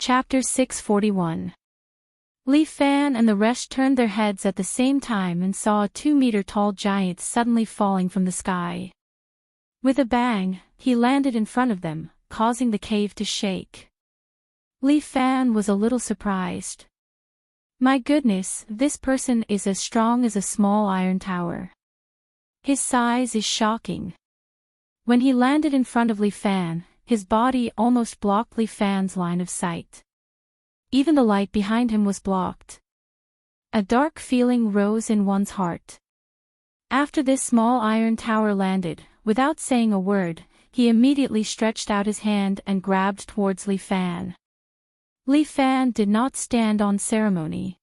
Chapter 641. Li Fan and the rest turned their heads at the same time and saw a 2-meter-tall giant suddenly falling from the sky. With a bang, he landed in front of them, causing the cave to shake. Li Fan was a little surprised. My goodness, this person is as strong as a small iron tower. His size is shocking. When he landed in front of Li Fan, his body almost blocked Li Fan's line of sight. Even the light behind him was blocked. A dark feeling rose in one's heart. After this small iron tower landed, without saying a word, he immediately stretched out his hand and grabbed towards Li Fan. Li Fan did not stand on ceremony.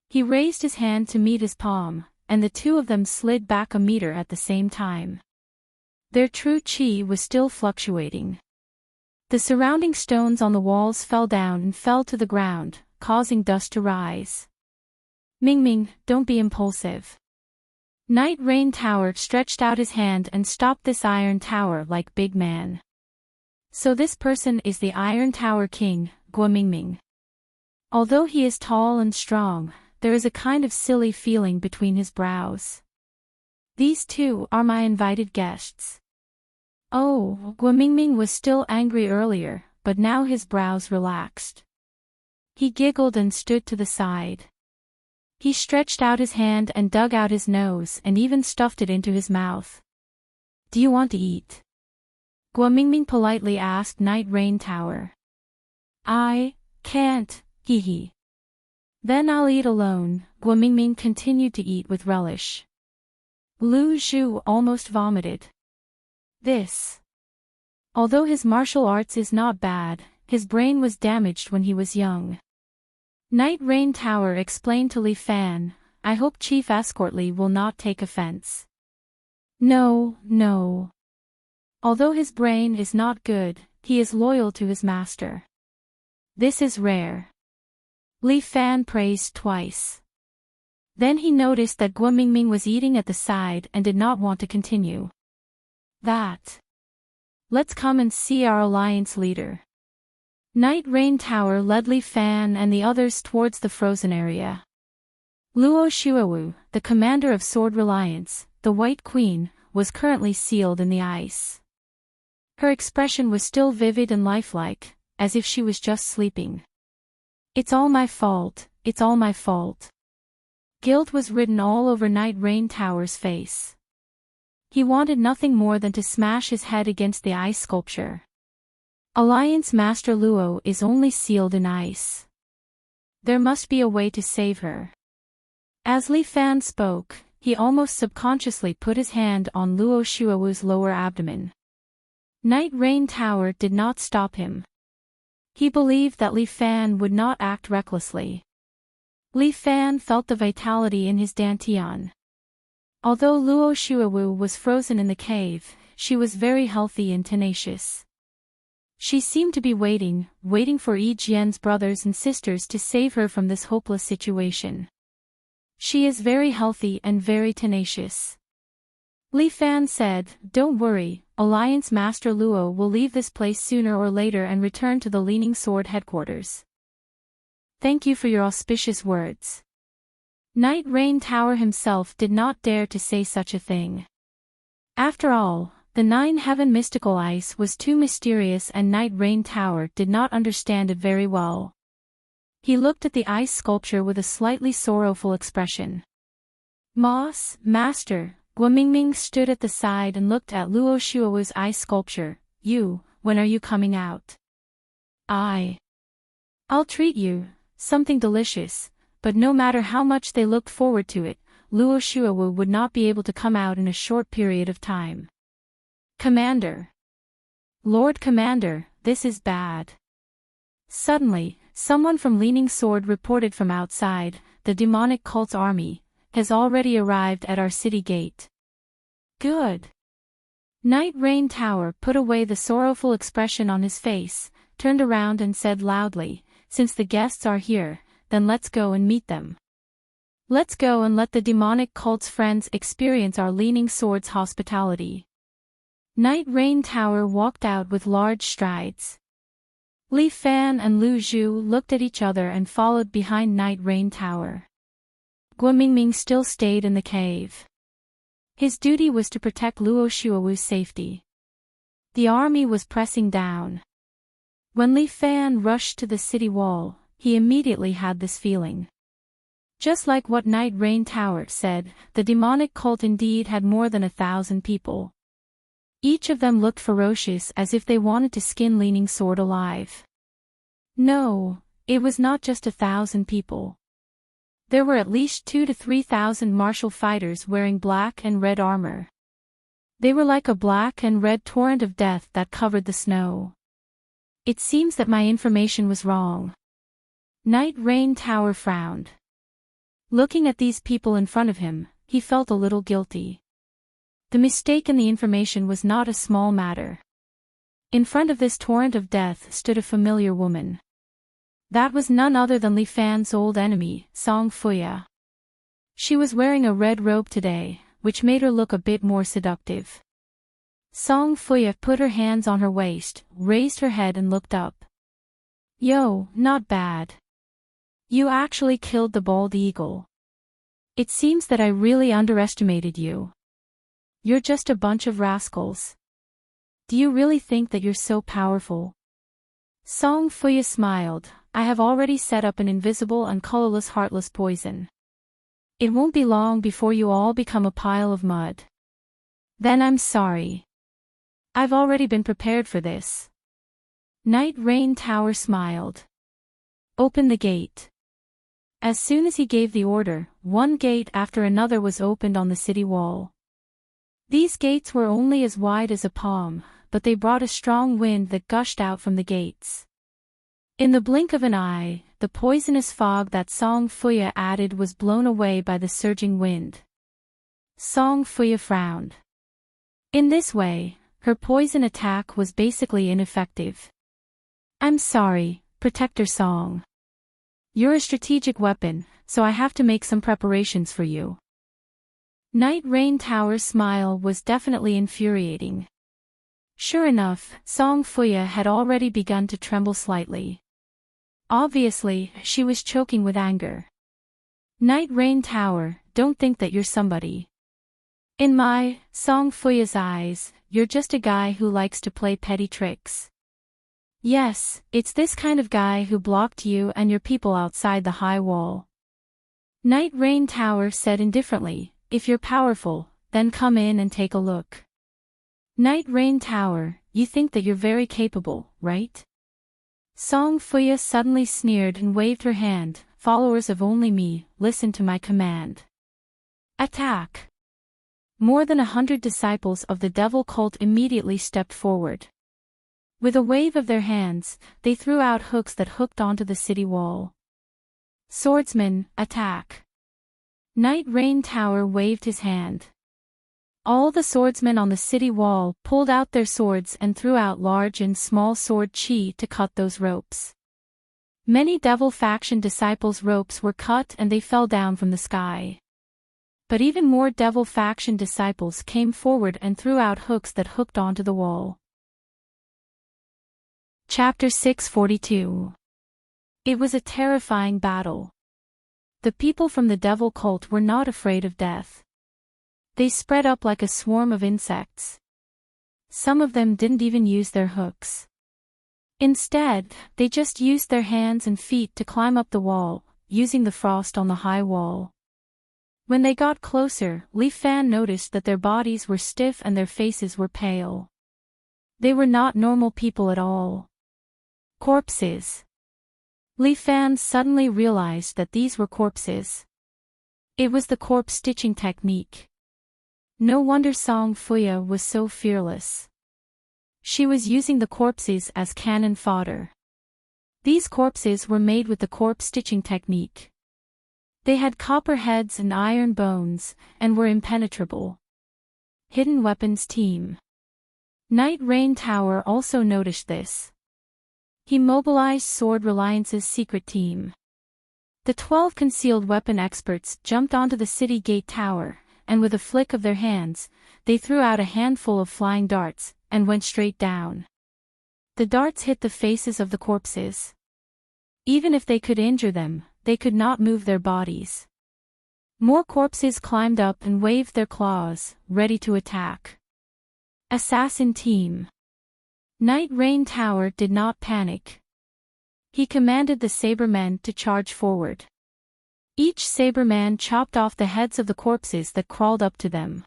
He raised his hand to meet his palm, and the two of them slid back a meter at the same time. Their true chi was still fluctuating. The surrounding stones on the walls fell down and fell to the ground, causing dust to rise. Ming, don't be impulsive. Night Rain Tower stretched out his hand and stopped this iron tower like big man. So this person is the Iron Tower King, Guo Mingming. Although he is tall and strong, there is a kind of silly feeling between his brows. These two are my invited guests. Oh, Guo Mingming was still angry earlier, but now his brows relaxed. He giggled and stood to the side. He stretched out his hand and dug out his nose and even stuffed it into his mouth. Do you want to eat? Guo Mingming politely asked Night Rain Tower. I can't, hee. Then I'll eat alone, Guo Mingming continued to eat with relish. Lu Zhu almost vomited. This. Although his martial arts is not bad, his brain was damaged when he was young. Night Rain Tower explained to Li Fan, I hope Chief Escort Li will not take offense. No. Although his brain is not good, he is loyal to his master. This is rare. Li Fan praised twice. Then he noticed that Guo Mingming was eating at the side and did not want to continue. Let's come and see our alliance leader. Night Rain Tower led Li Fan and the others towards the frozen area. Luo Shuowu, the commander of Sword Reliance, the White Queen, was currently sealed in the ice. Her expression was still vivid and lifelike, as if she was just sleeping. It's all my fault, it's all my fault. Guilt was written all over Night Rain Tower's face. He wanted nothing more than to smash his head against the ice sculpture. Alliance Master Luo is only sealed in ice. There must be a way to save her. As Li Fan spoke, he almost subconsciously put his hand on Luo Shuowu's lower abdomen. Night Rain Tower did not stop him. He believed that Li Fan would not act recklessly. Li Fan felt the vitality in his dantian. Although Luo Shuowu was frozen in the cave, she was very healthy and tenacious. She seemed to be waiting for Yi Jian's brothers and sisters to save her from this hopeless situation. She is very healthy and very tenacious. Li Fan said, Don't worry, Alliance Master Luo will leave this place sooner or later and return to the Leaning Sword headquarters. Thank you for your auspicious words. Night Rain Tower himself did not dare to say such a thing. After all, the 9-heaven mystical ice was too mysterious and Night Rain Tower did not understand it very well. He looked at the ice sculpture with a slightly sorrowful expression. Master, Guo Mingming stood at the side and looked at Luo Shuowu's ice sculpture. When are you coming out? I'll treat you, something delicious. But no matter how much they looked forward to it, Luo Shuowu would not be able to come out in a short period of time. Commander! Lord Commander, this is bad. Suddenly, someone from Leaning Sword reported from outside, the demonic cult's army has already arrived at our city gate. Good. Night Rain Tower put away the sorrowful expression on his face, turned around and said loudly, Since the guests are here, then let's go and meet them. Let's go and let the demonic cult's friends experience our Leaning Sword's hospitality. Night Rain Tower walked out with large strides. Li Fan and Lu Zhu looked at each other and followed behind Night Rain Tower. Guo Mingming still stayed in the cave. His duty was to protect Luo Shuowu's safety. The army was pressing down. When Li Fan rushed to the city wall, he immediately had this feeling. Just like what Night Rain Tower said, the demonic cult indeed had more than 1,000 people. Each of them looked ferocious as if they wanted to skin Leaning Sword alive. No, it was not just 1,000 people. There were at least 2,000 to 3,000 martial fighters wearing black and red armor. They were like a black and red torrent of death that covered the snow. It seems that my information was wrong. Night Rain Tower frowned. Looking at these people in front of him, he felt a little guilty. The mistake in the information was not a small matter. In front of this torrent of death stood a familiar woman. That was none other than Li Fan's old enemy, Song Fuya. She was wearing a red robe today, which made her look a bit more seductive. Song Fuya put her hands on her waist, raised her head and looked up. Yo, not bad. You actually killed the bald eagle. It seems that I really underestimated you. You're just a bunch of rascals. Do you really think that you're so powerful? Song Fuya smiled. I have already set up an invisible and colorless heartless poison. It won't be long before you all become a pile of mud. Then I'm sorry. I've already been prepared for this. Night Rain Tower smiled. Open the gate. As soon as he gave the order, one gate after another was opened on the city wall. These gates were only as wide as a palm, but they brought a strong wind that gushed out from the gates. In the blink of an eye, the poisonous fog that Song Fuya added was blown away by the surging wind. Song Fuya frowned. In this way, her poison attack was basically ineffective. I'm sorry, Protector Song. You're a strategic weapon, so I have to make some preparations for you. Night Rain Tower's smile was definitely infuriating. Sure enough, Song Fuya had already begun to tremble slightly. Obviously, she was choking with anger. Night Rain Tower, don't think that you're somebody. In my, Song Fuya's eyes, you're just a guy who likes to play petty tricks. Yes, it's this kind of guy who blocked you and your people outside the high wall. Night Rain Tower said indifferently, if you're powerful, then come in and take a look. Night Rain Tower, you think that you're very capable, right? Song Fuya suddenly sneered and waved her hand. Followers of only me, listen to my command. Attack! More than 100 disciples of the devil cult immediately stepped forward. With a wave of their hands, they threw out hooks that hooked onto the city wall. Swordsman, attack! Night Rain Tower waved his hand. All the swordsmen on the city wall pulled out their swords and threw out large and small sword chi to cut those ropes. Many devil faction disciples' ropes were cut and they fell down from the sky. But even more devil faction disciples came forward and threw out hooks that hooked onto the wall. Chapter 642. It was a terrifying battle. The people from the devil cult were not afraid of death. They spread up like a swarm of insects. Some of them didn't even use their hooks. Instead, they just used their hands and feet to climb up the wall, using the frost on the high wall. When they got closer, Li Fan noticed that their bodies were stiff and their faces were pale. They were not normal people at all. Corpses. Li Fan suddenly realized that these were corpses. It was the corpse stitching technique. No wonder Song Fuya was so fearless. She was using the corpses as cannon fodder. These corpses were made with the corpse stitching technique. They had copper heads and iron bones, and were impenetrable. Hidden Weapons Team. Night Rain Tower also noticed this. He mobilized Sword Reliance's secret team. The 12 concealed weapon experts jumped onto the city gate tower, and with a flick of their hands, they threw out a handful of flying darts, and went straight down. The darts hit the faces of the corpses. Even if they could injure them, they could not move their bodies. More corpses climbed up and waved their claws, ready to attack. Assassin team. Knight Rain Tower did not panic. He commanded the Sabermen to charge forward. Each Saberman chopped off the heads of the corpses that crawled up to them.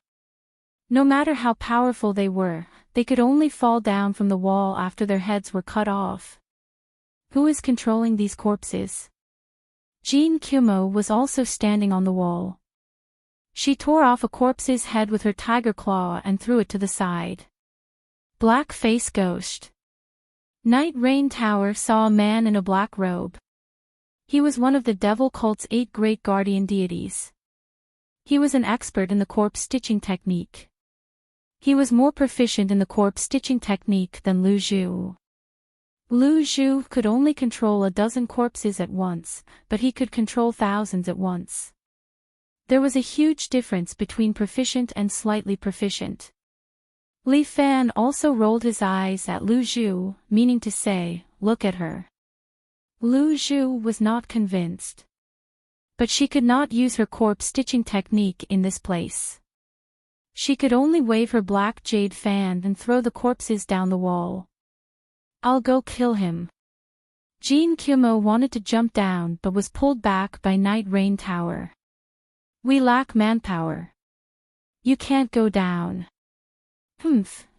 No matter how powerful they were, they could only fall down from the wall after their heads were cut off. Who is controlling these corpses? Jean Kumo was also standing on the wall. She tore off a corpse's head with her tiger claw and threw it to the side. Black Face Ghost. Knight Rain Tower saw a man in a black robe. He was one of the devil cult's 8 great guardian deities. He was an expert in the corpse stitching technique. He was more proficient in the corpse stitching technique than Lu Zhu. Lu Zhu could only control a dozen corpses at once, but he could control thousands at once. There was a huge difference between proficient and slightly proficient. Li Fan also rolled his eyes at Lu Zhu, meaning to say, "Look at her." Lu Zhu was not convinced. But she could not use her corpse stitching technique in this place. She could only wave her black jade fan and throw the corpses down the wall. "I'll go kill him." Jean Kumo wanted to jump down but was pulled back by Knight Rain Tower. "We lack manpower. You can't go down."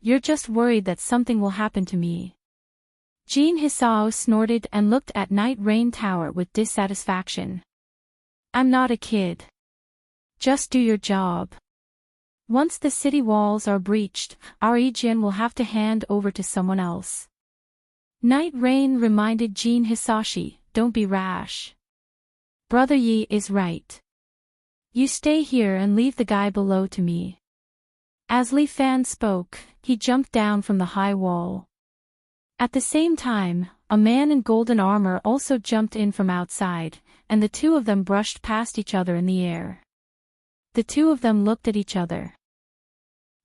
You're just worried that something will happen to me." Jean Hisao snorted and looked at Knight Rain Tower with dissatisfaction. "I'm not a kid. Just do your job. Once the city walls are breached, our Aegean will have to hand over to someone else." Knight Rain reminded Jean Hisashi, "Don't be rash. Brother Yi is right. You stay here and leave the guy below to me." As Li Fan spoke, he jumped down from the high wall. At the same time, a man in golden armor also jumped in from outside, and the two of them brushed past each other in the air. The two of them looked at each other.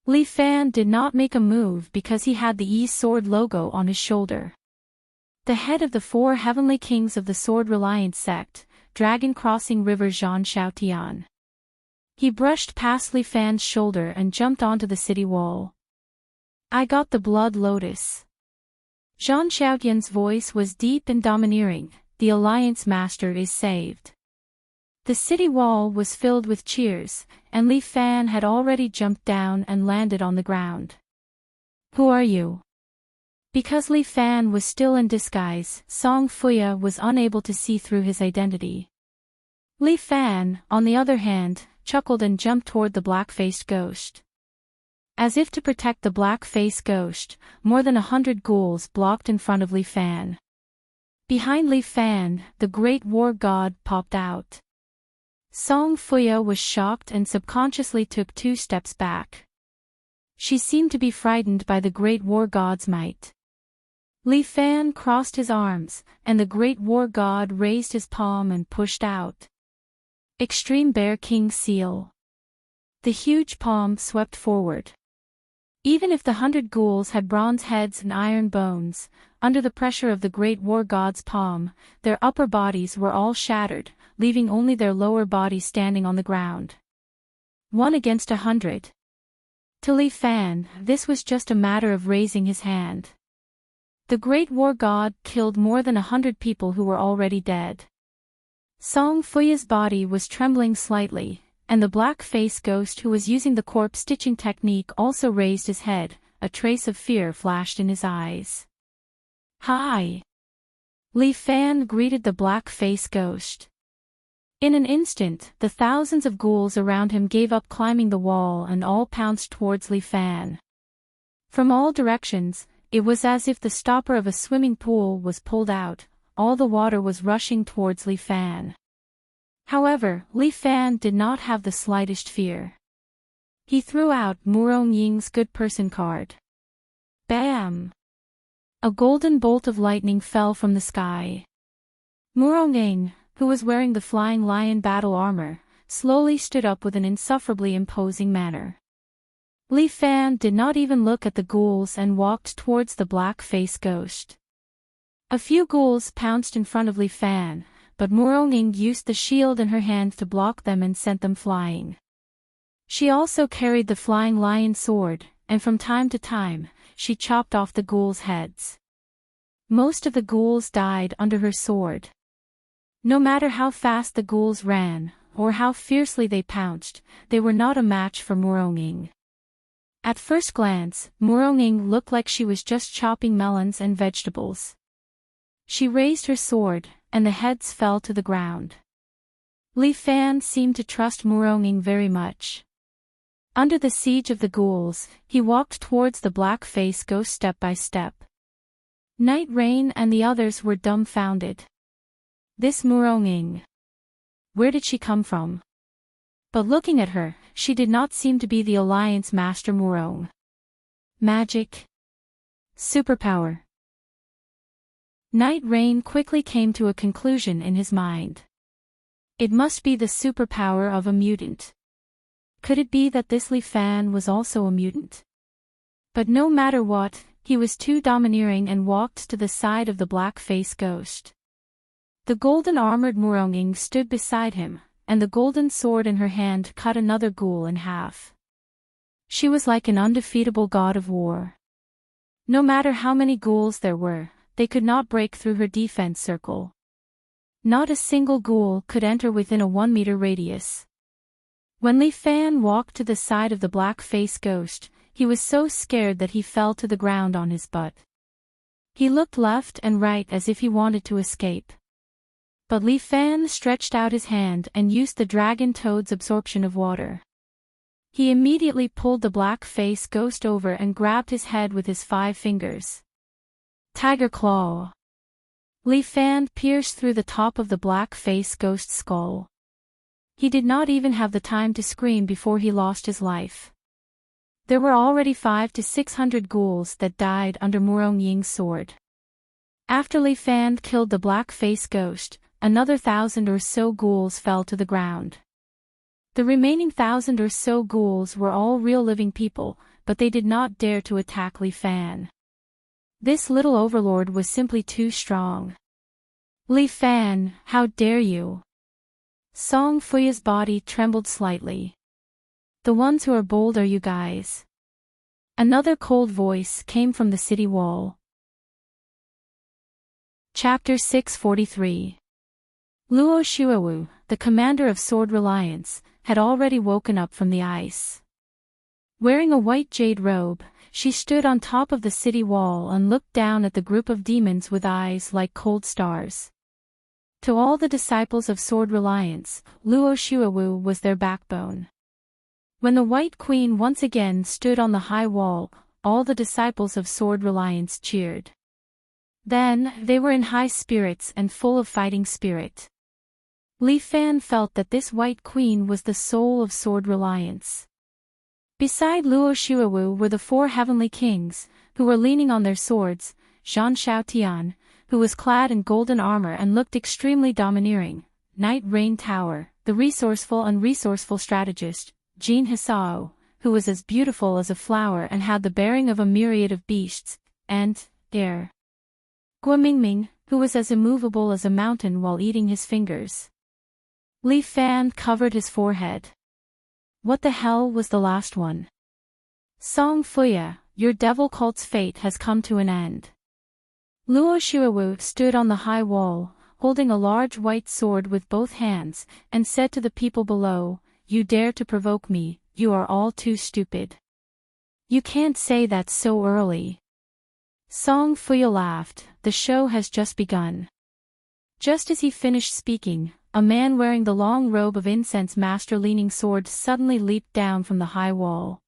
Li Fan did not make a move because he had the E-Sword logo on his shoulder. The head of the 4 heavenly kings of the Sword-Reliant sect, Dragon Crossing River Zhan Xiaotian. He brushed past Li Fan's shoulder and jumped onto the city wall. "I got the Blood Lotus." Zhan Xiaotian's voice was deep and domineering. "The Alliance Master is saved." The city wall was filled with cheers, and Li Fan had already jumped down and landed on the ground. "Who are you?" Because Li Fan was still in disguise, Song Fuya was unable to see through his identity. Li Fan, on the other hand, chuckled and jumped toward the black-faced ghost. As if to protect the black-faced ghost, more than 100 ghouls blocked in front of Li Fan. Behind Li Fan, the great war god popped out. Song Fuya was shocked and subconsciously took 2 steps back. She seemed to be frightened by the great war god's might. Li Fan crossed his arms, and the great war god raised his palm and pushed out. Extreme Bear King Seal. The huge palm swept forward. Even if the 100 ghouls had bronze heads and iron bones, under the pressure of the great war god's palm, their upper bodies were all shattered, leaving only their lower bodies standing on the ground. 1 against 100. To Li Fan, this was just a matter of raising his hand. The great war god killed more than 100 people who were already dead. Song Fuya's body was trembling slightly, and the black-faced ghost who was using the corpse stitching technique also raised his head. A trace of fear flashed in his eyes. "Hi!" Li Fan greeted the black-faced ghost. In an instant, the thousands of ghouls around him gave up climbing the wall and all pounced towards Li Fan. From all directions, it was as if the stopper of a swimming pool was pulled out. All the water was rushing towards Li Fan. However, Li Fan did not have the slightest fear. He threw out Murong Ying's good person card. Bam! A golden bolt of lightning fell from the sky. Murong Ying, who was wearing the flying lion battle armor, slowly stood up with an insufferably imposing manner. Li Fan did not even look at the ghouls and walked towards the black-faced ghost. A few ghouls pounced in front of Li Fan, but Moronging used the shield in her hand to block them and sent them flying. She also carried the flying lion sword, and from time to time, she chopped off the ghouls' heads. Most of the ghouls died under her sword. No matter how fast the ghouls ran, or how fiercely they pounced, they were not a match for Moronging. At first glance, Moronging looked like she was just chopping melons and vegetables. She raised her sword, and the heads fell to the ground. Li Fan seemed to trust Moronging very much. Under the siege of the ghouls, he walked towards the black-faced ghost step by step. Night Rain and the others were dumbfounded. This Moronging. Where did she come from? But looking at her, she did not seem to be the Alliance Master Morong. Magic. Superpower. Night Rain quickly came to a conclusion in his mind. It must be the superpower of a mutant. Could it be that this Li Fan was also a mutant? But no matter what, he was too domineering and walked to the side of the black-faced ghost. The golden-armored Moronging stood beside him, and the golden sword in her hand cut another ghoul in half. She was like an undefeatable god of war. No matter how many ghouls there were, they could not break through her defense circle. Not a single ghoul could enter within a 1-meter radius. When Li Fan walked to the side of the black-faced ghost, he was so scared that he fell to the ground on his butt. He looked left and right as if he wanted to escape. But Li Fan stretched out his hand and used the dragon toad's absorption of water. He immediately pulled the black-faced ghost over and grabbed his head with his 5 fingers. Tiger Claw. Li Fan pierced through the top of the black-faced ghost's skull. He did not even have the time to scream before he lost his life. There were already 500 to 600 ghouls that died under Morongying's sword. After Li Fan killed the black-faced ghost, another 1,000 or so ghouls fell to the ground. The remaining 1,000 or so ghouls were all real living people, but they did not dare to attack Li Fan. This little overlord was simply too strong. Li Fan, how dare you? Song Fuya's body trembled slightly. The ones who are bold are you guys. Another cold voice came from the city wall. Chapter 643. Luo Shuawu, the commander of Sword Reliance, had already woken up from the ice. Wearing a white jade robe, she stood on top of the city wall and looked down at the group of demons with eyes like cold stars. To all the disciples of Sword Reliance, Luo Shuawu was their backbone. When the White Queen once again stood on the high wall, all the disciples of Sword Reliance cheered. Then, they were in high spirits and full of fighting spirit. Li Fan felt that this White Queen was the soul of Sword Reliance. Beside Luo Shuawu were the 4 heavenly kings, who were leaning on their swords: Zhan Xiaotian, who was clad in golden armor and looked extremely domineering; Night Rain Tower, the resourceful and resourceful strategist; Jin Hisao, who was as beautiful as a flower and had the bearing of a myriad of beasts; and Air Guomingming, who was as immovable as a mountain while eating his fingers. Li Fan covered his forehead. What the hell was the last one? Song Fuya, your devil cult's fate has come to an end. Luo Shuawu stood on the high wall, holding a large white sword with both hands, and said to the people below, "You dare to provoke me, you are all too stupid. You can't say that so early." Song Fuya laughed, the show has just begun. Just as he finished speaking, a man wearing the long robe of Incense Master leaning sword suddenly leaped down from the high wall.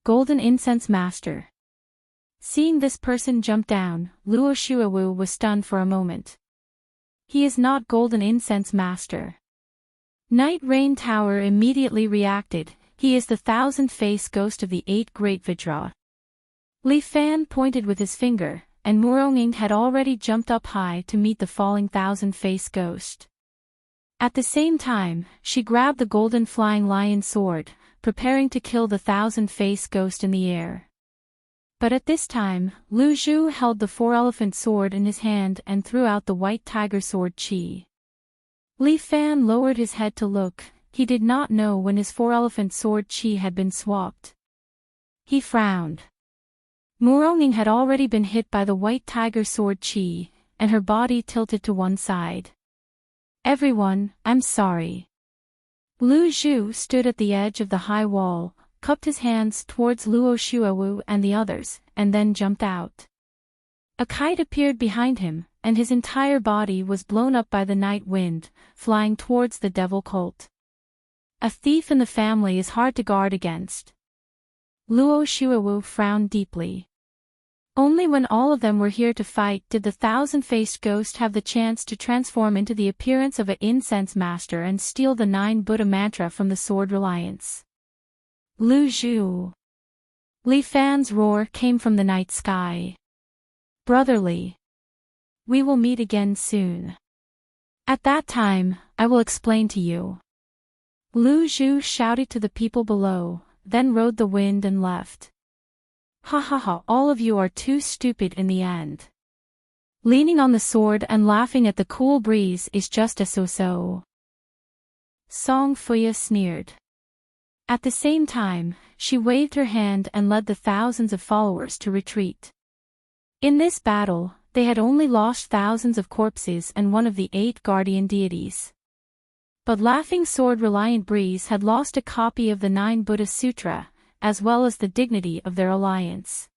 Golden Incense Master. Seeing this person jump down, Luo Shuawu was stunned for a moment. He is not Golden Incense Master. Night Rain Tower immediately reacted, he is the 1,000-faced ghost of the 8 Great Vajra. Li Fan pointed with his finger, and Moronging had already jumped up high to meet the falling 1,000-faced ghost. At the same time, she grabbed the golden flying lion sword, preparing to kill the 1,000-faced ghost in the air. But at this time, Lu Zhu held the 4-elephant sword in his hand and threw out the white tiger sword Qi. Li Fan lowered his head to look. He did not know when his 4-elephant sword Qi had been swapped. He frowned. Muronging had already been hit by the white tiger sword Qi, and her body tilted to one side. Everyone, I'm sorry. Lu Zhu stood at the edge of the high wall, cupped his hands towards Luo Shuawu and the others, and then jumped out. A kite appeared behind him, and his entire body was blown up by the night wind, flying towards the devil cult. A thief in the family is hard to guard against. Luo Shuawu frowned deeply. Only when all of them were here to fight did the 1,000-faced ghost have the chance to transform into the appearance of an incense master and steal the 9 Buddha mantra from the Sword Reliance. Lu Zhu. Li Fan's roar came from the night sky. Brotherly. We will meet again soon. At that time, I will explain to you. Lu Zhu shouted to the people below, then rode the wind and left. Ha ha ha, all of you are too stupid in the end. Leaning on the sword and laughing at the cool breeze is just a so-so. Song Fuya sneered. At the same time, she waved her hand and led the thousands of followers to retreat. In this battle, they had only lost thousands of corpses and one of the 8 guardian deities. But Laughing Sword Reliant Breeze had lost a copy of the 9 Buddha Sutra, as well as the dignity of their alliance.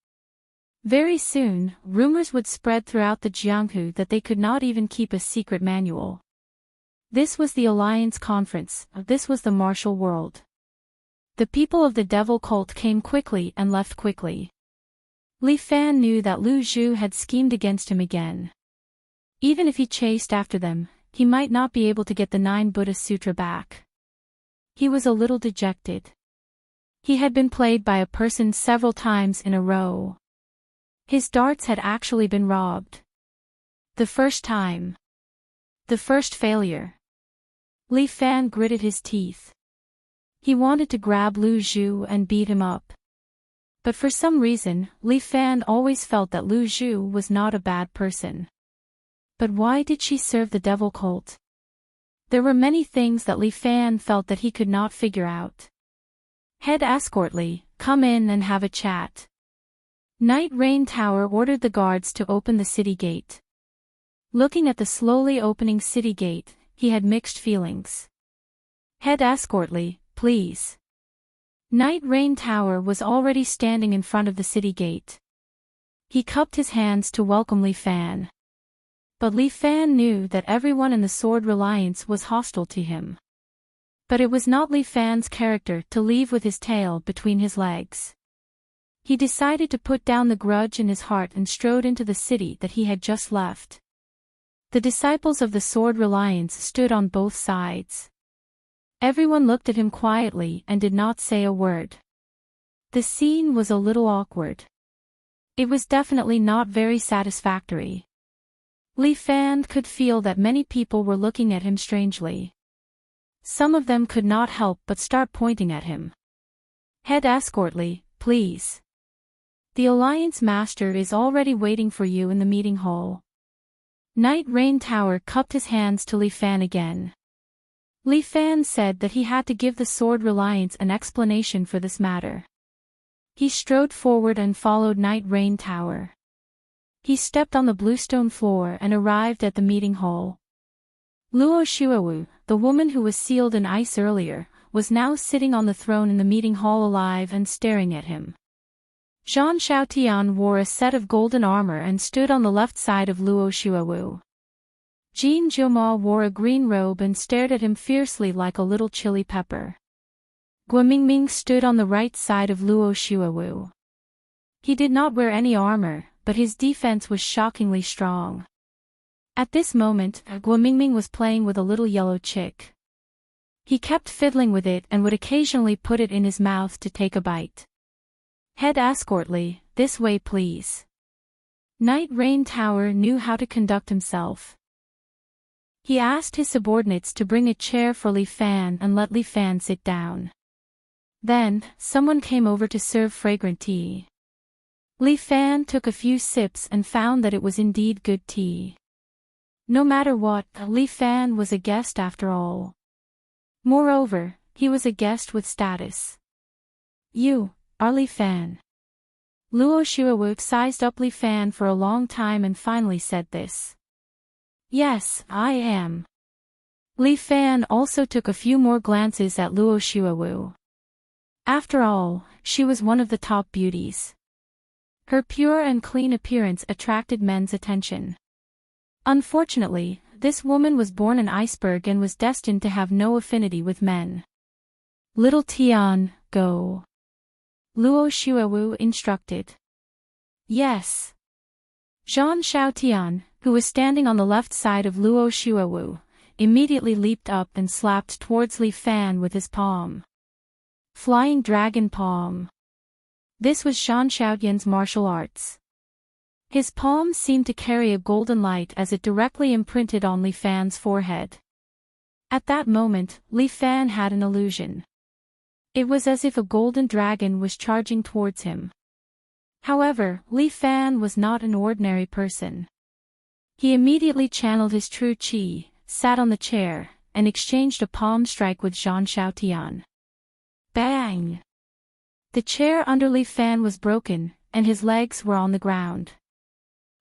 Very soon, rumors would spread throughout the Jianghu that they could not even keep a secret manual. This was the Alliance Conference, this was the martial world. The people of the devil cult came quickly and left quickly. Li Fan knew that Lu Zhu had schemed against him again. Even if he chased after them, he might not be able to get the 9 Buddha Sutra back. He was a little dejected. He had been played by a person several times in a row. His darts had actually been robbed. The first time. The first failure. Li Fan gritted his teeth. He wanted to grab Lu Zhu and beat him up. But for some reason, Li Fan always felt that Lu Zhu was not a bad person. But why did she serve the devil cult? There were many things that Li Fan felt that he could not figure out. Head Escortly, come in and have a chat. Night Rain Tower ordered the guards to open the city gate. Looking at the slowly opening city gate, he had mixed feelings. Head Escortly, please. Night Rain Tower was already standing in front of the city gate. He cupped his hands to welcome Li Fan. But Li Fan knew that everyone in the Sword Reliance was hostile to him. But it was not Li Fan's character to leave with his tail between his legs. He decided to put down the grudge in his heart and strode into the city that he had just left. The disciples of the Sword Reliance stood on both sides. Everyone looked at him quietly and did not say a word. The scene was a little awkward. It was definitely not very satisfactory. Li Fan could feel that many people were looking at him strangely. Some of them could not help but start pointing at him. Head Escortly, please. The Alliance Master is already waiting for you in the meeting hall. Night Rain Tower cupped his hands to Li Fan again. Li Fan said that he had to give the Sword Reliance an explanation for this matter. He strode forward and followed Night Rain Tower. He stepped on the bluestone floor and arrived at the meeting hall. Luo Shuawu, the woman who was sealed in ice earlier, was now sitting on the throne in the meeting hall alive and staring at him. Zhang Xiaotian wore a set of golden armor and stood on the left side of Luo Shuawu. Jin Jiuma wore a green robe and stared at him fiercely like a little chili pepper. Guomingming stood on the right side of Luo Shuawu. He did not wear any armor, but his defense was shockingly strong. At this moment, Guomingming was playing with a little yellow chick. He kept fiddling with it and would occasionally put it in his mouth to take a bite. Head Escortly, this way please. Night Rain Tower knew how to conduct himself. He asked his subordinates to bring a chair for Li Fan and let Li Fan sit down. Then, someone came over to serve fragrant tea. Li Fan took a few sips and found that it was indeed good tea. No matter what, Li Fan was a guest after all. Moreover, he was a guest with status. You are Li Fan. Luo Xuewu sized up Li Fan for a long time and finally said this. Yes, I am. Li Fan also took a few more glances at Luo Xuewu. After all, she was one of the top beauties. Her pure and clean appearance attracted men's attention. Unfortunately, this woman was born an iceberg and was destined to have no affinity with men. Little Tian, go. Luo Xuewu instructed. Yes. Zhang Xiaotian, who was standing on the left side of Luo Xuewu, immediately leaped up and slapped towards Li Fan with his palm. Flying Dragon Palm. This was Zhang Xiaotian's martial arts. His palm seemed to carry a golden light as it directly imprinted on Li Fan's forehead. At that moment, Li Fan had an illusion. It was as if a golden dragon was charging towards him. However, Li Fan was not an ordinary person. He immediately channeled his true qi, sat on the chair, and exchanged a palm strike with Zhang Xiaotian. Bang! The chair under Li Fan was broken, and his legs were on the ground.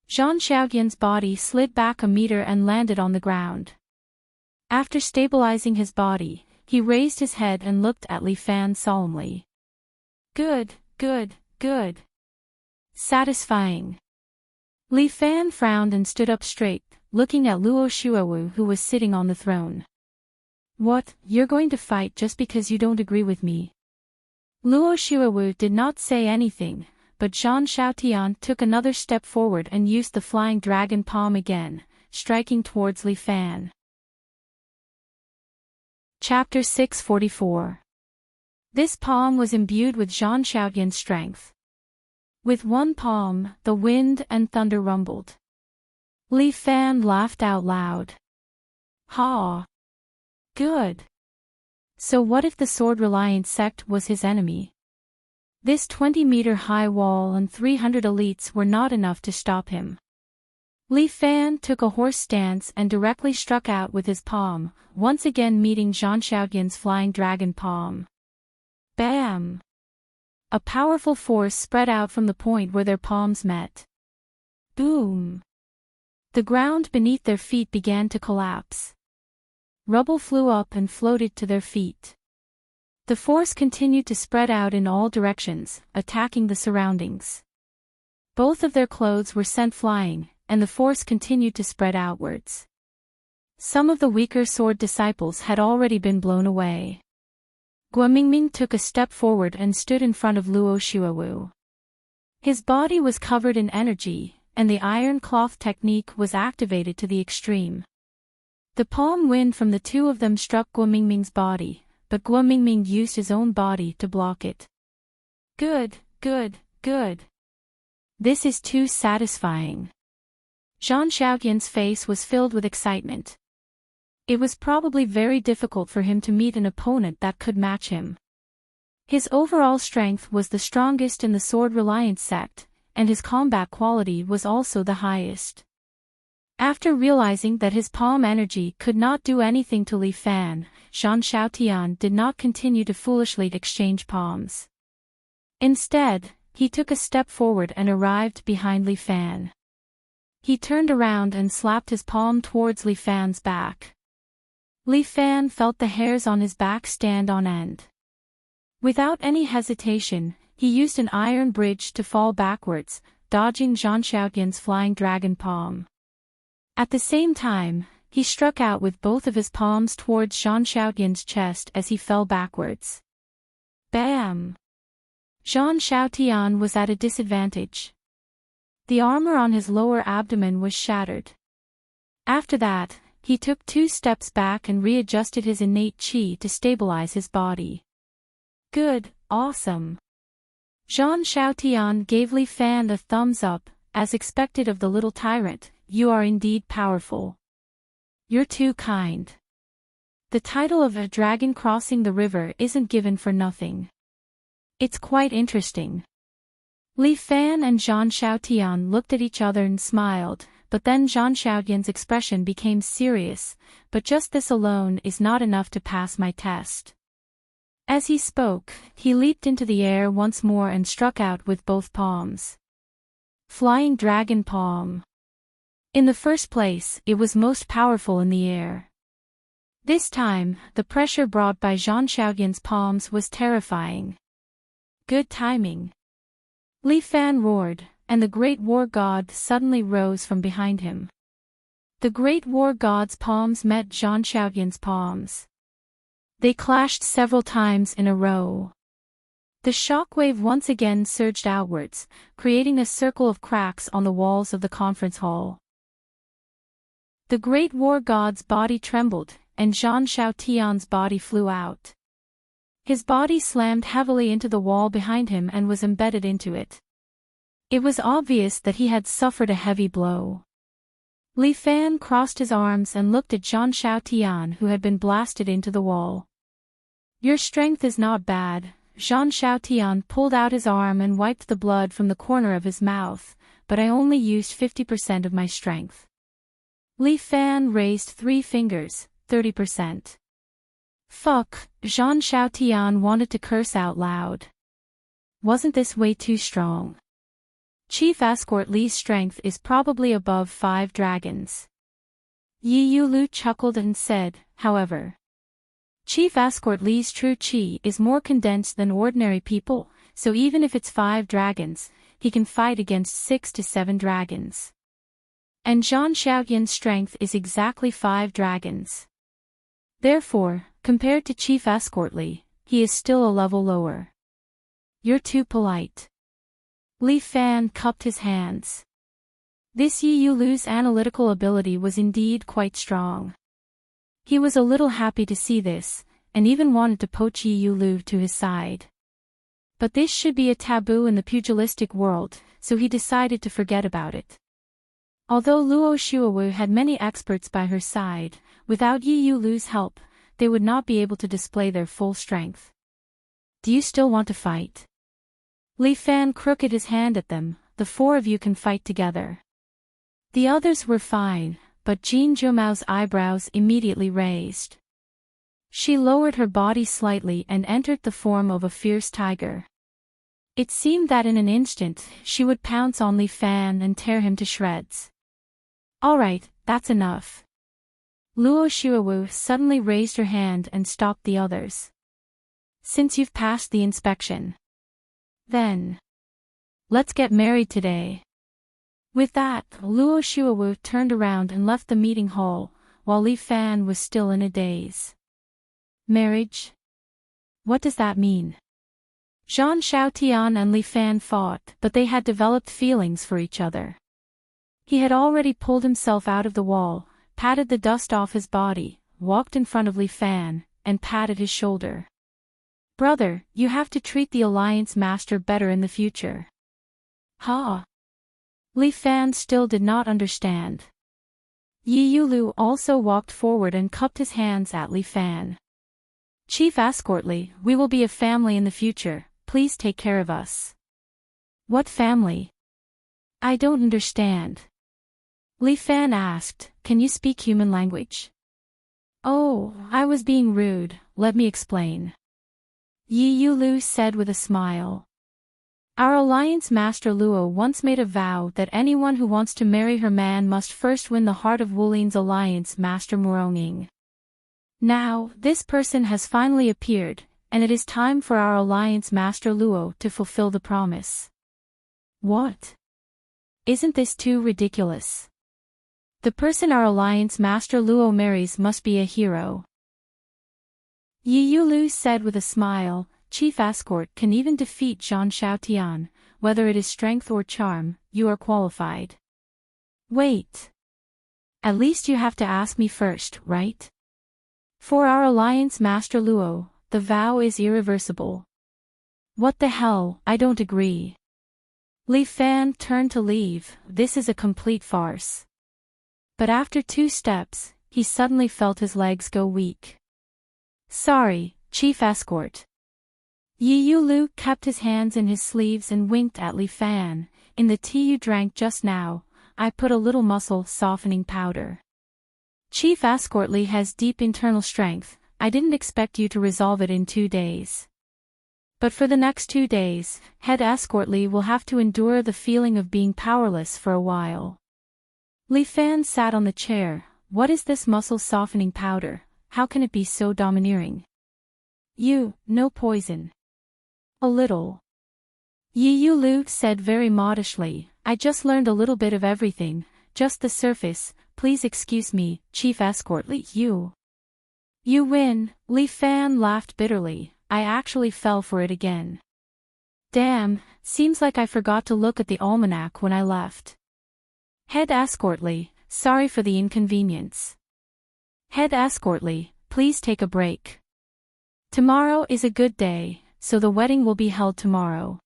Zhang Xiaotian's body slid back a meter and landed on the ground. After stabilizing his body, he raised his head and looked at Li Fan solemnly. Good, good, good. Satisfying. Li Fan frowned and stood up straight, looking at Luo Xuewu who was sitting on the throne. What, you're going to fight just because you don't agree with me? Luo Xuewu did not say anything, but Zhang Xiaotian took another step forward and used the flying dragon palm again, striking towards Li Fan. Chapter 644. This palm was imbued with Zhang Xiaotian's strength. With one palm, the wind and thunder rumbled. Li Fan laughed out loud. Ha! Good. So what if the sword-reliant sect was his enemy? This 20-meter-high wall and 300 elites were not enough to stop him. Li Fan took a horse stance and directly struck out with his palm, once again meeting Zhang Xiaotian's flying dragon palm. Bam! A powerful force spread out from the point where their palms met. Boom! The ground beneath their feet began to collapse. Rubble flew up and floated to their feet. The force continued to spread out in all directions, attacking the surroundings. Both of their clothes were sent flying, and the force continued to spread outwards. Some of the weaker sword disciples had already been blown away. Guomingming took a step forward and stood in front of Luo Xuewu. His body was covered in energy, and the iron cloth technique was activated to the extreme. The palm wind from the two of them struck Guomingming's body, but Guomingming used his own body to block it. Good, good, good. This is too satisfying. Zhang Xiaotian's face was filled with excitement. It was probably very difficult for him to meet an opponent that could match him. His overall strength was the strongest in the sword-reliant sect, and his combat quality was also the highest. After realizing that his palm energy could not do anything to Li Fan, Zhang Xiaotian did not continue to foolishly exchange palms. Instead, he took a step forward and arrived behind Li Fan. He turned around and slapped his palm towards Li Fan's back. Li Fan felt the hairs on his back stand on end. Without any hesitation, he used an iron bridge to fall backwards, dodging Zhang Xiaotian's flying dragon palm. At the same time, he struck out with both of his palms towards Zhang Xiaotian's chest as he fell backwards. Bam! Zhang Xiaotian was at a disadvantage. The armor on his lower abdomen was shattered. After that, he took 2 steps back and readjusted his innate qi to stabilize his body. Good, awesome. Zhang Xiaotian gave Li Fan a thumbs up, as expected of the little tyrant. You are indeed powerful. You're too kind. The title of a dragon crossing the river isn't given for nothing. It's quite interesting. Li Fan and Zhang Xiaotian looked at each other and smiled, but then Zhang Xiaotian's expression became serious, but just this alone is not enough to pass my test. As he spoke, he leaped into the air once more and struck out with both palms. Flying Dragon Palm. In the first place, it was most powerful in the air. This time, the pressure brought by Zhang Xiaotian's palms was terrifying. Good timing. Li Fan roared, and the Great War God suddenly rose from behind him. The Great War God's palms met Zhang Xiaotian's palms. They clashed several times in a row. The shockwave once again surged outwards, creating a circle of cracks on the walls of the conference hall. The Great War God's body trembled, and Zhang Xiaotian's body flew out. His body slammed heavily into the wall behind him and was embedded into it. It was obvious that he had suffered a heavy blow. Li Fan crossed his arms and looked at Zhang Xiaotian, who had been blasted into the wall. Your strength is not bad. Zhang Xiaotian pulled out his arm and wiped the blood from the corner of his mouth, but I only used 50% of my strength. Li Fan raised 3 fingers, 30%. Fuck, Zhang Xiaotian wanted to curse out loud. Wasn't this way too strong? Chief Escort Li's strength is probably above 5 dragons. Yi Yulu chuckled and said, however. Chief Escort Li's true chi is more condensed than ordinary people, so even if it's 5 dragons, he can fight against 6 to 7 dragons. And Zhang Xiaotian's strength is exactly 5 dragons. Therefore, compared to Chief Escort Li, he is still a level lower. You're too polite. Li Fan cupped his hands. This Yi Yulu's analytical ability was indeed quite strong. He was a little happy to see this, and even wanted to poach Yi Yulu to his side. But this should be a taboo in the pugilistic world, so he decided to forget about it. Although Luo Shuawu had many experts by her side, without Yi Yulu's help, they would not be able to display their full strength. Do you still want to fight? Li Fan crooked his hand at them. The 4 of you can fight together. The others were fine, but Jean Jumao's eyebrows immediately raised. She lowered her body slightly and entered the form of a fierce tiger. It seemed that in an instant she would pounce on Li Fan and tear him to shreds. Alright, that's enough. Luo Shuawu suddenly raised her hand and stopped the others. Since you've passed the inspection. Then. Let's get married today. With that, Luo Shuawu turned around and left the meeting hall, while Li Fan was still in a daze. Marriage? What does that mean? Zhang Xiaotian and Li Fan fought, but they had developed feelings for each other. He had already pulled himself out of the wall, patted the dust off his body, walked in front of Li Fan, and patted his shoulder. Brother, you have to treat the Alliance Master better in the future. Huh? Li Fan still did not understand. Yi Yulu also walked forward and cupped his hands at Li Fan. Chief Escort Li, we will be a family in the future, please take care of us. What family? I don't understand. Li Fan asked, can you speak human language? Oh, I was being rude, let me explain. Yi Yulu said with a smile. Our Alliance Master Luo once made a vow that anyone who wants to marry her man must first win the heart of Wulin's Alliance Master Muronging. Now, this person has finally appeared, and it is time for our Alliance Master Luo to fulfill the promise. What? Isn't this too ridiculous? The person our Alliance Master Luo marries must be a hero. Yi Yulu said with a smile, Chief Escort can even defeat Zhang Xiaotian, whether it is strength or charm, you are qualified. Wait. At least you have to ask me first, right? For our Alliance Master Luo, the vow is irreversible. What the hell, I don't agree. Li Fan turned to leave, this is a complete farce. But after 2 steps, he suddenly felt his legs go weak. Sorry, Chief Escort. Yi Lu kept his hands in his sleeves and winked at Li Fan. In the tea you drank just now, I put a little muscle softening powder. Chief Escort Li has deep internal strength. I didn't expect you to resolve it in 2 days. But for the next 2 days, Head Escort Li will have to endure the feeling of being powerless for a while. Li Fan sat on the chair. What is this muscle softening powder? How can it be so domineering? No poison. A little. Yi Lu said very modestly, I just learned a little bit of everything, just the surface, please excuse me, Chief Escort Li. You win. Li Fan laughed bitterly, I actually fell for it again. Damn, seems like I forgot to look at the almanac when I left. Head Escort Li, sorry for the inconvenience. Head Escort Li, please take a break. Tomorrow is a good day, so the wedding will be held tomorrow.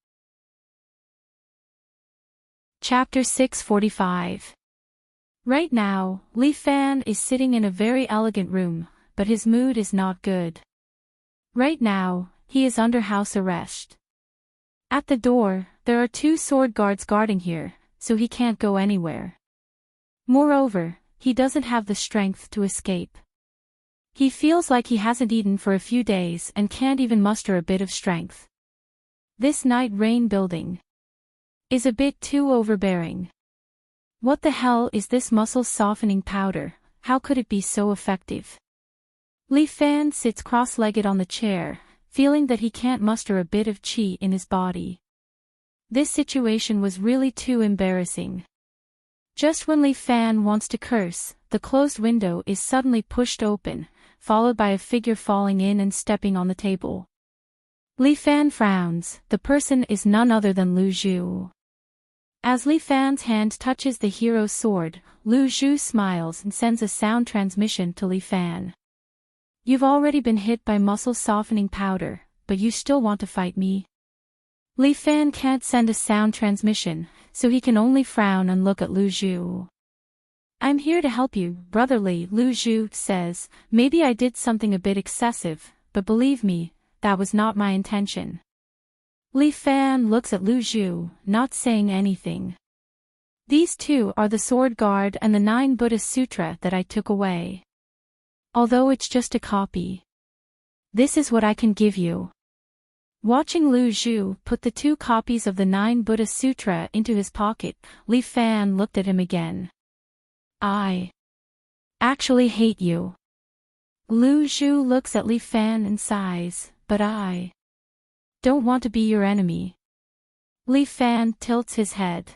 Chapter 645. Right now, Li Fan is sitting in a very elegant room, but his mood is not good. Right now, he is under house arrest. At the door, there are 2 sword guards guarding here, so he can't go anywhere. Moreover, he doesn't have the strength to escape. He feels like he hasn't eaten for a few days and can't even muster a bit of strength. This Night Rain building is a bit too overbearing. What the hell is this muscle softening powder? How could it be so effective? Li Fan sits cross-legged on the chair, feeling that he can't muster a bit of qi in his body. This situation was really too embarrassing. Just when Li Fan wants to curse, the closed window is suddenly pushed open, followed by a figure falling in and stepping on the table. Li Fan frowns. The person is none other than Lu Zhu. As Li Fan's hand touches the hero's sword, Lu Zhu smiles and sends a sound transmission to Li Fan. You've already been hit by muscle softening powder, but you still want to fight me? Li Fan can't send a sound transmission, so he can only frown and look at Lu Zhu. I'm here to help you, brotherly, Lu Zhu says. Maybe I did something a bit excessive, but believe me, that was not my intention. Li Fan looks at Lu Zhu, not saying anything. These 2 are the sword guard and the 9 Buddhist Sutra that I took away. Although it's just a copy. This is what I can give you. Watching Lu Zhu put the 2 copies of the 9 Buddhist Sutra into his pocket, Li Fan looked at him again. I actually hate you. Lu Zhu looks at Li Fan and sighs, but I don't want to be your enemy. Li Fan tilts his head.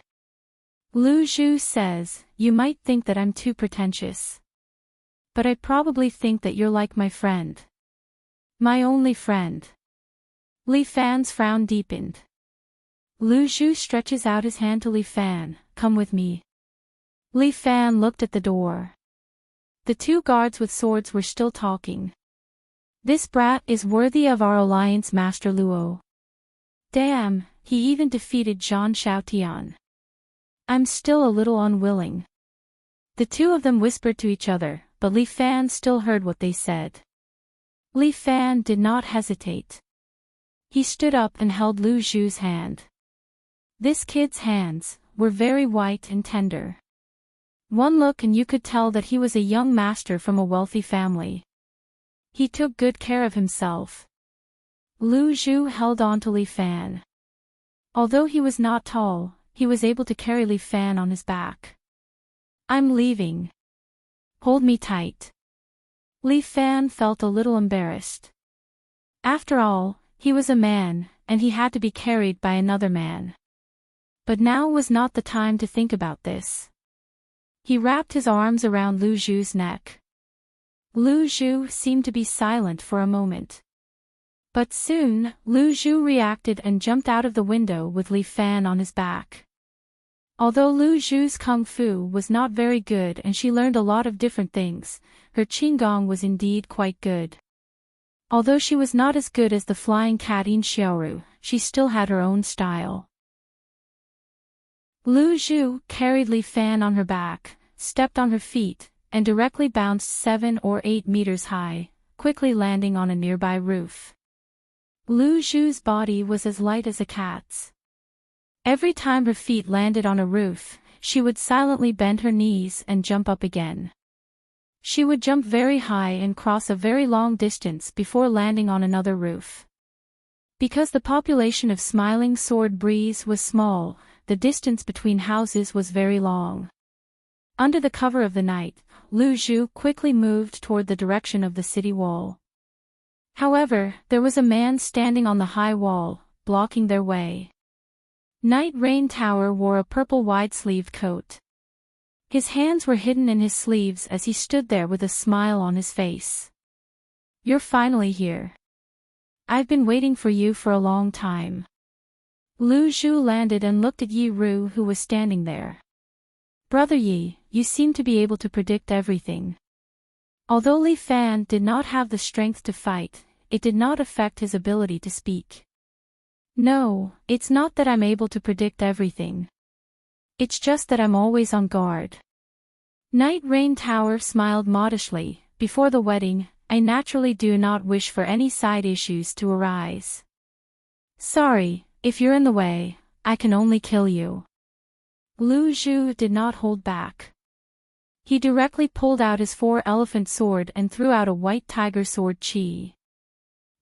Lu Zhu says, you might think that I'm too pretentious. But I probably think that you're like my friend. My only friend. Li Fan's frown deepened. Lu Zhu stretches out his hand to Li Fan, come with me. Li Fan looked at the door. The 2 guards with swords were still talking. This brat is worthy of our alliance, Master Luo. Damn, he even defeated Zhang Xiaotian. I'm still a little unwilling. The 2 of them whispered to each other, but Li Fan still heard what they said. Li Fan did not hesitate. He stood up and held Lu Zhu's hand. This kid's hands were very white and tender. One look and you could tell that he was a young master from a wealthy family. He took good care of himself. Lu Zhu held on to Li Fan. Although he was not tall, he was able to carry Li Fan on his back. I'm leaving. Hold me tight. Li Fan felt a little embarrassed. After all, he was a man, and he had to be carried by another man. But now was not the time to think about this. He wrapped his arms around Lu Zhu's neck. Lu Zhu seemed to be silent for a moment. But soon, Lu Zhu reacted and jumped out of the window with Li Fan on his back. Although Lu Zhu's kung fu was not very good and she learned a lot of different things, her qigong was indeed quite good. Although she was not as good as the flying cat in Xiaoru, she still had her own style. Lu Zhu carried Li Fan on her back, stepped on her feet, and directly bounced 7 or 8 meters high, quickly landing on a nearby roof. Lu Zhu's body was as light as a cat's. Every time her feet landed on a roof, she would silently bend her knees and jump up again. She would jump very high and cross a very long distance before landing on another roof. Because the population of Smiling Sword Breeze was small, the distance between houses was very long. Under the cover of the night, Lu Zhu quickly moved toward the direction of the city wall. However, there was a man standing on the high wall, blocking their way. Night Rain Tower wore a purple wide-sleeved coat. His hands were hidden in his sleeves as he stood there with a smile on his face. "You're finally here. I've been waiting for you for a long time." Lu Zhu landed and looked at Yi Ru, who was standing there. "Brother Yi, you seem to be able to predict everything." Although Li Fan did not have the strength to fight, it did not affect his ability to speak. "No, it's not that I'm able to predict everything. It's just that I'm always on guard." Night Rain Tower smiled modestly. "Before the wedding, I naturally do not wish for any side issues to arise. Sorry, if you're in the way, I can only kill you." Lu Zhu did not hold back. He directly pulled out his 4-elephant sword and threw out a white tiger sword chi.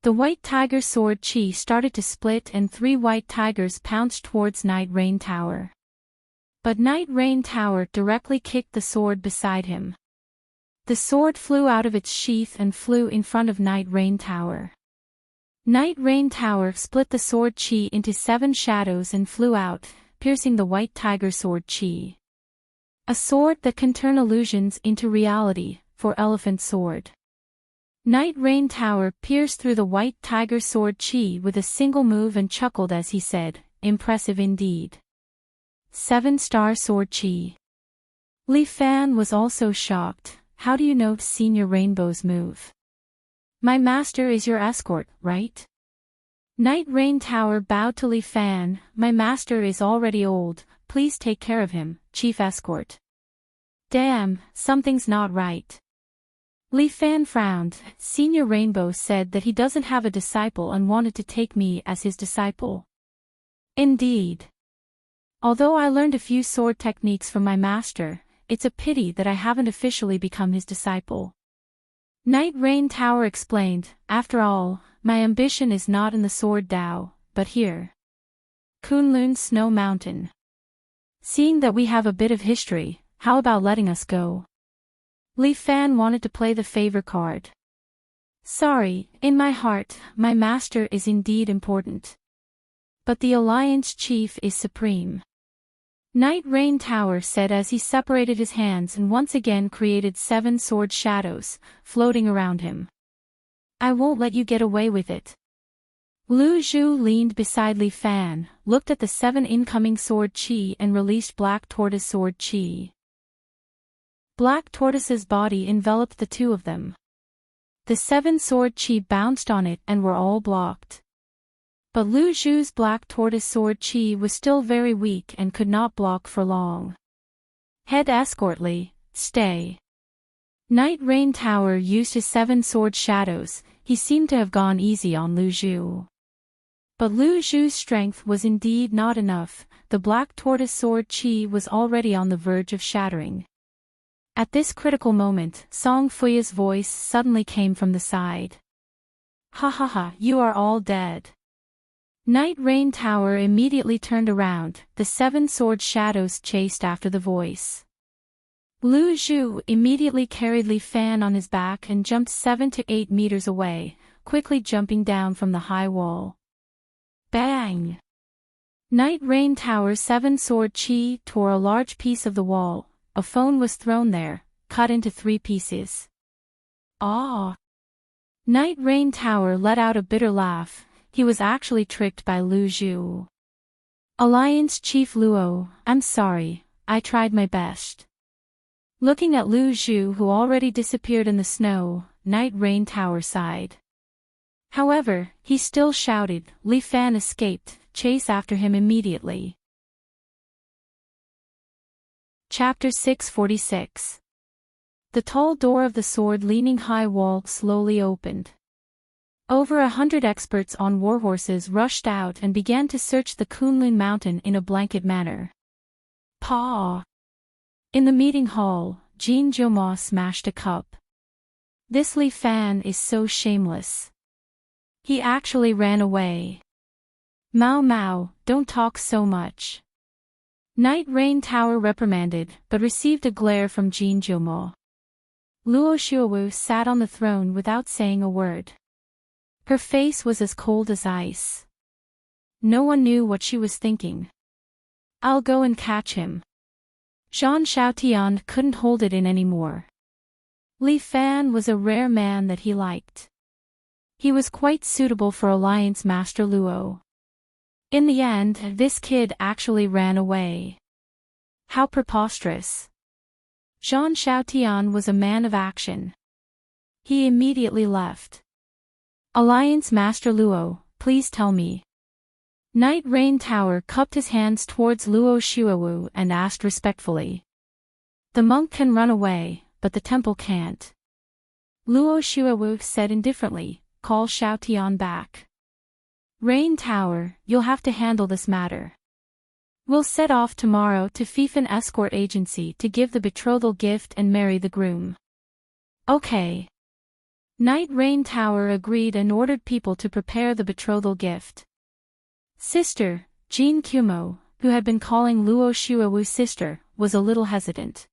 The white tiger sword chi started to split and 3 white tigers pounced towards Night Rain Tower. But Night Rain Tower directly kicked the sword beside him. The sword flew out of its sheath and flew in front of Night Rain Tower. Night Rain Tower split the sword chi into 7 shadows and flew out, piercing the white tiger sword chi. A sword that can turn illusions into reality, 4-elephant sword. Night Rain Tower pierced through the white tiger sword chi with a single move and chuckled as he said, "Impressive indeed. 7-star sword chi." Li Fan was also shocked. "How do you know Senior Rainbow's move?" "My master is your escort, right?" Night Rain Tower bowed to Li Fan. "My master is already old, please take care of him, Chief Escort." "Damn, something's not right." Li Fan frowned. "Senior Rainbow said that he doesn't have a disciple and wanted to take me as his disciple." "Indeed. Although I learned a few sword techniques from my master, it's a pity that I haven't officially become his disciple." Night Rain Tower explained, "After all, my ambition is not in the Sword Dao, but here. Kunlun Snow Mountain. Seeing that we have a bit of history, how about letting us go?" Li Fan wanted to play the favor card. "Sorry, in my heart, my master is indeed important. But the Alliance Chief is supreme." Night Rain Tower said as he separated his hands and once again created 7 sword shadows, floating around him. "I won't let you get away with it." Lu Zhu leaned beside Li Fan, looked at the 7 incoming sword chi and released Black Tortoise sword chi. Black Tortoise's body enveloped the 2 of them. The 7 sword chi bounced on it and were all blocked. But Lu Zhu's Black Tortoise sword chi was still very weak and could not block for long. "Head Escort Li, stay." Night Rain Tower used his 7 sword shadows. He seemed to have gone easy on Lu Zhu. But Lu Zhu's strength was indeed not enough. The Black Tortoise sword chi was already on the verge of shattering. At this critical moment, Song Fuya's voice suddenly came from the side. "Ha ha ha, you are all dead." Night Rain Tower immediately turned around. The 7 sword shadows chased after the voice. Lu Zhu immediately carried Li Fan on his back and jumped 7 to 8 meters away, quickly jumping down from the high wall. Bang! Night Rain Tower's 7 sword chi tore a large piece of the wall. A phone was thrown there, cut into 3 pieces. "Ah!" Night Rain Tower let out a bitter laugh. He was actually tricked by Lu Zhu. "Alliance Chief Luo, I'm sorry, I tried my best." Looking at Lu Zhu, who already disappeared in the snow, Night Rain Tower sighed. However, he still shouted. Li Fan escaped, chase after him immediately. Chapter 646. The tall door of the sword-leaning high wall slowly opened. Over 100 experts on warhorses rushed out and began to search the Kunlun mountain in a blanket manner. Paw! In the meeting hall, Jean Joma smashed a cup. This Li Fan is so shameless. He actually ran away. Mao Mao, don't talk so much. Night Rain Tower reprimanded, but received a glare from Jean Joma. Luo Xuewu sat on the throne without saying a word. Her face was as cold as ice. No one knew what she was thinking. I'll go and catch him. Zhang Xiaotian couldn't hold it in anymore. Li Fan was a rare man that he liked. He was quite suitable for Alliance Master Luo. In the end, this kid actually ran away. How preposterous. Zhang Xiaotian was a man of action. He immediately left. Alliance Master Luo, please tell me. Night Rain Tower cupped his hands towards Luo Xuewu and asked respectfully. The monk can run away, but the temple can't. Luo Xuewu said indifferently, call Xiaotian back. Rain Tower, you'll have to handle this matter. We'll set off tomorrow to Fifan Escort Agency to give the betrothal gift and marry the groom. Okay. Night Rain Tower agreed and ordered people to prepare the betrothal gift. Sister, Jean Kumo, who had been calling Luo Xuewu sister, was a little hesitant.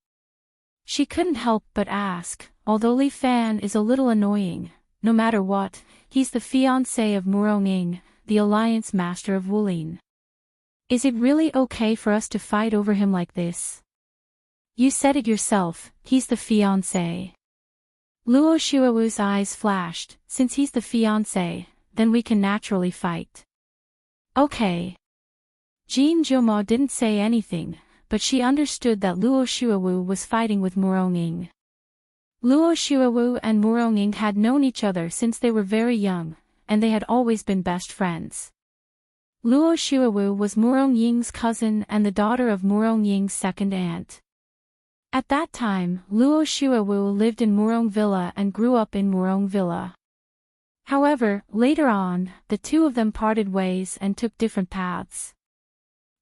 She couldn't help but ask, although Li Fan is a little annoying, no matter what, he's the fiancé of Muronging, the Alliance Master of Wulin. Is it really okay for us to fight over him like this? You said it yourself, he's the fiancé. Luo Xuewu's eyes flashed, since he's the fiancé, then we can naturally fight. Okay. Jean Joma didn't say anything, but she understood that Luo Xuewu was fighting with Muronging. Luo Xuewu and Muronging had known each other since they were very young, and they had always been best friends. Luo Xuewu was Murongying's cousin and the daughter of Murongying's second aunt. At that time, Luo Xuewu lived in Murong Villa and grew up in Murong Villa. However, later on, the two of them parted ways and took different paths.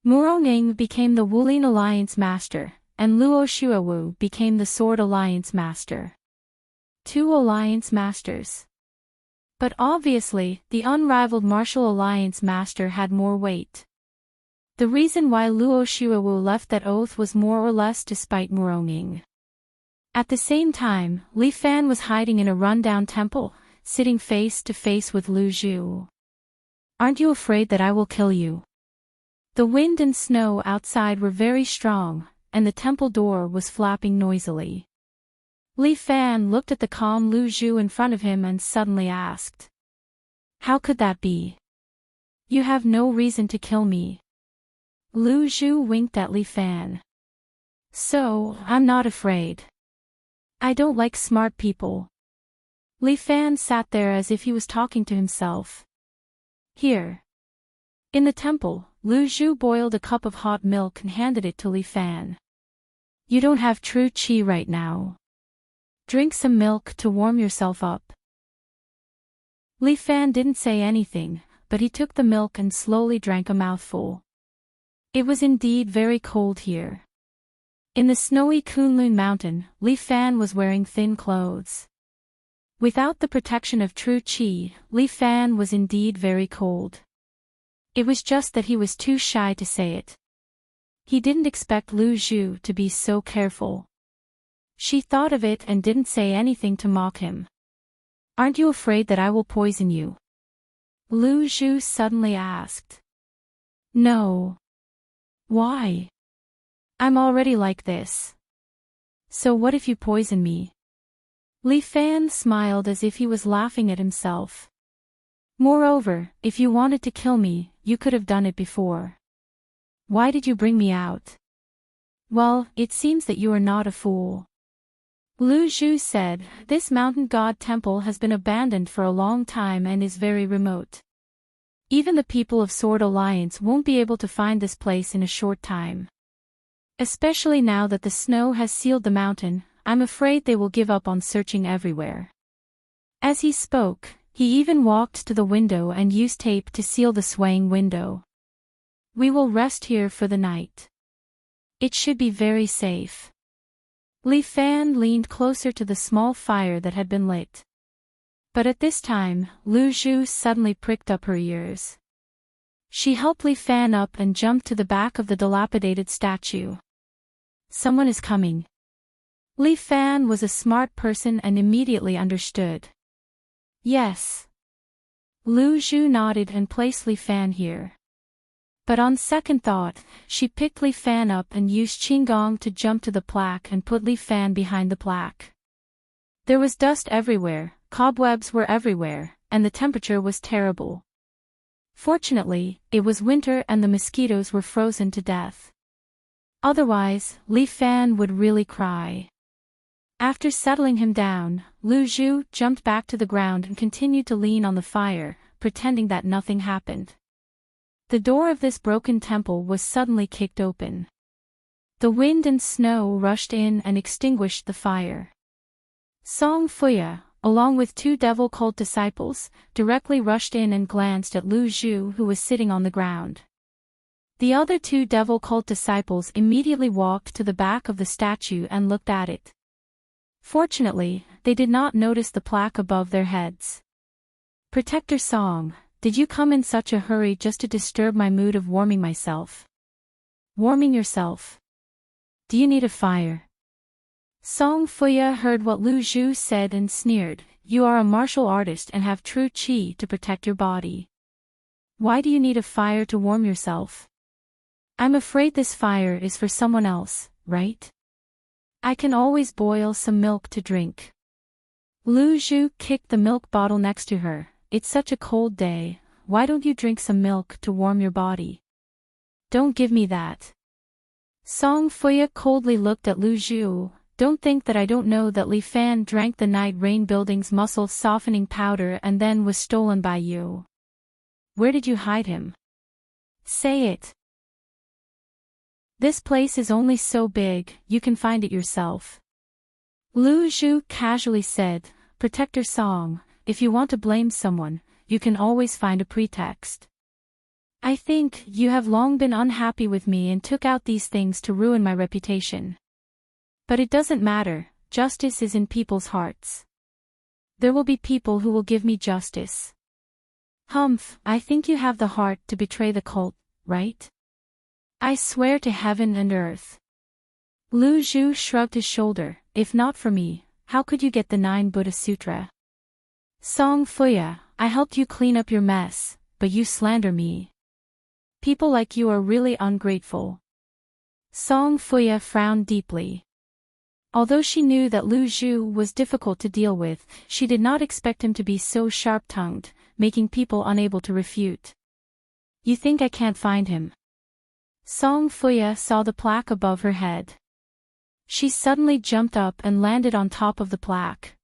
Muronging became the Wulin Alliance Master, and Luo Xuewu became the Sword Alliance Master. Two Alliance Masters. But obviously, the unrivaled Martial Alliance Master had more weight. The reason why Luo Xuewu left that oath was more or less to spite Muronging. At the same time, Li Fan was hiding in a rundown temple, sitting face to face with Lu Zhu. Aren't you afraid that I will kill you? The wind and snow outside were very strong, and the temple door was flapping noisily. Li Fan looked at the calm Lu Zhu in front of him and suddenly asked. How could that be? You have no reason to kill me. Lu Zhu winked at Li Fan. So, I'm not afraid. I don't like smart people. Li Fan sat there as if he was talking to himself. Here. In the temple, Lu Zhu boiled a cup of hot milk and handed it to Li Fan. You don't have true qi right now. Drink some milk to warm yourself up. Li Fan didn't say anything, but he took the milk and slowly drank a mouthful. It was indeed very cold here. In the snowy Kunlun mountain, Li Fan was wearing thin clothes. Without the protection of true qi, Li Fan was indeed very cold. It was just that he was too shy to say it. He didn't expect Lu Zhu to be so careful. She thought of it and didn't say anything to mock him. Aren't you afraid that I will poison you? Lu Zhu suddenly asked. No. Why? I'm already like this. So what if you poison me? Li Fan smiled as if he was laughing at himself. Moreover, if you wanted to kill me, you could have done it before. Why did you bring me out? Well, it seems that you are not a fool. Lu Zhu said, this mountain god temple has been abandoned for a long time and is very remote. Even the people of Sword Alliance won't be able to find this place in a short time. Especially now that the snow has sealed the mountain, I'm afraid they will give up on searching everywhere. As he spoke, He even walked to the window and used tape to seal the swaying window. We will rest here for the night. It should be very safe. Li Fan leaned closer to the small fire that had been lit. But at this time, Lu Zhu suddenly pricked up her ears. She helped Li Fan up and jumped to the back of the dilapidated statue. Someone is coming. Li Fan was a smart person and immediately understood. Yes. Lu Zhu nodded and placed Li Fan here. But on second thought, she picked Li Fan up and used Qinggong to jump to the plaque and put Li Fan behind the plaque. There was dust everywhere, cobwebs were everywhere, and the temperature was terrible. Fortunately, it was winter and the mosquitoes were frozen to death. Otherwise, Li Fan would really cry. After settling him down, Lu Zhu jumped back to the ground and continued to lean on the fire, pretending that nothing happened. The door of this broken temple was suddenly kicked open. The wind and snow rushed in and extinguished the fire. Song Fuya, along with 2 devil cult disciples, directly rushed in and glanced at Lu Zhu, who was sitting on the ground. The other 2 devil cult disciples immediately walked to the back of the statue and looked at it. Fortunately, they did not notice the plaque above their heads. Protector Song, did you come in such a hurry just to disturb my mood of warming myself? Warming yourself? Do you need a fire? Song Fuya heard what Lu Zhu said and sneered, you are a martial artist and have true qi to protect your body. Why do you need a fire to warm yourself? I'm afraid this fire is for someone else, right? I can always boil some milk to drink. Lu Zhu kicked the milk bottle next to her. It's such a cold day, why don't you drink some milk to warm your body? Don't give me that. Song Fuya coldly looked at Lu Zhu. Don't think that I don't know that Li Fan drank the Night Rain Building's muscle softening powder and then was stolen by you. Where did you hide him? Say it. This place is only so big, you can find it yourself. Lu Zhu casually said, Protector Song, if you want to blame someone, you can always find a pretext. I think you have long been unhappy with me and took out these things to ruin my reputation. But it doesn't matter, justice is in people's hearts. There will be people who will give me justice. Humph, I think you have the heart to betray the cult, right? I swear to heaven and earth. Lu Zhu shrugged his shoulder, if not for me, how could you get the 9 Buddha Sutra? Song Fuya, I helped you clean up your mess, but you slander me. People like you are really ungrateful. Song Fuya frowned deeply. Although she knew that Lu Zhu was difficult to deal with, she did not expect him to be so sharp-tongued, making people unable to refute. You think I can't find him? Song Fuya saw the plaque above her head. She suddenly jumped up and landed on top of the plaque.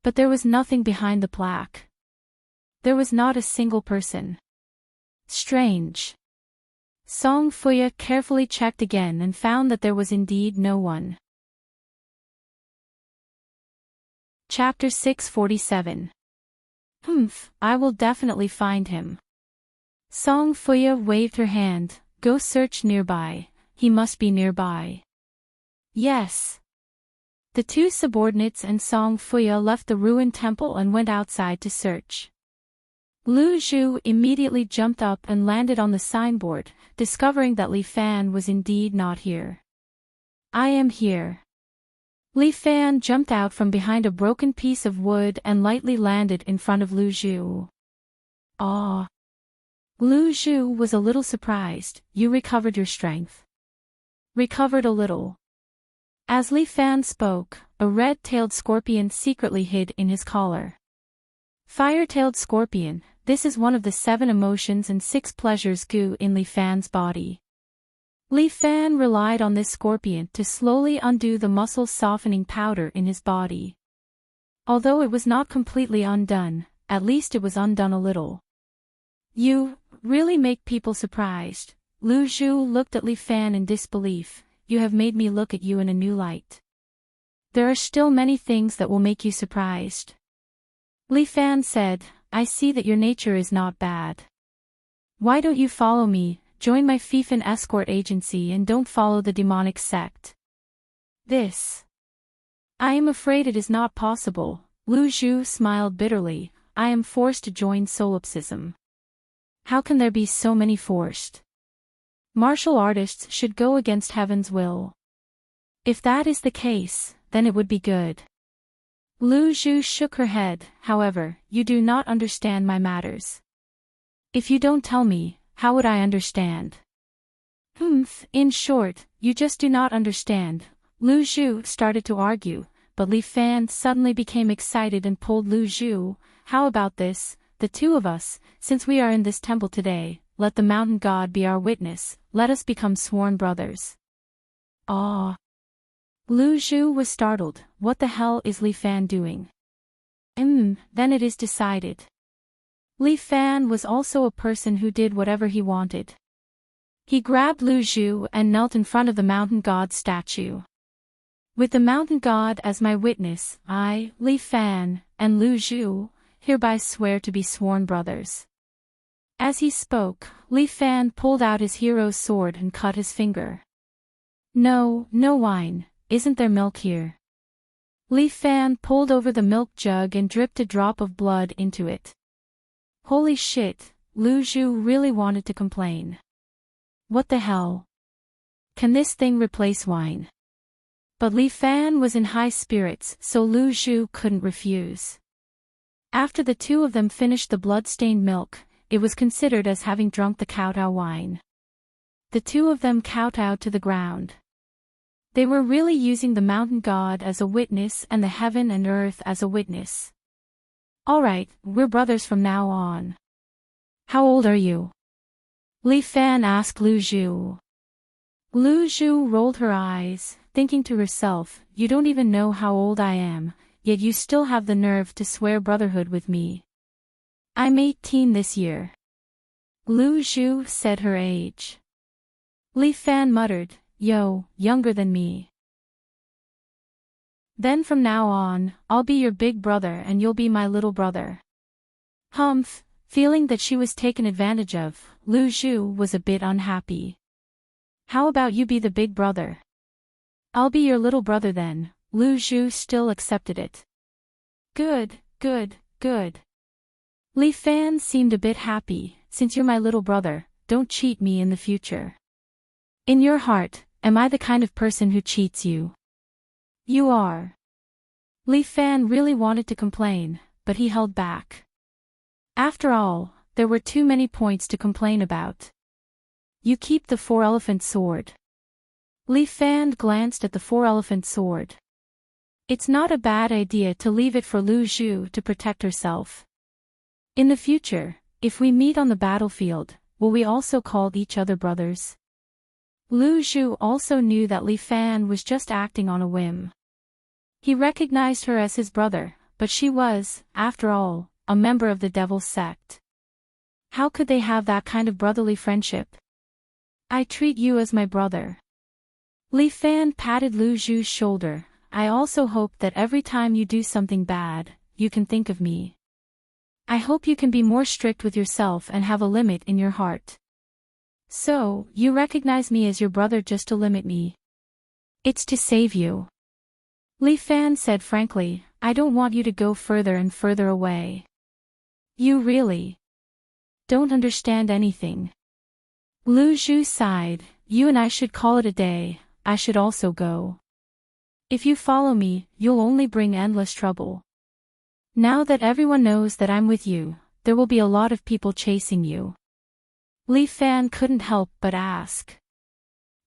But there was nothing behind the plaque. There was not a single person. Strange. Song Fuya carefully checked again and found that there was indeed no one. Chapter 647. I will definitely find him. Song Fuya waved her hand, go search nearby, he must be nearby. Yes. The 2 subordinates and Song Fuya left the ruined temple and went outside to search. Lu Zhu immediately jumped up and landed on the signboard, discovering that Li Fan was indeed not here. I am here. Li Fan jumped out from behind a broken piece of wood and lightly landed in front of Lu Zhu. Ah. Lu Zhu was a little surprised, you recovered your strength. Recovered a little. As Li Fan spoke, a red-tailed scorpion secretly hid in his collar. Fire-tailed scorpion, this is one of the 7 emotions and 6 pleasures goo in Li Fan's body. Li Fan relied on this scorpion to slowly undo the muscle softening powder in his body. Although it was not completely undone, at least it was undone a little. You really make people surprised. Lu Zhu looked at Li Fan in disbelief. You have made me look at you in a new light. There are still many things that will make you surprised. Li Fan said, I see that your nature is not bad. Why don't you follow me, join my fiefin escort agency and don't follow the demonic sect? This. I am afraid it is not possible. Lu Zhu smiled bitterly. I am forced to join solipsism. How can there be so many forced? Martial artists should go against heaven's will. If that is the case, then it would be good. Lu Zhu shook her head. However, you do not understand my matters. If you don't tell me, how would I understand? In short, you just do not understand. Lu Zhu started to argue, but Li Fan suddenly became excited and pulled Lu Zhu. How about this, the two of us, since we are in this temple today, let the mountain god be our witness, let us become sworn brothers. Ah. Lu Zhu was startled. What the hell is Li Fan doing? Then it is decided. Li Fan was also a person who did whatever he wanted. He grabbed Lu Zhu and knelt in front of the mountain god statue. With the mountain god as my witness, I, Li Fan, and Lu Zhu, hereby swear to be sworn brothers. As he spoke, Li Fan pulled out his hero's sword and cut his finger. No wine, isn't there milk here? Li Fan pulled over the milk jug and dripped a drop of blood into it. Holy shit, Lu Zhu really wanted to complain. What the hell? Can this thing replace wine? But Li Fan was in high spirits, so Lu Zhu couldn't refuse. After the two of them finished the blood-stained milk, it was considered as having drunk the kowtow wine. The two of them kowtowed to the ground. They were really using the mountain god as a witness and the heaven and earth as a witness. Alright, we're brothers from now on. How old are you? Li Fan asked Lu Zhu. Lu Zhu rolled her eyes, thinking to herself, you don't even know how old I am, yet you still have the nerve to swear brotherhood with me. I'm 18 this year. Lu Zhu said her age. Li Fan muttered, yo, younger than me. Then from now on, I'll be your big brother and you'll be my little brother. Humph, feeling that she was taken advantage of, Lu Zhu was a bit unhappy. How about you be the big brother? I'll be your little brother then. Lu Zhu still accepted it. Good. Li Fan seemed a bit happy. Since you're my little brother, don't cheat me in the future. In your heart, am I the kind of person who cheats you? You are. Li Fan really wanted to complain, but he held back. After all, there were too many points to complain about. You keep the four-elephant sword. Li Fan glanced at the four-elephant sword. It's not a bad idea to leave it for Lu Zhu to protect herself. In the future, if we meet on the battlefield, will we also call each other brothers? Lu Zhu also knew that Li Fan was just acting on a whim. He recognized her as his brother, but she was, after all, a member of the Devil's Sect. How could they have that kind of brotherly friendship? I treat you as my brother. Li Fan patted Lu Zhu's shoulder. I also hope that every time you do something bad, you can think of me. I hope you can be more strict with yourself and have a limit in your heart. So, you recognize me as your brother just to limit me? It's to save you. Li Fan said frankly, I don't want you to go further and further away. You really don't understand anything. Lu Zhu sighed, you and I should call it a day, I should also go. If you follow me, you'll only bring endless trouble. Now that everyone knows that I'm with you, there will be a lot of people chasing you. Li Fan couldn't help but ask.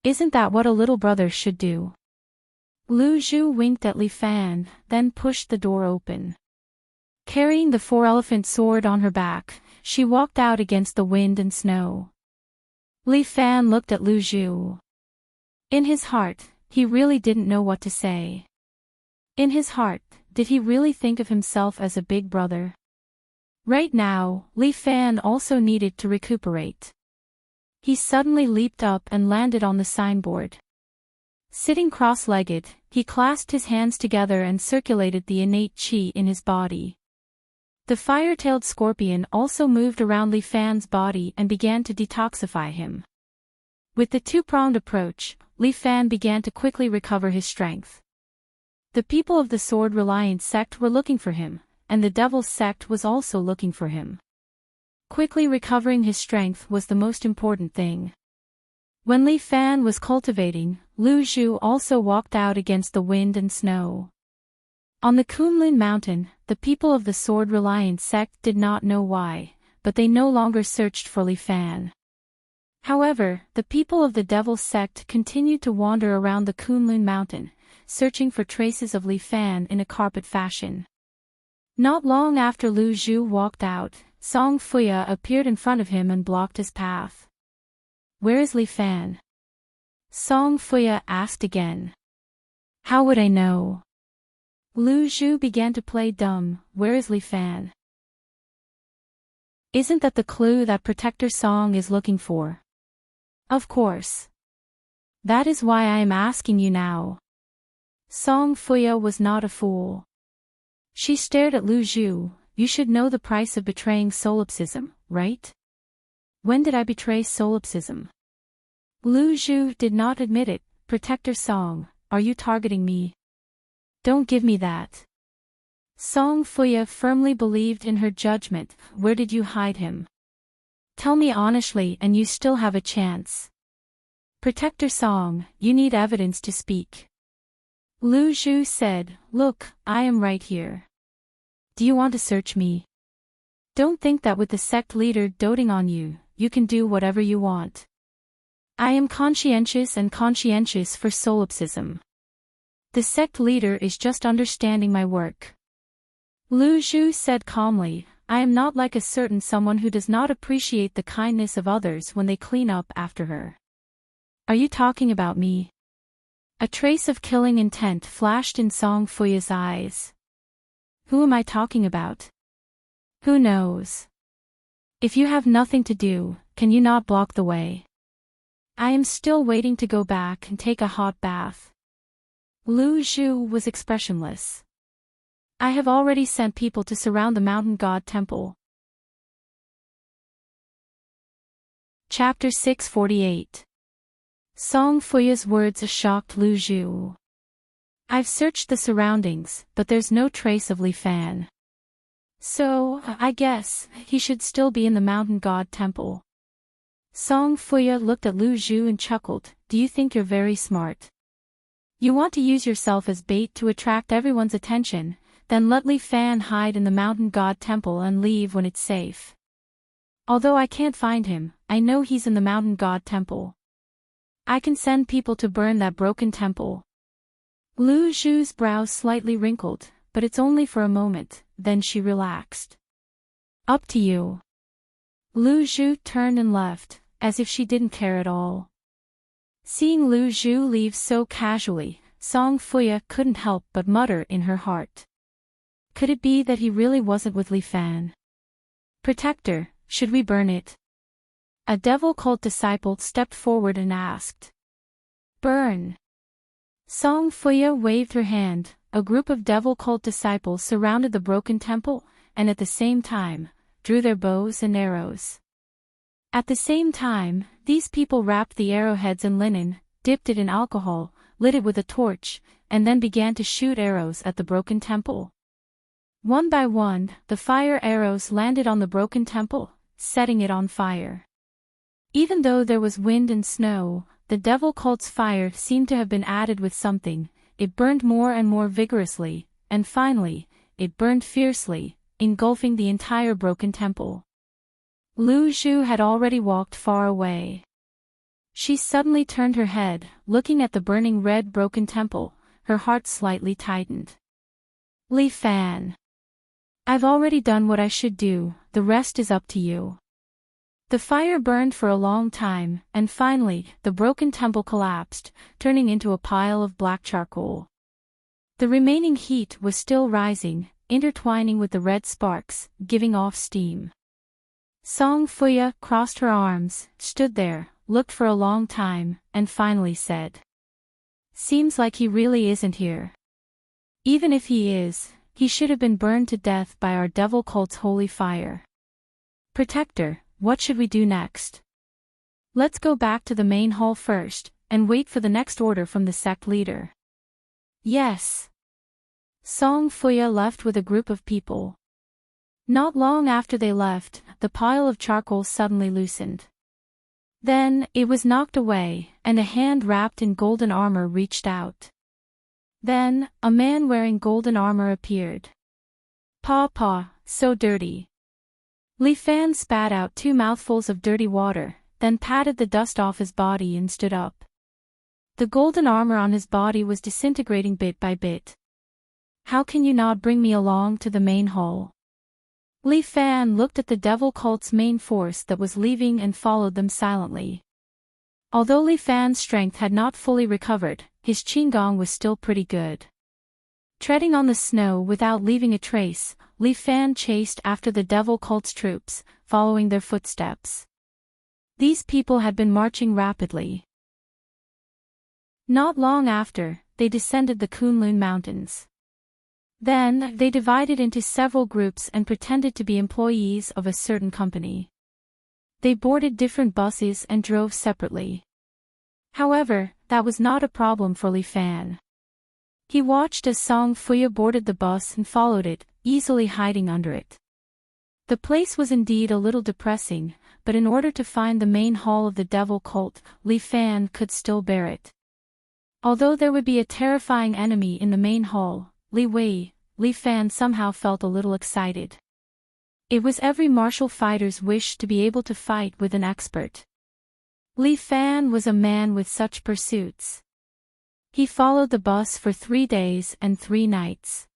Isn't that what a little brother should do? Lu Zhu winked at Li Fan, then pushed the door open. Carrying the four-elephant sword on her back, she walked out against the wind and snow. Li Fan looked at Lu Zhu. In his heart, he really didn't know what to say. In his heart, did he really think of himself as a big brother? Right now, Li Fan also needed to recuperate. He suddenly leaped up and landed on the signboard. Sitting cross-legged, he clasped his hands together and circulated the innate qi in his body. The fire-tailed scorpion also moved around Li Fan's body and began to detoxify him. With the two-pronged approach, Li Fan began to quickly recover his strength. The people of the sword-reliant sect were looking for him, and the devil's sect was also looking for him. Quickly recovering his strength was the most important thing. When Li Fan was cultivating, Lu Zhu also walked out against the wind and snow. On the Kunlun mountain, the people of the sword-reliant sect did not know why, but they no longer searched for Li Fan. However, the people of the devil's sect continued to wander around the Kunlun mountain, searching for traces of Li Fan in a carpet fashion. Not long after Lu Zhu walked out, Song Fuya appeared in front of him and blocked his path. "Where is Li Fan?" Song Fuya asked again. "How would I know?" Lu Zhu began to play dumb. "Where is Li Fan?" Isn't that the clue that Protector Song is looking for? Of course. That is why I am asking you now. Song Fuya was not a fool. She stared at Lu Zhu. "You should know the price of betraying solipsism, right?" "When did I betray solipsism?" Lu Zhu did not admit it. "Protector Song, are you targeting me?" "Don't give me that." Song Fuya firmly believed in her judgment. "Where did you hide him? Tell me honestly and you still have a chance." "Protector Song, you need evidence to speak." Lu Zhu said, "Look, I am right here. Do you want to search me? Don't think that with the sect leader doting on you, you can do whatever you want. I am conscientious for solipsism. The sect leader is just understanding my work." Lu Zhu said calmly, "I am not like a certain someone who does not appreciate the kindness of others when they clean up after her." "Are you talking about me?" A trace of killing intent flashed in Song Fuya's eyes. "Who am I talking about?" "Who knows? If you have nothing to do, can you not block the way? I am still waiting to go back and take a hot bath." Lu Zhu was expressionless. "I have already sent people to surround the mountain god temple." Chapter 648. Song Fuya's words shocked Lu Zhu. "I've searched the surroundings, but there's no trace of Li Fan. So, I guess, he should still be in the mountain god temple." Song Fuya looked at Lu Zhu and chuckled. "Do you think you're very smart? You want to use yourself as bait to attract everyone's attention, then let Li Fan hide in the mountain god temple and leave when it's safe. Although I can't find him, I know he's in the mountain god temple. I can send people to burn that broken temple." Lu Zhu's brows slightly wrinkled, but it's only for a moment, then she relaxed. "Up to you." Lu Zhu turned and left, as if she didn't care at all. Seeing Lu Zhu leave so casually, Song Fuya couldn't help but mutter in her heart. Could it be that he really wasn't with Li Fan? "Protector, should we burn it?" A devil cult disciple stepped forward and asked. "Burn." Song Fuya waved her hand. A group of devil cult disciples surrounded the broken temple, and at the same time, drew their bows and arrows. At the same time, these people wrapped the arrowheads in linen, dipped it in alcohol, lit it with a torch, and then began to shoot arrows at the broken temple. One by one, the fire arrows landed on the broken temple, setting it on fire. Even though there was wind and snow, the devil cult's fire seemed to have been added with something. It burned more and more vigorously, and finally, it burned fiercely, engulfing the entire broken temple. Lu Zhu had already walked far away. She suddenly turned her head, looking at the burning red broken temple, her heart slightly tightened. "Li Fan. I've already done what I should do, the rest is up to you." The fire burned for a long time, and finally, the broken temple collapsed, turning into a pile of black charcoal. The remaining heat was still rising, intertwining with the red sparks, giving off steam. Song Fuya crossed her arms, stood there, looked for a long time, and finally said, "Seems like he really isn't here. Even if he is, He should have been burned to death by our devil cult's holy fire. Protector, what should we do next? Let's go back to the main hall first, and wait for the next order from the sect leader. Yes. Song Fuya left with a group of people. Not long after they left, the pile of charcoal suddenly loosened. Then, it was knocked away, and a hand wrapped in golden armor reached out. Then, a man wearing golden armor appeared. Paw, so dirty. Li Fan spat out 2 mouthfuls of dirty water, then patted the dust off his body and stood up. The golden armor on his body was disintegrating bit by bit. How can you not bring me along to the main hall? Li Fan looked at the devil cult's main force that was leaving and followed them silently. Although Li Fan's strength had not fully recovered, his qigong was still pretty good. Treading on the snow without leaving a trace, Li Fan chased after the devil cult's troops, following their footsteps. These people had been marching rapidly. Not long after, they descended the Kunlun Mountains. Then, they divided into several groups and pretended to be employees of a certain company. They boarded different buses and drove separately. However, that was not a problem for Li Fan. He watched as Song Fuya boarded the bus and followed it, easily hiding under it. The place was indeed a little depressing, but in order to find the main hall of the devil cult, Li Fan could still bear it. Although there would be a terrifying enemy in the main hall, Li Fan somehow felt a little excited. It was every martial fighter's wish to be able to fight with an expert. Li Fan was a man with such pursuits. He followed the bus for 3 days and 3 nights.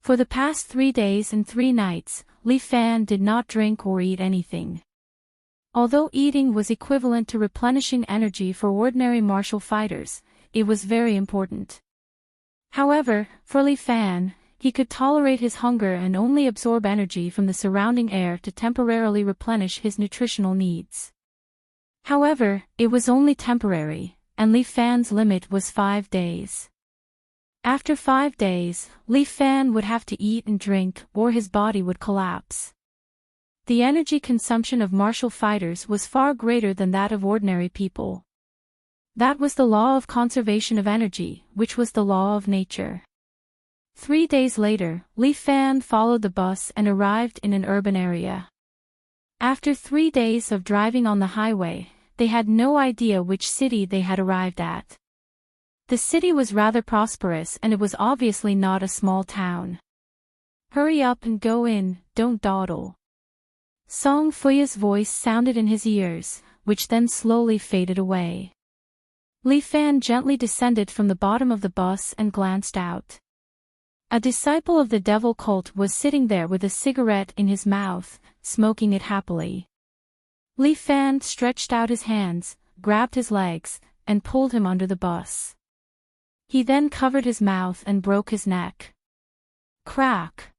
For the past 3 days and 3 nights, Li Fan did not drink or eat anything. Although eating was equivalent to replenishing energy for ordinary martial fighters, it was very important. However, for Li Fan, he could tolerate his hunger and only absorb energy from the surrounding air to temporarily replenish his nutritional needs. However, it was only temporary, and Li Fan's limit was 5 days. After 5 days, Li Fan would have to eat and drink, or his body would collapse. The energy consumption of martial fighters was far greater than that of ordinary people. That was the law of conservation of energy, which was the law of nature. 3 days later, Li Fan followed the bus and arrived in an urban area. After 3 days of driving on the highway, they had no idea which city they had arrived at. The city was rather prosperous and it was obviously not a small town. Hurry up and go in, don't dawdle. Song Fuya's voice sounded in his ears, which then slowly faded away. Li Fan gently descended from the bottom of the bus and glanced out. A disciple of the devil cult was sitting there with a cigarette in his mouth, smoking it happily. Li Fan stretched out his hands, grabbed his legs, and pulled him under the bus. He then covered his mouth and broke his neck. Crack!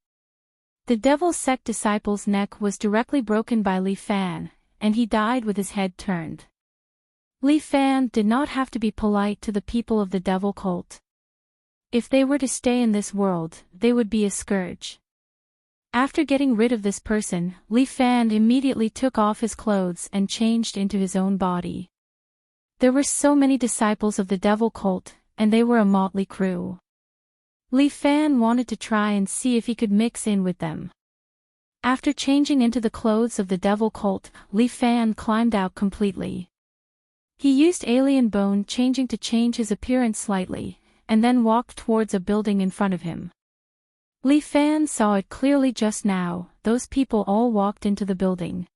The devil sect disciple's neck was directly broken by Li Fan, and he died with his head turned. Li Fan did not have to be polite to the people of the devil cult. If they were to stay in this world, they would be a scourge. After getting rid of this person, Li Fan immediately took off his clothes and changed into his own body. There were so many disciples of the devil cult, and they were a motley crew. Li Fan wanted to try and see if he could mix in with them. After changing into the clothes of the devil cult, Li Fan climbed out completely. He used alien bone changing to change his appearance slightly, and then walked towards a building in front of him. Li Fan saw it clearly just now, those people all walked into the building.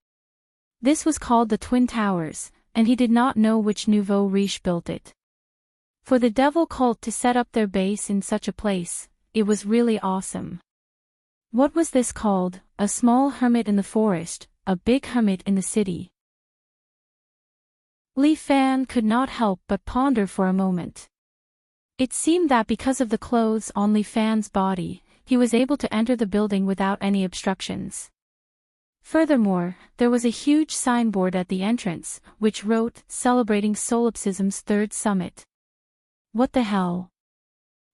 This was called the Twin Towers, and he did not know which nouveau riche built it. For the devil cult to set up their base in such a place, it was really awesome. What was this called? A small hermit in the forest, a big hermit in the city. Li Fan could not help but ponder for a moment. It seemed that because of the clothes on Li Fan's body, he was able to enter the building without any obstructions. Furthermore, there was a huge signboard at the entrance, which wrote, celebrating Solipsism's 3rd summit. What the hell?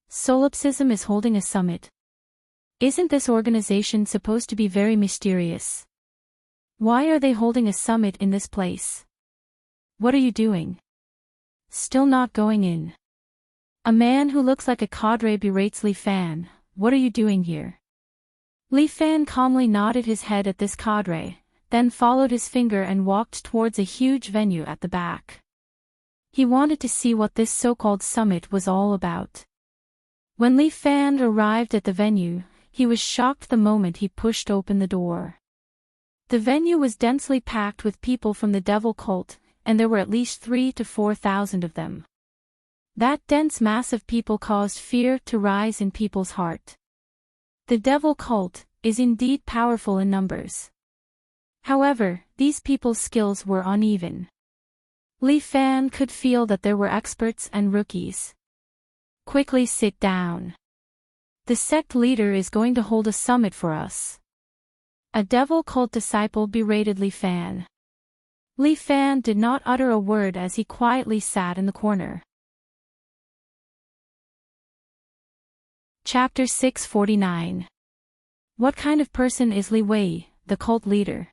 Solipsism is holding a summit. Isn't this organization supposed to be very mysterious? Why are they holding a summit in this place? What are you doing? Still not going in. A man who looks like a cadre berates Li Fan. What are you doing here? Li Fan calmly nodded his head at this cadre, then followed his finger and walked towards a huge venue at the back. He wanted to see what this so-called summit was all about. When Li Fan arrived at the venue, he was shocked the moment he pushed open the door. The venue was densely packed with people from the devil cult, and there were at least 3,000 to 4,000 of them. That dense mass of people caused fear to rise in people's heart. The devil cult is indeed powerful in numbers. However, these people's skills were uneven. Li Fan could feel that there were experts and rookies. Quickly sit down. The sect leader is going to hold a summit for us. A devil cult disciple berated Li Fan. Li Fan did not utter a word as he quietly sat in the corner. Chapter 649. What kind of person is Li Wei, the cult leader?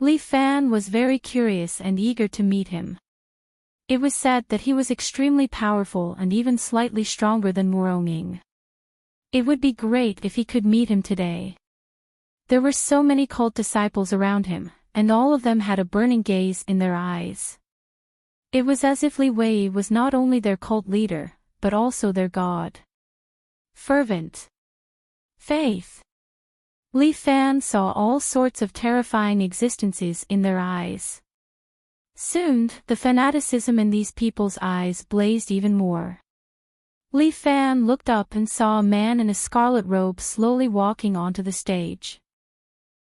Li Fan was very curious and eager to meet him. It was said that he was extremely powerful and even slightly stronger than Muronging. It would be great if he could meet him today. There were so many cult disciples around him, and all of them had a burning gaze in their eyes. It was as if Li Wei was not only their cult leader, but also their god. Fervent faith. Li Fan saw all sorts of terrifying existences in their eyes. Soon, the fanaticism in these people's eyes blazed even more. Li Fan looked up and saw a man in a scarlet robe slowly walking onto the stage.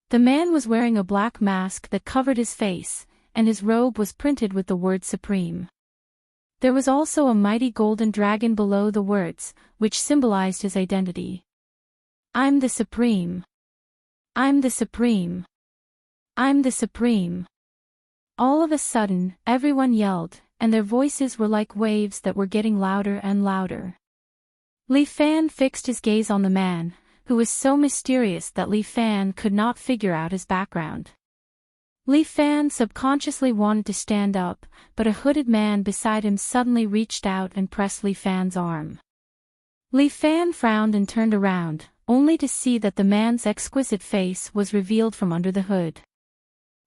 The man was wearing a black mask that covered his face, and his robe was printed with the word Supreme. There was also a mighty golden dragon below the words, which symbolized his identity. I'm the Supreme. I'm the Supreme. I'm the Supreme. All of a sudden, everyone yelled, and their voices were like waves that were getting louder and louder. Li Fan fixed his gaze on the man, who was so mysterious that Li Fan could not figure out his background. Li Fan subconsciously wanted to stand up, but a hooded man beside him suddenly reached out and pressed Li Fan's arm. Li Fan frowned and turned around, only to see that the man's exquisite face was revealed from under the hood.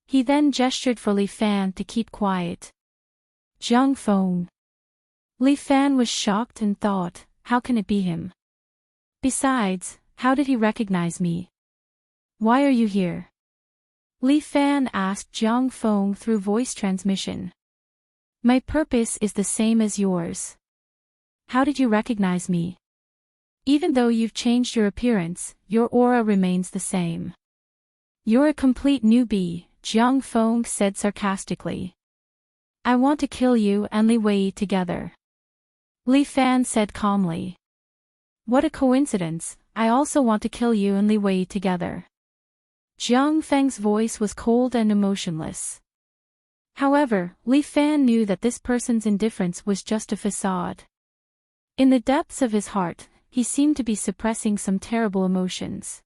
He then gestured for Li Fan to keep quiet. Zhang Feng. Li Fan was shocked and thought, how can it be him? Besides, how did he recognize me? Why are you here? Li Fan asked Zhang Feng through voice transmission. My purpose is the same as yours. How did you recognize me? Even though you've changed your appearance, your aura remains the same. You're a complete newbie, Zhang Feng said sarcastically. I want to kill you and Li Wei together. Li Fan said calmly. What a coincidence, I also want to kill you and Li Wei together. Zhang Feng's voice was cold and emotionless. However, Li Fan knew that this person's indifference was just a facade. In the depths of his heart, he seemed to be suppressing some terrible emotions.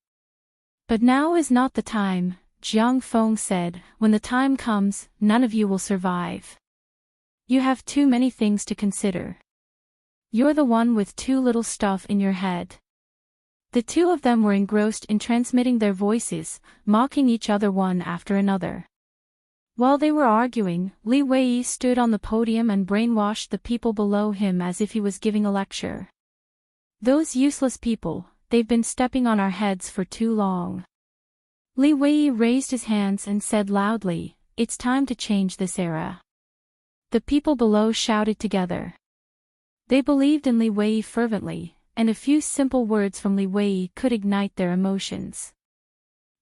But now is not the time, Zhang Feng said, when the time comes, none of you will survive. You have too many things to consider. You're the one with too little stuff in your head. The two of them were engrossed in transmitting their voices, mocking each other one after another. While they were arguing, Li Wei stood on the podium and brainwashed the people below him as if he was giving a lecture. Those useless people, they've been stepping on our heads for too long. Li Wei raised his hands and said loudly, it's time to change this era. The people below shouted together. They believed in Li Wei fervently, and a few simple words from Li Wei could ignite their emotions.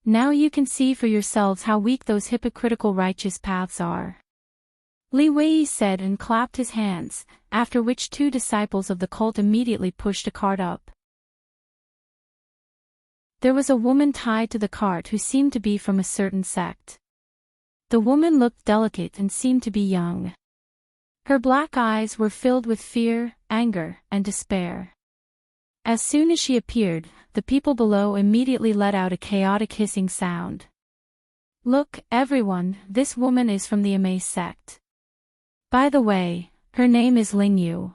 Now you can see for yourselves how weak those hypocritical righteous paths are. Li Wei said and clapped his hands, after which two disciples of the cult immediately pushed a cart up. There was a woman tied to the cart who seemed to be from a certain sect. The woman looked delicate and seemed to be young. Her black eyes were filled with fear, anger, and despair. As soon as she appeared, the people below immediately let out a chaotic hissing sound. Look, everyone, this woman is from the Immerse sect. By the way, her name is Ling Yu.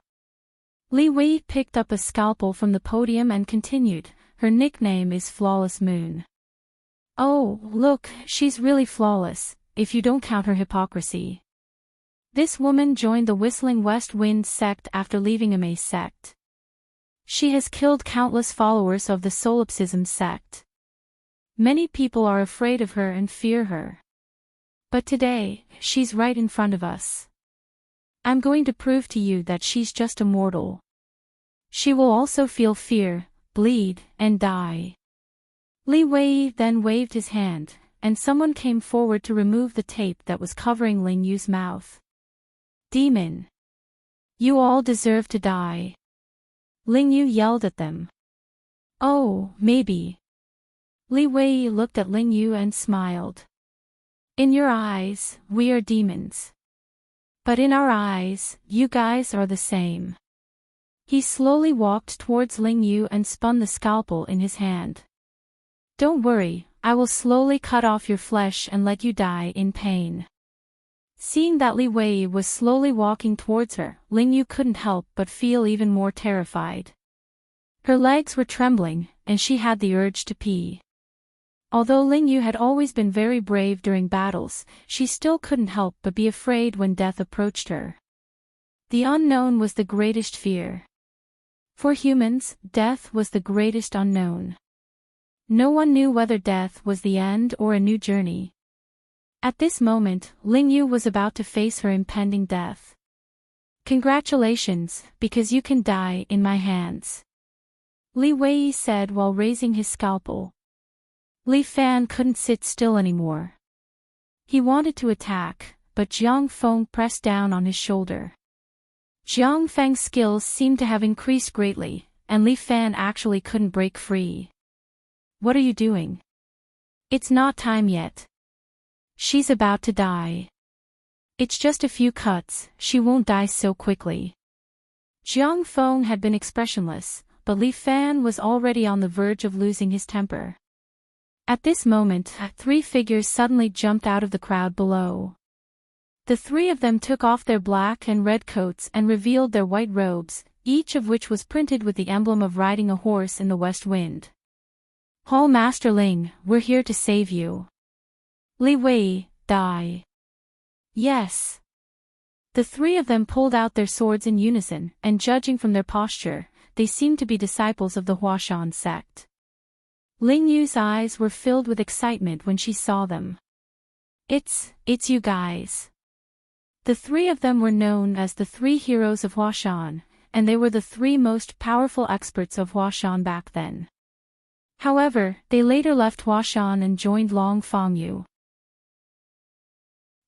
Li Wei picked up a scalpel from the podium and continued, her nickname is Flawless Moon. Oh, look, she's really flawless, if you don't count her hypocrisy. This woman joined the Whistling West Wind sect after leaving Immerse sect. She has killed countless followers of the Solipsism sect. Many people are afraid of her and fear her. But today, she's right in front of us. I'm going to prove to you that she's just a mortal. She will also feel fear, bleed, and die. Li Wei then waved his hand, and someone came forward to remove the tape that was covering Ling Yu's mouth. Demon! You all deserve to die. Ling Yu yelled at them. Oh, maybe. Li Wei looked at Ling Yu and smiled. In your eyes, we are demons. But in our eyes, you guys are the same. He slowly walked towards Ling Yu and spun the scalpel in his hand. Don't worry, I will slowly cut off your flesh and let you die in pain. Seeing that Li Wei was slowly walking towards her, Ling Yu couldn't help but feel even more terrified. Her legs were trembling, and she had the urge to pee. Although Ling Yu had always been very brave during battles, she still couldn't help but be afraid when death approached her. The unknown was the greatest fear. For humans, death was the greatest unknown. No one knew whether death was the end or a new journey. At this moment, Ling Yu was about to face her impending death. Congratulations, because you can die in my hands. Li Wei said while raising his scalpel. Li Fan couldn't sit still anymore. He wanted to attack, but Jiang Feng pressed down on his shoulder. Jiang Feng's skills seemed to have increased greatly, and Li Fan actually couldn't break free. What are you doing? It's not time yet. She's about to die. It's just a few cuts, she won't die so quickly. Jiang Feng had been expressionless, but Li Fan was already on the verge of losing his temper. At this moment, 3 figures suddenly jumped out of the crowd below. The 3 of them took off their black and red coats and revealed their white robes, each of which was printed with the emblem of riding a horse in the west wind. Hall Master Ling, we're here to save you. Li Wei, die. Yes. The 3 of them pulled out their swords in unison, and judging from their posture, they seemed to be disciples of the Huashan sect. Ling Yu's eyes were filled with excitement when she saw them. It's you guys. The 3 of them were known as the 3 heroes of Huashan, and they were the 3 most powerful experts of Huashan back then. However, they later left Huashan and joined Long Fangyu.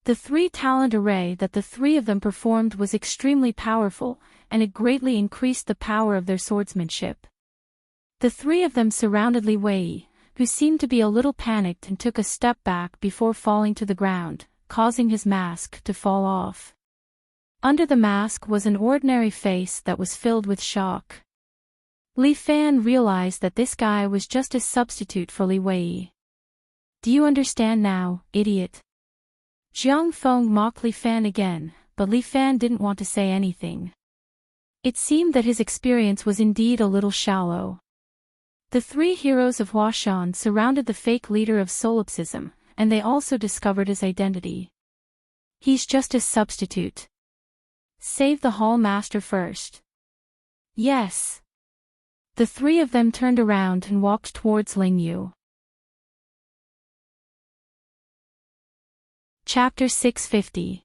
The 3-talent array that the 3 of them performed was extremely powerful, and it greatly increased the power of their swordsmanship. The 3 of them surrounded Li Wei, who seemed to be a little panicked and took a step back before falling to the ground, causing his mask to fall off. Under the mask was an ordinary face that was filled with shock. Li Fan realized that this guy was just a substitute for Li Wei. Do you understand now, idiot? Jiang Feng mocked Li Fan again, but Li Fan didn't want to say anything. It seemed that his experience was indeed a little shallow. The 3 heroes of Huashan surrounded the fake leader of solipsism, and they also discovered his identity. He's just a substitute. Save the Hall Master first. Yes. The 3 of them turned around and walked towards Ling Yu. Chapter 650.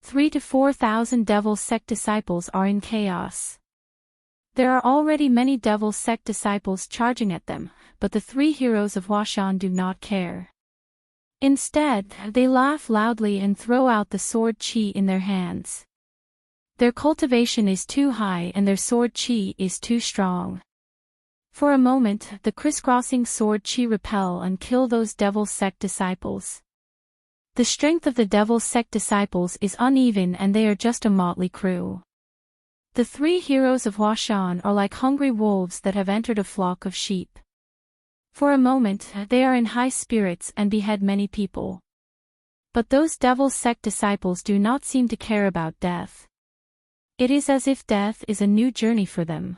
3 to 4,000 Devil Sect disciples are in chaos. There are already many Devil Sect disciples charging at them, but the 3 heroes of Huashan do not care. Instead, they laugh loudly and throw out the sword chi in their hands. Their cultivation is too high and their sword chi is too strong. For a moment, the crisscrossing sword chi repel and kill those Devil Sect disciples. The strength of the Devil Sect disciples is uneven and they are just a motley crew. The three heroes of Huashan are like hungry wolves that have entered a flock of sheep. For a moment, they are in high spirits and behead many people. But those devil sect disciples do not seem to care about death. It is as if death is a new journey for them.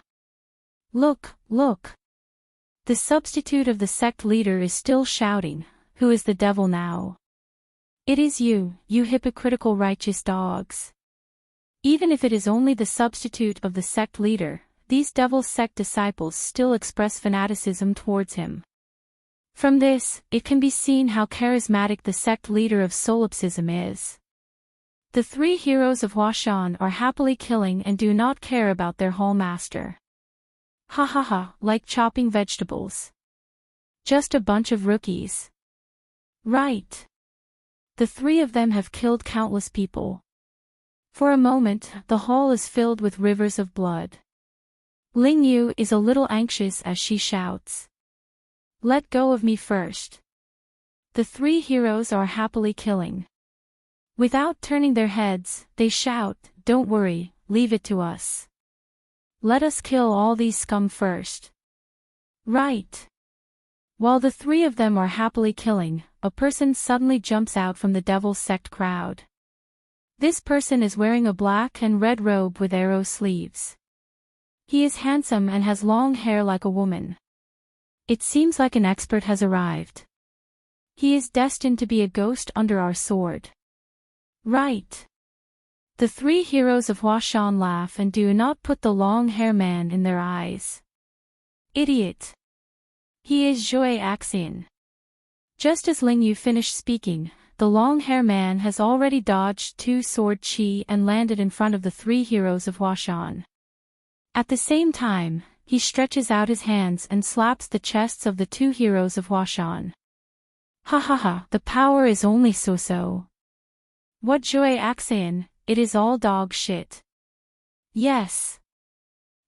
Look, look! The substitute of the sect leader is still shouting, "Who is the devil now?" It is you, you hypocritical righteous dogs. Even if it is only the substitute of the sect leader, these devil sect disciples still express fanaticism towards him. From this, it can be seen how charismatic the sect leader of solipsism is. The three heroes of Huashan are happily killing and do not care about their hall master. Ha ha ha, like chopping vegetables. Just a bunch of rookies. Right. The three of them have killed countless people. For a moment, the hall is filled with rivers of blood. Ling Yu is a little anxious as she shouts, "Let go of me first." The three heroes are happily killing. Without turning their heads, they shout, "Don't worry, leave it to us. Let us kill all these scum first." Right. While the three of them are happily killing, a person suddenly jumps out from the devil sect crowd. This person is wearing a black and red robe with arrow sleeves. He is handsome and has long hair like a woman. It seems like an expert has arrived. He is destined to be a ghost under our sword. Right. The three heroes of Huashan laugh and do not put the long-haired man in their eyes. Idiot. He is Joy Axian. Just as Ling Yu finished speaking, the long-haired man has already dodged two sword chi and landed in front of the three heroes of Huashan. At the same time, he stretches out his hands and slaps the chests of the two heroes of Huashan. Ha ha ha, the power is only so-so. What Joy Axian, it is all dog shit. Yes.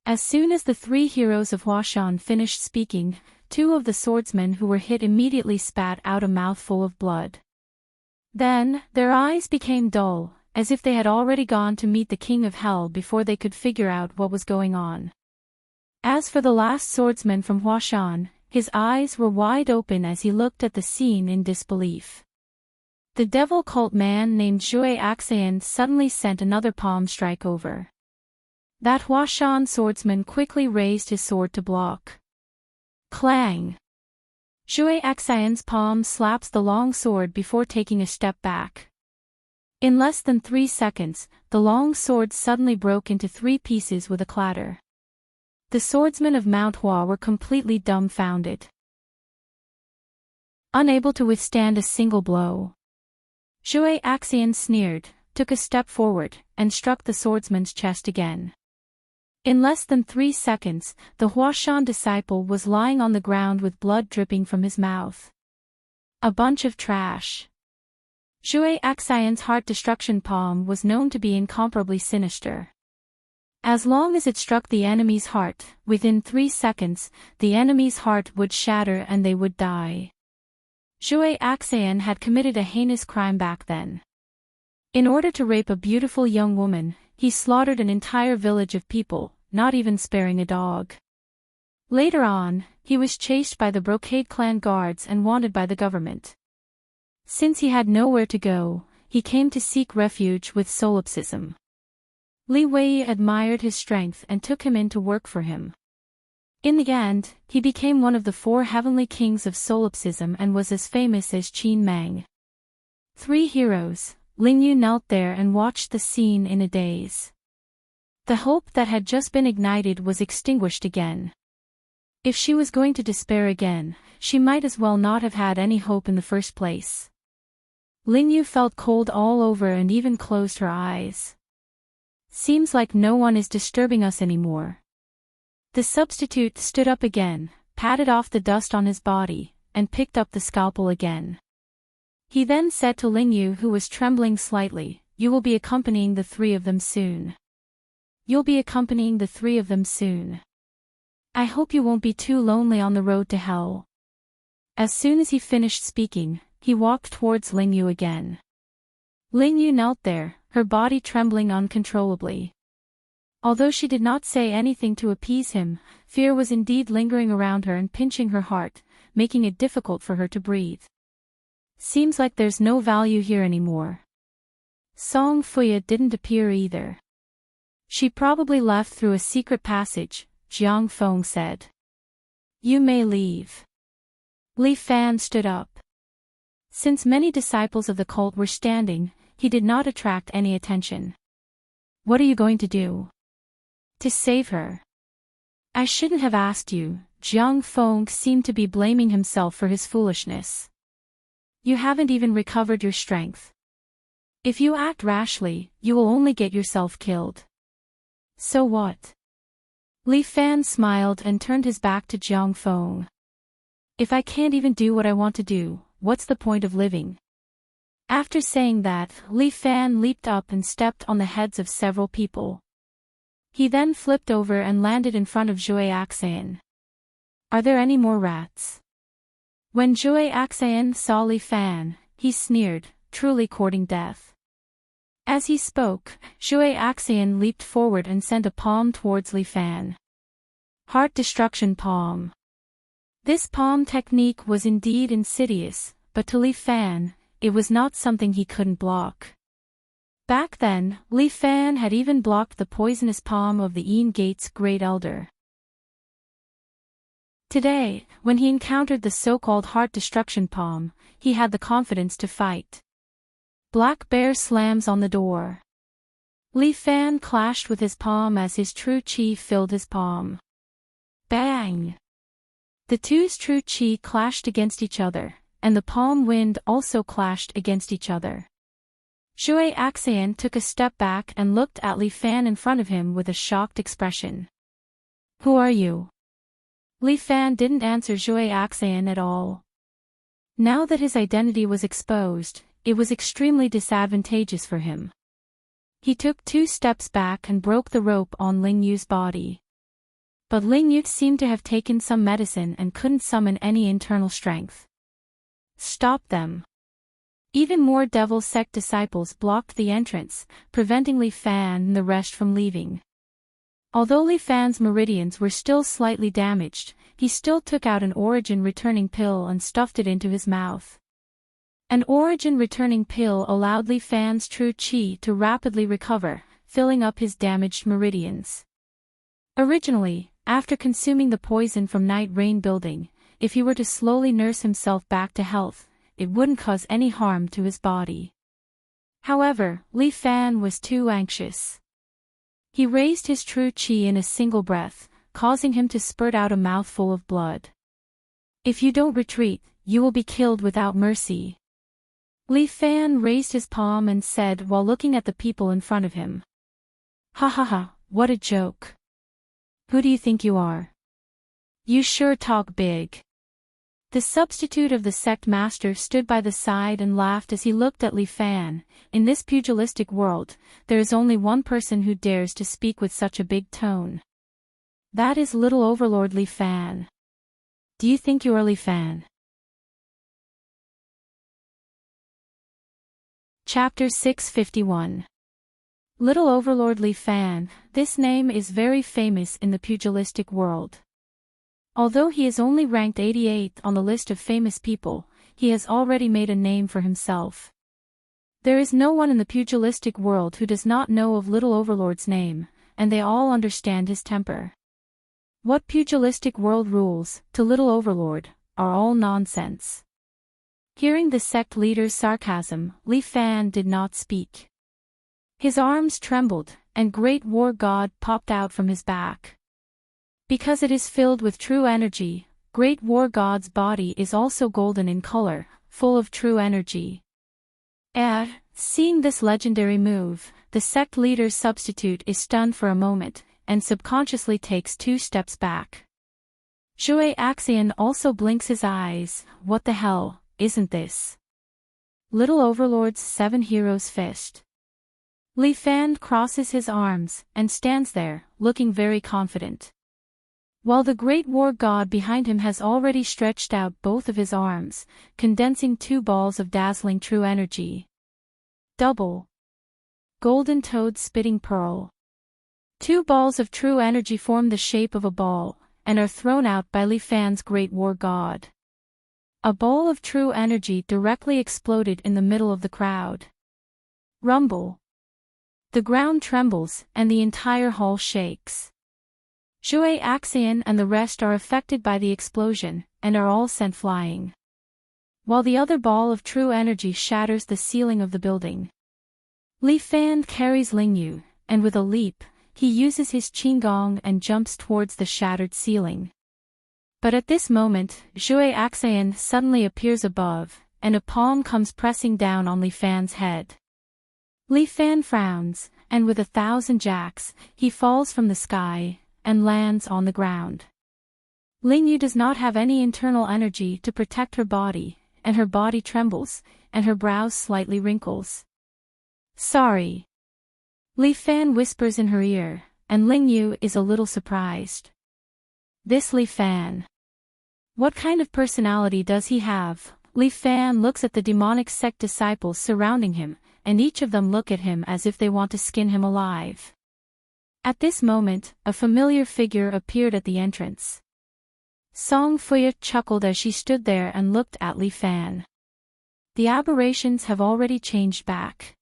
As soon as the three heroes of Huashan finished speaking, two of the swordsmen who were hit immediately spat out a mouthful of blood. Then, their eyes became dull, as if they had already gone to meet the King of Hell before they could figure out what was going on. As for the last swordsman from Huashan, his eyes were wide open as he looked at the scene in disbelief. The devil cult man named Joy Axian suddenly sent another palm strike over. That Huashan swordsman quickly raised his sword to block. Clang! Joy Axian's palm slaps the long sword before taking a step back. In less than 3 seconds, the long sword suddenly broke into 3 pieces with a clatter. The swordsmen of Mount Hua were completely dumbfounded. Unable to withstand a single blow, Joy Axian sneered, took a step forward, and struck the swordsman's chest again. In less than 3 seconds, the Huashan disciple was lying on the ground with blood dripping from his mouth. A bunch of trash. Joy Axian's heart destruction palm was known to be incomparably sinister. As long as it struck the enemy's heart, within 3 seconds, the enemy's heart would shatter and they would die. Joy Axian had committed a heinous crime back then. In order to rape a beautiful young woman, he slaughtered an entire village of people, not even sparing a dog. Later on, he was chased by the Brocade clan guards and wanted by the government. Since he had nowhere to go, he came to seek refuge with solipsism. Li Wei admired his strength and took him in to work for him. In the end, he became one of the 4 heavenly kings of solipsism and was as famous as Qin Mang. 3 heroes. Ling Yu knelt there and watched the scene in a daze. The hope that had just been ignited was extinguished again. If she was going to despair again, she might as well not have had any hope in the first place. Ling Yu felt cold all over and even closed her eyes. Seems like no one is disturbing us anymore. The substitute stood up again, patted off the dust on his body, and picked up the scalpel again. He then said to Ling Yu, who was trembling slightly, "You will be accompanying the 3 of them soon. You'll be accompanying the 3 of them soon. I hope you won't be too lonely on the road to hell." As soon as he finished speaking, he walked towards Ling Yu again. Ling Yu knelt there, her body trembling uncontrollably. Although she did not say anything to appease him, fear was indeed lingering around her and pinching her heart, making it difficult for her to breathe. Seems like there's no value here anymore. Song Fuya didn't appear either. She probably left through a secret passage, Jiang Feng said. You may leave. Li Fan stood up. Since many disciples of the cult were standing, he did not attract any attention. What are you going to do? To save her. I shouldn't have asked you. Jiang Feng seemed to be blaming himself for his foolishness. You haven't even recovered your strength. If you act rashly, you will only get yourself killed. So what? Li Fan smiled and turned his back to Jiang Feng. If I can't even do what I want to do, what's the point of living? After saying that, Li Fan leaped up and stepped on the heads of several people. He then flipped over and landed in front of Zhui Axan. Are there any more rats? When Zhui Axan saw Li Fan, he sneered, truly courting death. As he spoke, Zhui Axan leaped forward and sent a palm towards Li Fan. Heart Destruction Palm. This palm technique was indeed insidious, but to Li Fan, it was not something he couldn't block. Back then, Li Fan had even blocked the poisonous palm of the Yin Gate's great elder. Today, when he encountered the so-called Heart Destruction Palm, he had the confidence to fight. Black Bear slams on the door. Li Fan clashed with his palm as his true chi filled his palm. Bang! The two's true chi clashed against each other, and the palm wind also clashed against each other. Zhui Axan took a step back and looked at Li Fan in front of him with a shocked expression. Who are you? Li Fan didn't answer Zhui Axan at all. Now that his identity was exposed, it was extremely disadvantageous for him. He took 2 steps back and broke the rope on Ling Yu's body. But Ling Yu seemed to have taken some medicine and couldn't summon any internal strength. Stop them. Even more Devil Sect disciples blocked the entrance, preventing Li Fan and the rest from leaving. Although Li Fan's meridians were still slightly damaged, he still took out an origin returning pill and stuffed it into his mouth. An origin returning pill allowed Li Fan's true chi to rapidly recover, filling up his damaged meridians. Originally, after consuming the poison from Night Rain Building, if he were to slowly nurse himself back to health, it wouldn't cause any harm to his body. However, Li Fan was too anxious. He raised his true chi in a single breath, causing him to spurt out a mouthful of blood. If you don't retreat, you will be killed without mercy. Li Fan raised his palm and said while looking at the people in front of him. Ha ha ha, what a joke. Who do you think you are? You sure talk big. The substitute of the sect master stood by the side and laughed as he looked at Li Fan. In this pugilistic world, there is only one person who dares to speak with such a big tone. That is little overlord Li Fan. Do you think you are Li Fan? Chapter 651. Little Overlord Li Fan, this name is very famous in the pugilistic world. Although he is only ranked 88th on the list of famous people, he has already made a name for himself. There is no one in the pugilistic world who does not know of Little Overlord's name, and they all understand his temper. What pugilistic world rules, to Little Overlord, are all nonsense. Hearing the sect leader's sarcasm, Li Fan did not speak. His arms trembled, and Great War God popped out from his back. Because it is filled with true energy, Great War God's body is also golden in color, full of true energy. Seeing this legendary move, the sect leader's substitute is stunned for a moment, and subconsciously takes 2 steps back. Zhui Axan also blinks his eyes. What the hell, isn't this Little Overlord's 7 Heroes Fist? Li Fan crosses his arms, and stands there, looking very confident. While the Great War God behind him has already stretched out both of his arms, condensing 2 balls of dazzling true energy. Double. Golden Toad Spitting Pearl. Two balls of true energy form the shape of a ball, and are thrown out by Li Fan's great war god. A ball of true energy directly exploded in the middle of the crowd. Rumble. The ground trembles, and the entire hall shakes. Zhuai Axian and the rest are affected by the explosion, and are all sent flying. While the other ball of true energy shatters the ceiling of the building. Li Fan carries Lingyu, and with a leap, he uses his qinggong and jumps towards the shattered ceiling. But at this moment, Zhuai Axian suddenly appears above, and a palm comes pressing down on Li Fan's head. Li Fan frowns, and with 1,000 jacks, he falls from the sky, and lands on the ground. Lingyu does not have any internal energy to protect her body, and her body trembles, and her brows slightly wrinkles. Sorry. Li Fan whispers in her ear, and Lingyu is a little surprised. This Li Fan. What kind of personality does he have? Li Fan looks at the demonic sect disciples surrounding him, and each of them look at him as if they want to skin him alive. At this moment, a familiar figure appeared at the entrance. Song Fuya chuckled as she stood there and looked at Li Fan. The aberrations have already changed back.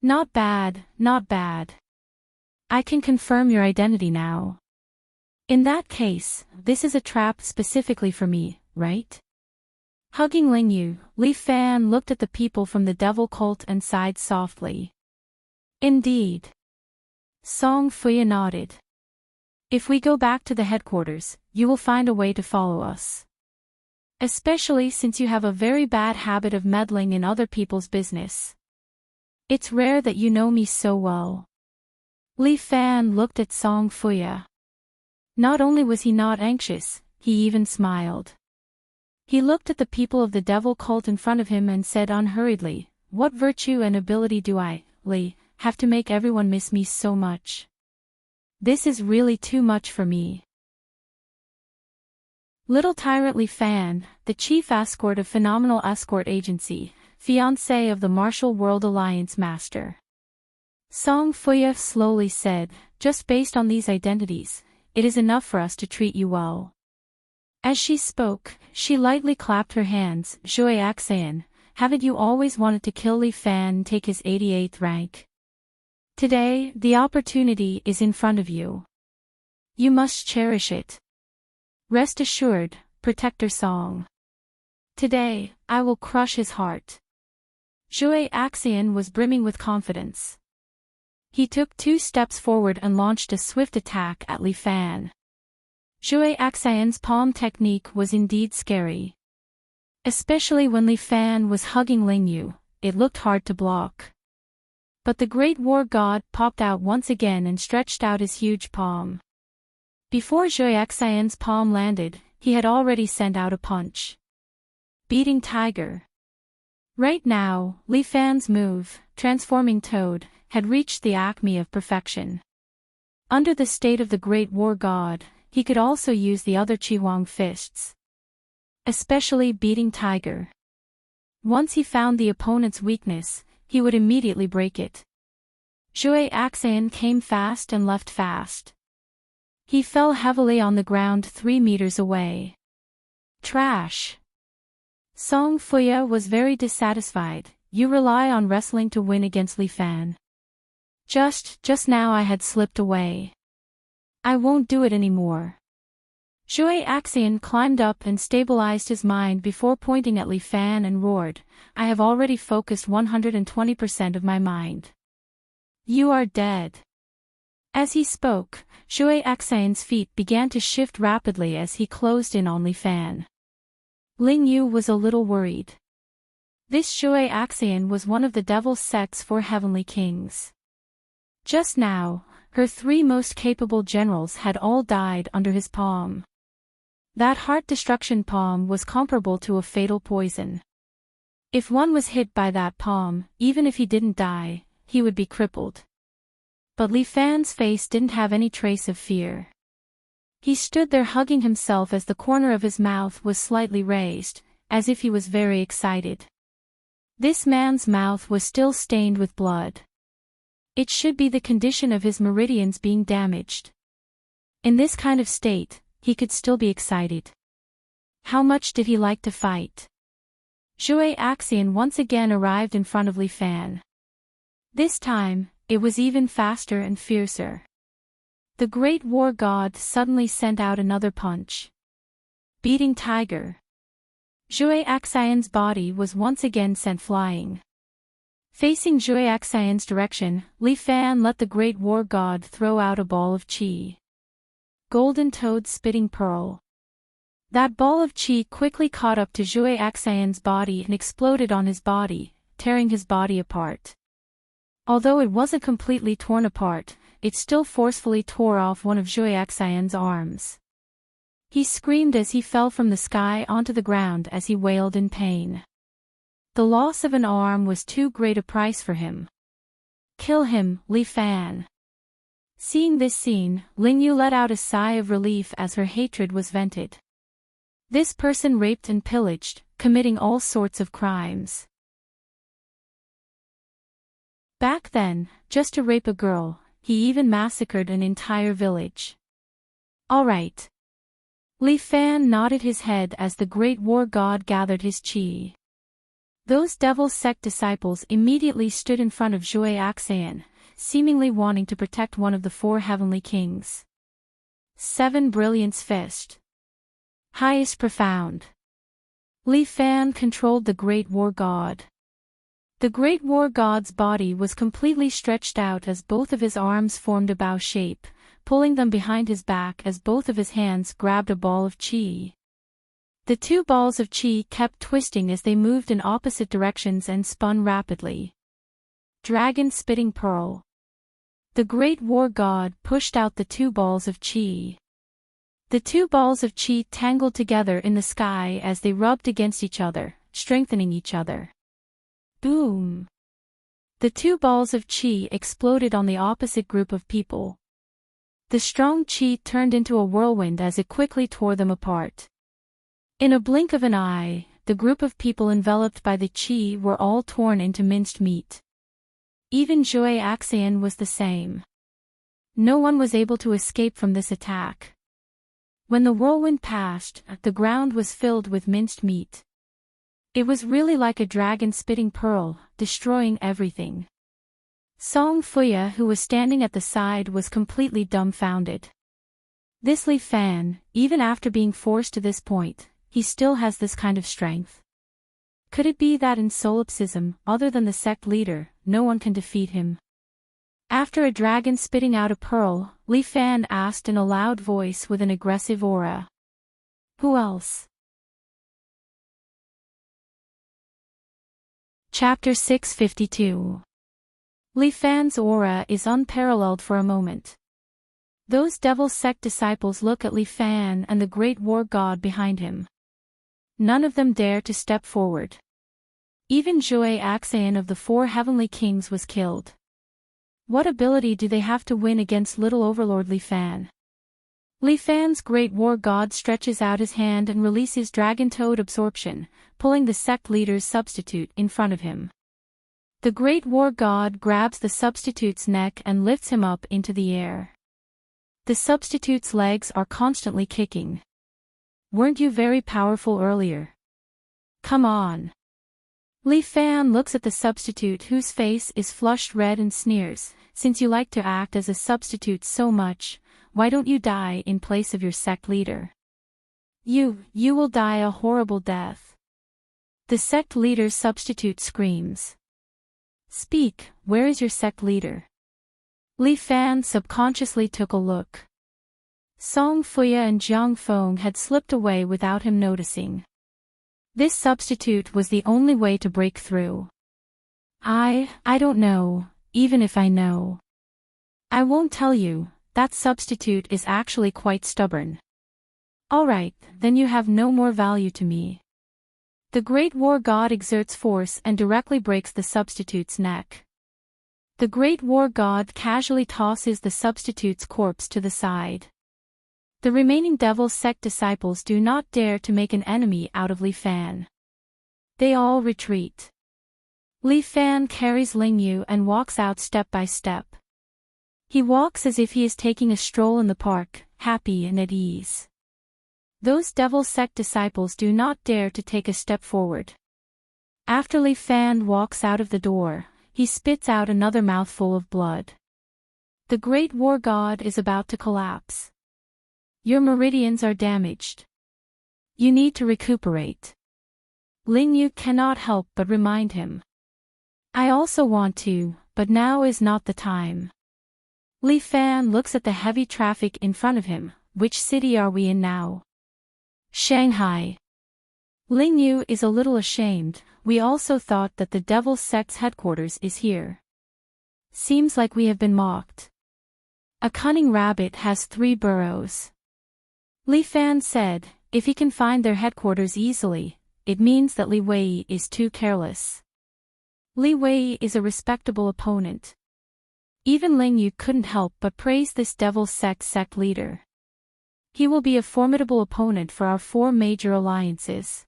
Not bad, not bad. I can confirm your identity now. In that case, this is a trap specifically for me, right? Hugging Lingyu, Li Fan looked at the people from the devil cult and sighed softly. Indeed. Song Fuya nodded. If we go back to the headquarters, you will find a way to follow us. Especially since you have a very bad habit of meddling in other people's business. It's rare that you know me so well. Li Fan looked at Song Fuya. Not only was he not anxious, he even smiled. He looked at the people of the devil cult in front of him and said unhurriedly, "What virtue and ability do I, Li, have to make everyone miss me so much? This is really too much for me." Little Tyrant Li Fan, the chief escort of Phenomenal Escort Agency, fiancé of the Martial World Alliance Master. Song Fuya slowly said, "Just based on these identities, it is enough for us to treat you well." As she spoke, she lightly clapped her hands. "Zhuai Axian, haven't you always wanted to kill Li Fan and take his 88th rank? Today, the opportunity is in front of you. You must cherish it. Rest assured, Protector Song. Today, I will crush his heart." Zhuai Axian was brimming with confidence. He took 2 steps forward and launched a swift attack at Li Fan. Zhuai Axian's palm technique was indeed scary. Especially when Li Fan was hugging Lingyu, it looked hard to block. But the great war god popped out once again and stretched out his huge palm. Before Zhuai Axian's palm landed, he had already sent out a punch. Beating Tiger. Right now, Li Fan's move, Transforming Toad, had reached the acme of perfection. Under the state of the great war god, he could also use the other Qi-Huang fists. Especially Beating Tiger. Once he found the opponent's weakness, he would immediately break it. Zhuai Axian came fast and left fast. He fell heavily on the ground 3 meters away. Trash. Song Fuya was very dissatisfied. "You rely on wrestling to win against Li Fan. Just now I had slipped away. I won't do it anymore." Zhuai Axian climbed up and stabilized his mind before pointing at Li Fan and roared, "I have already focused 120% of my mind. You are dead." As he spoke, Zhuai Axian's feet began to shift rapidly as he closed in on Li Fan. Lingyu was a little worried. This Zhuai Axian was one of the devil's sect's 4 heavenly kings. Just now, her 3 most capable generals had all died under his palm. That heart destruction palm was comparable to a fatal poison. If one was hit by that palm, even if he didn't die, he would be crippled. But Li Fan's face didn't have any trace of fear. He stood there hugging himself as the corner of his mouth was slightly raised, as if he was very excited. This man's mouth was still stained with blood. It should be the condition of his meridians being damaged. In this kind of state, he could still be excited. How much did he like to fight? Jouet Axion once again arrived in front of Li Fan. This time, it was even faster and fiercer. The great war god suddenly sent out another punch. Beating tiger. Jouet Axion's body was once again sent flying. Facing Jouet Axion's direction, Li Fan let the great war god throw out a ball of chi. Golden Toad Spitting Pearl. That ball of chi quickly caught up to Jouet Axion's body and exploded on his body, tearing his body apart. Although it wasn't completely torn apart, it still forcefully tore off one of Jouet Axion's arms. He screamed as he fell from the sky onto the ground as he wailed in pain. The loss of an arm was too great a price for him. Kill him, Li Fan. Seeing this scene, Ling Yu let out a sigh of relief as her hatred was vented. This person raped and pillaged, committing all sorts of crimes. Back then, just to rape a girl, he even massacred an entire village. All right. Li Fan nodded his head as the great war god gathered his chi. Those Devil's Sect disciples immediately stood in front of Jouet Axion, seemingly wanting to protect one of the 4 heavenly kings. 7 Brilliance Fist. Highest Profound. Li Fan controlled the great war god. The great war god's body was completely stretched out as both of his arms formed a bow shape, pulling them behind his back as both of his hands grabbed a ball of chi. The 2 balls of chi kept twisting as they moved in opposite directions and spun rapidly. Dragon Spitting Pearl. The great war god pushed out the 2 balls of chi. The 2 balls of chi tangled together in the sky as they rubbed against each other, strengthening each other. Boom! The 2 balls of chi exploded on the opposite group of people. The strong chi turned into a whirlwind as it quickly tore them apart. In a blink of an eye, the group of people enveloped by the chi were all torn into minced meat. Even Jouet Axion was the same. No one was able to escape from this attack. When the whirlwind passed, the ground was filled with minced meat. It was really like a dragon spitting pearl, destroying everything. Song Fuya, who was standing at the side, was completely dumbfounded. This Li Fan, even after being forced to this point, he still has this kind of strength. Could it be that in solipsism, other than the sect leader, no one can defeat him? After a dragon spitting out a pearl, Li Fan asked in a loud voice with an aggressive aura. Who else? Chapter 652. Li Fan's aura is unparalleled for a moment. Those Devil's Sect disciples look at Li Fan and the great war god behind him. None of them dare to step forward. Even Jouet Axion of the 4 heavenly kings was killed. What ability do they have to win against little overlord Li Fan? Li Fan's great war god stretches out his hand and releases Dragon Toad Absorption, pulling the sect leader's substitute in front of him. The great war god grabs the substitute's neck and lifts him up into the air. The substitute's legs are constantly kicking. Weren't you very powerful earlier? Come on. Li Fan looks at the substitute whose face is flushed red and sneers, since you like to act as a substitute so much, why don't you die in place of your sect leader? You will die a horrible death. The sect leader's substitute screams. Speak, where is your sect leader? Li Fan subconsciously took a look. Song Fuya and Jiang Feng had slipped away without him noticing. This substitute was the only way to break through. I don't know, even if I know. I won't tell you, that substitute is actually quite stubborn. Alright, then you have no more value to me. The great war god exerts force and directly breaks the substitute's neck. The great war god casually tosses the substitute's corpse to the side. The remaining Devil's Sect disciples do not dare to make an enemy out of Li Fan. They all retreat. Li Fan carries Ling Yu and walks out step by step. He walks as if he is taking a stroll in the park, happy and at ease. Those devil sect disciples do not dare to take a step forward. After Li Fan walks out of the door, he spits out another mouthful of blood. The great war god is about to collapse. Your meridians are damaged. You need to recuperate. Ling Yu cannot help but remind him. I also want to, but now is not the time. Li Fan looks at the heavy traffic in front of him. Which city are we in now? Shanghai. Ling Yu is a little ashamed. We also thought that the devil sect's headquarters is here. Seems like we have been mocked. A cunning rabbit has 3 burrows. Li Fan said, if he can find their headquarters easily, it means that Li Wei is too careless. Li Wei is a respectable opponent. Even Ling Yu couldn't help but praise this devil sect leader. He will be a formidable opponent for our 4 major alliances.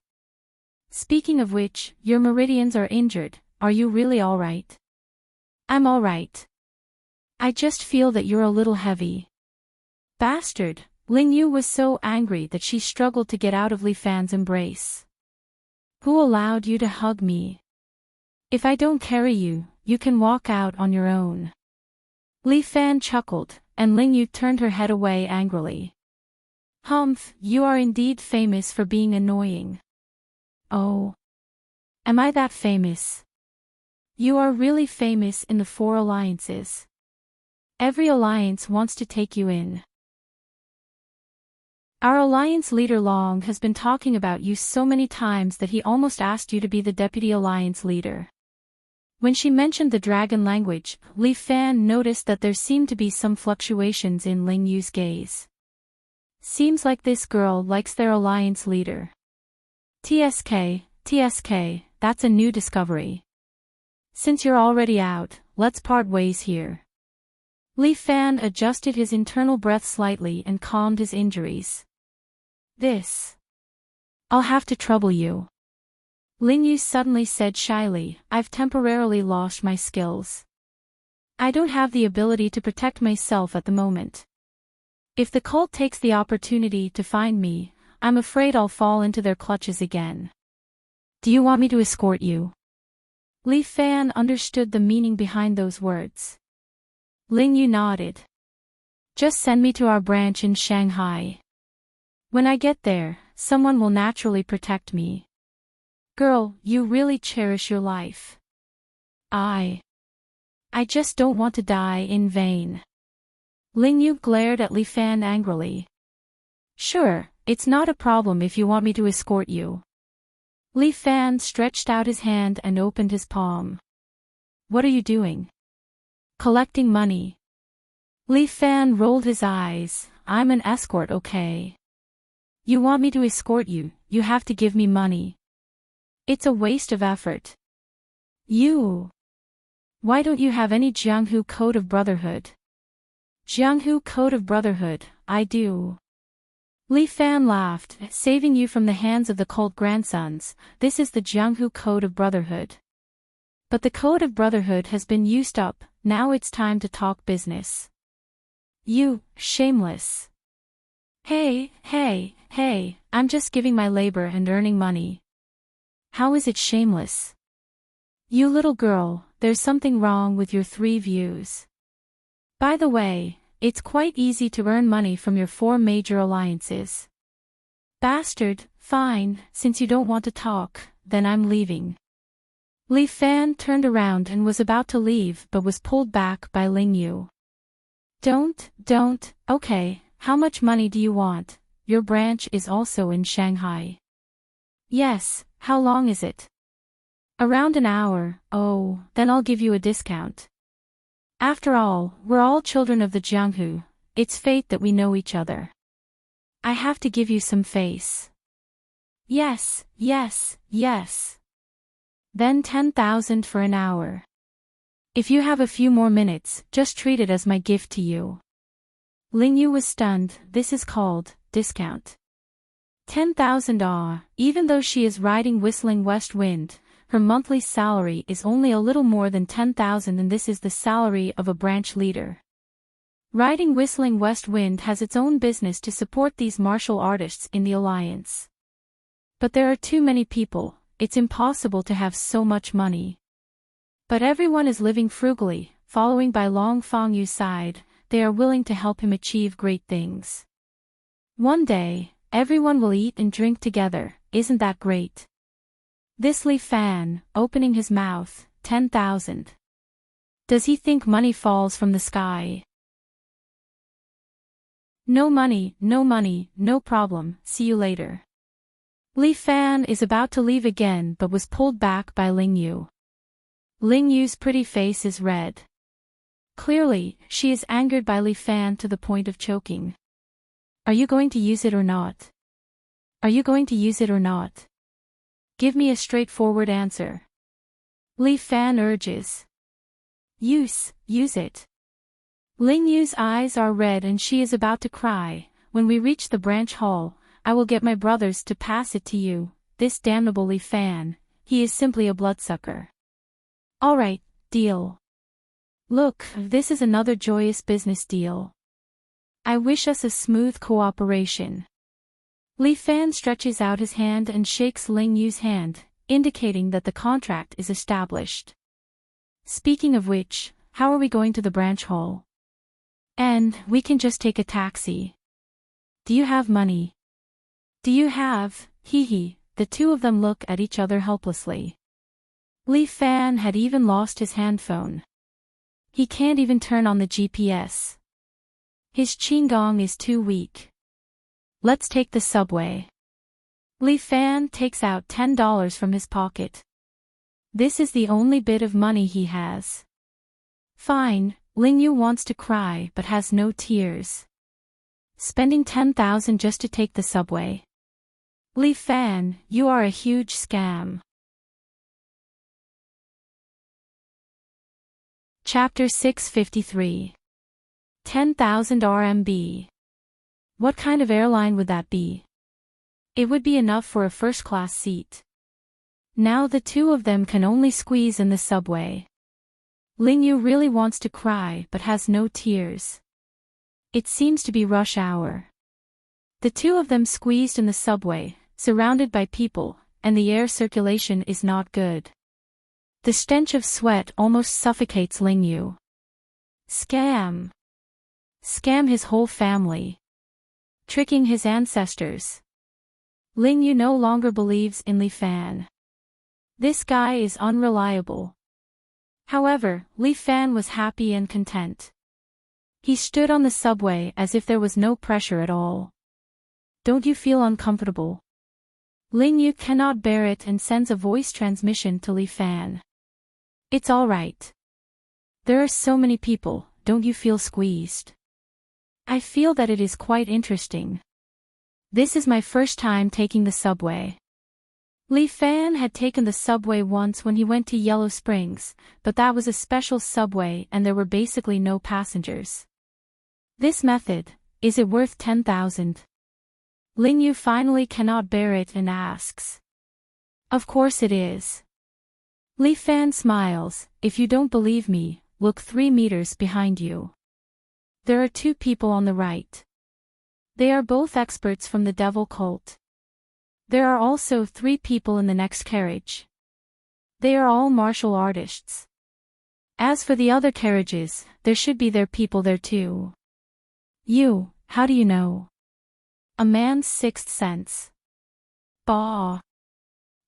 Speaking of which, your meridians are injured. Are you really alright? I'm alright. I just feel that you're a little heavy. Bastard! Ling Yu was so angry that she struggled to get out of Li Fan's embrace. Who allowed you to hug me? If I don't carry you, you can walk out on your own. Li Fan chuckled, and Ling Yu turned her head away angrily. Humph, you are indeed famous for being annoying. Oh. Am I that famous? You are really famous in the 4 alliances. Every alliance wants to take you in. Our alliance leader Long has been talking about you so many times that he almost asked you to be the deputy alliance leader. When she mentioned the dragon language, Li Fan noticed that there seemed to be some fluctuations in Ling Yu's gaze. Seems like this girl likes their alliance leader. TSK, that's a new discovery. Since you're already out, let's part ways here. Li Fan adjusted his internal breath slightly and calmed his injuries. I'll have to trouble you. Ling Yu suddenly said shyly, I've temporarily lost my skills. I don't have the ability to protect myself at the moment. If the cult takes the opportunity to find me, I'm afraid I'll fall into their clutches again. Do you want me to escort you? Li Fan understood the meaning behind those words. Ling Yu nodded. Just send me to our branch in Shanghai. When I get there, someone will naturally protect me. Girl, you really cherish your life. I just don't want to die in vain. Ling Yu glared at Li Fan angrily. Sure, it's not a problem if you want me to escort you. Li Fan stretched out his hand and opened his palm. What are you doing? Collecting money. Li Fan rolled his eyes. I'm an escort, okay? You want me to escort you, you have to give me money. It's a waste of effort. Why don't you have any Jianghu Code of Brotherhood? Jianghu Code of Brotherhood, I do. Li Fan laughed, saving you from the hands of the cult grandsons. This is the Jianghu Code of Brotherhood. But the Code of Brotherhood has been used up, now it's time to talk business. You, shameless. Hey, I'm just giving my labor and earning money. How is it shameless? You little girl, there's something wrong with your 3 views. By the way, it's quite easy to earn money from your 4 major alliances. Bastard, fine, since you don't want to talk, then I'm leaving. Li Fan turned around and was about to leave but was pulled back by Ling Yu. Don't, okay, how much money do you want? Your branch is also in Shanghai. Yes, how long is it? Around an hour. Oh, then I'll give you a discount. After all, we're all children of the Jianghu, it's fate that we know each other. I have to give you some face. Yes. Then 10,000 for an hour. If you have a few more minutes, just treat it as my gift to you. Ling Yu was stunned. This is called discount. 10,000 even though she is riding whistling west wind, Her monthly salary is only a little more than 10,000, and this is the salary of a branch leader. Riding Whistling West Wind has its own business to support these martial artists in the alliance. But there are too many people, it's impossible to have so much money. But everyone is living frugally, following by Long Fongyu's side, they are willing to help him achieve great things. One day, everyone will eat and drink together, isn't that great? This Li Fan, opening his mouth, 10,000. Does he think money falls from the sky? No money, no problem, see you later. Li Fan is about to leave again but was pulled back by Ling Yu. Ling Yu's pretty face is red. Clearly, she is angered by Li Fan to the point of choking. Are you going to use it or not? Are you going to use it or not? Give me a straightforward answer. Li Fan urges. Use it. Ling Yu's eyes are red and she is about to cry. When we reach the branch hall, I will get my brothers to pass it to you. This damnable Li Fan, he is simply a bloodsucker. Alright, deal. Look, this is another joyous business deal. I wish us a smooth cooperation. Li Fan stretches out his hand and shakes Ling Yu's hand, indicating that the contract is established. Speaking of which, how are we going to the branch hall? And we can just take a taxi. Do you have money? Do you have, hee. The two of them look at each other helplessly. Li Fan had even lost his handphone. He can't even turn on the GPS. His qigong is too weak. Let's take the subway. Li Fan takes out $10 from his pocket. This is the only bit of money he has. Fine, Ling Yu wants to cry but has no tears. Spending 10,000 just to take the subway. Li Fan, you are a huge scam. Chapter 653. 10,000 RMB. What kind of airline would that be? It would be enough for a first-class seat. Now the two of them can only squeeze in the subway. Ling Yu really wants to cry but has no tears. It seems to be rush hour. The two of them squeezed in the subway, surrounded by people, and the air circulation is not good. The stench of sweat almost suffocates Ling Yu. Scam. Scam his whole family. Tricking his ancestors. Ling Yu no longer believes in Li Fan. This guy is unreliable. However, Li Fan was happy and content. He stood on the subway as if there was no pressure at all. Don't you feel uncomfortable? Ling Yu cannot bear it and sends a voice transmission to Li Fan. It's all right. There are so many people, don't you feel squeezed? I feel that it is quite interesting. This is my first time taking the subway. Li Fan had taken the subway once when he went to Yellow Springs, but that was a special subway and there were basically no passengers. This method, is it worth 10,000? Ling Yu finally cannot bear it and asks. Of course it is. Li Fan smiles. If you don't believe me, look 3 meters behind you. There are 2 people on the right. They are both experts from the devil cult. There are also 3 people in the next carriage. They are all martial artists. As for the other carriages, there should be their people there too. You, how do you know? A man's sixth sense. Bah.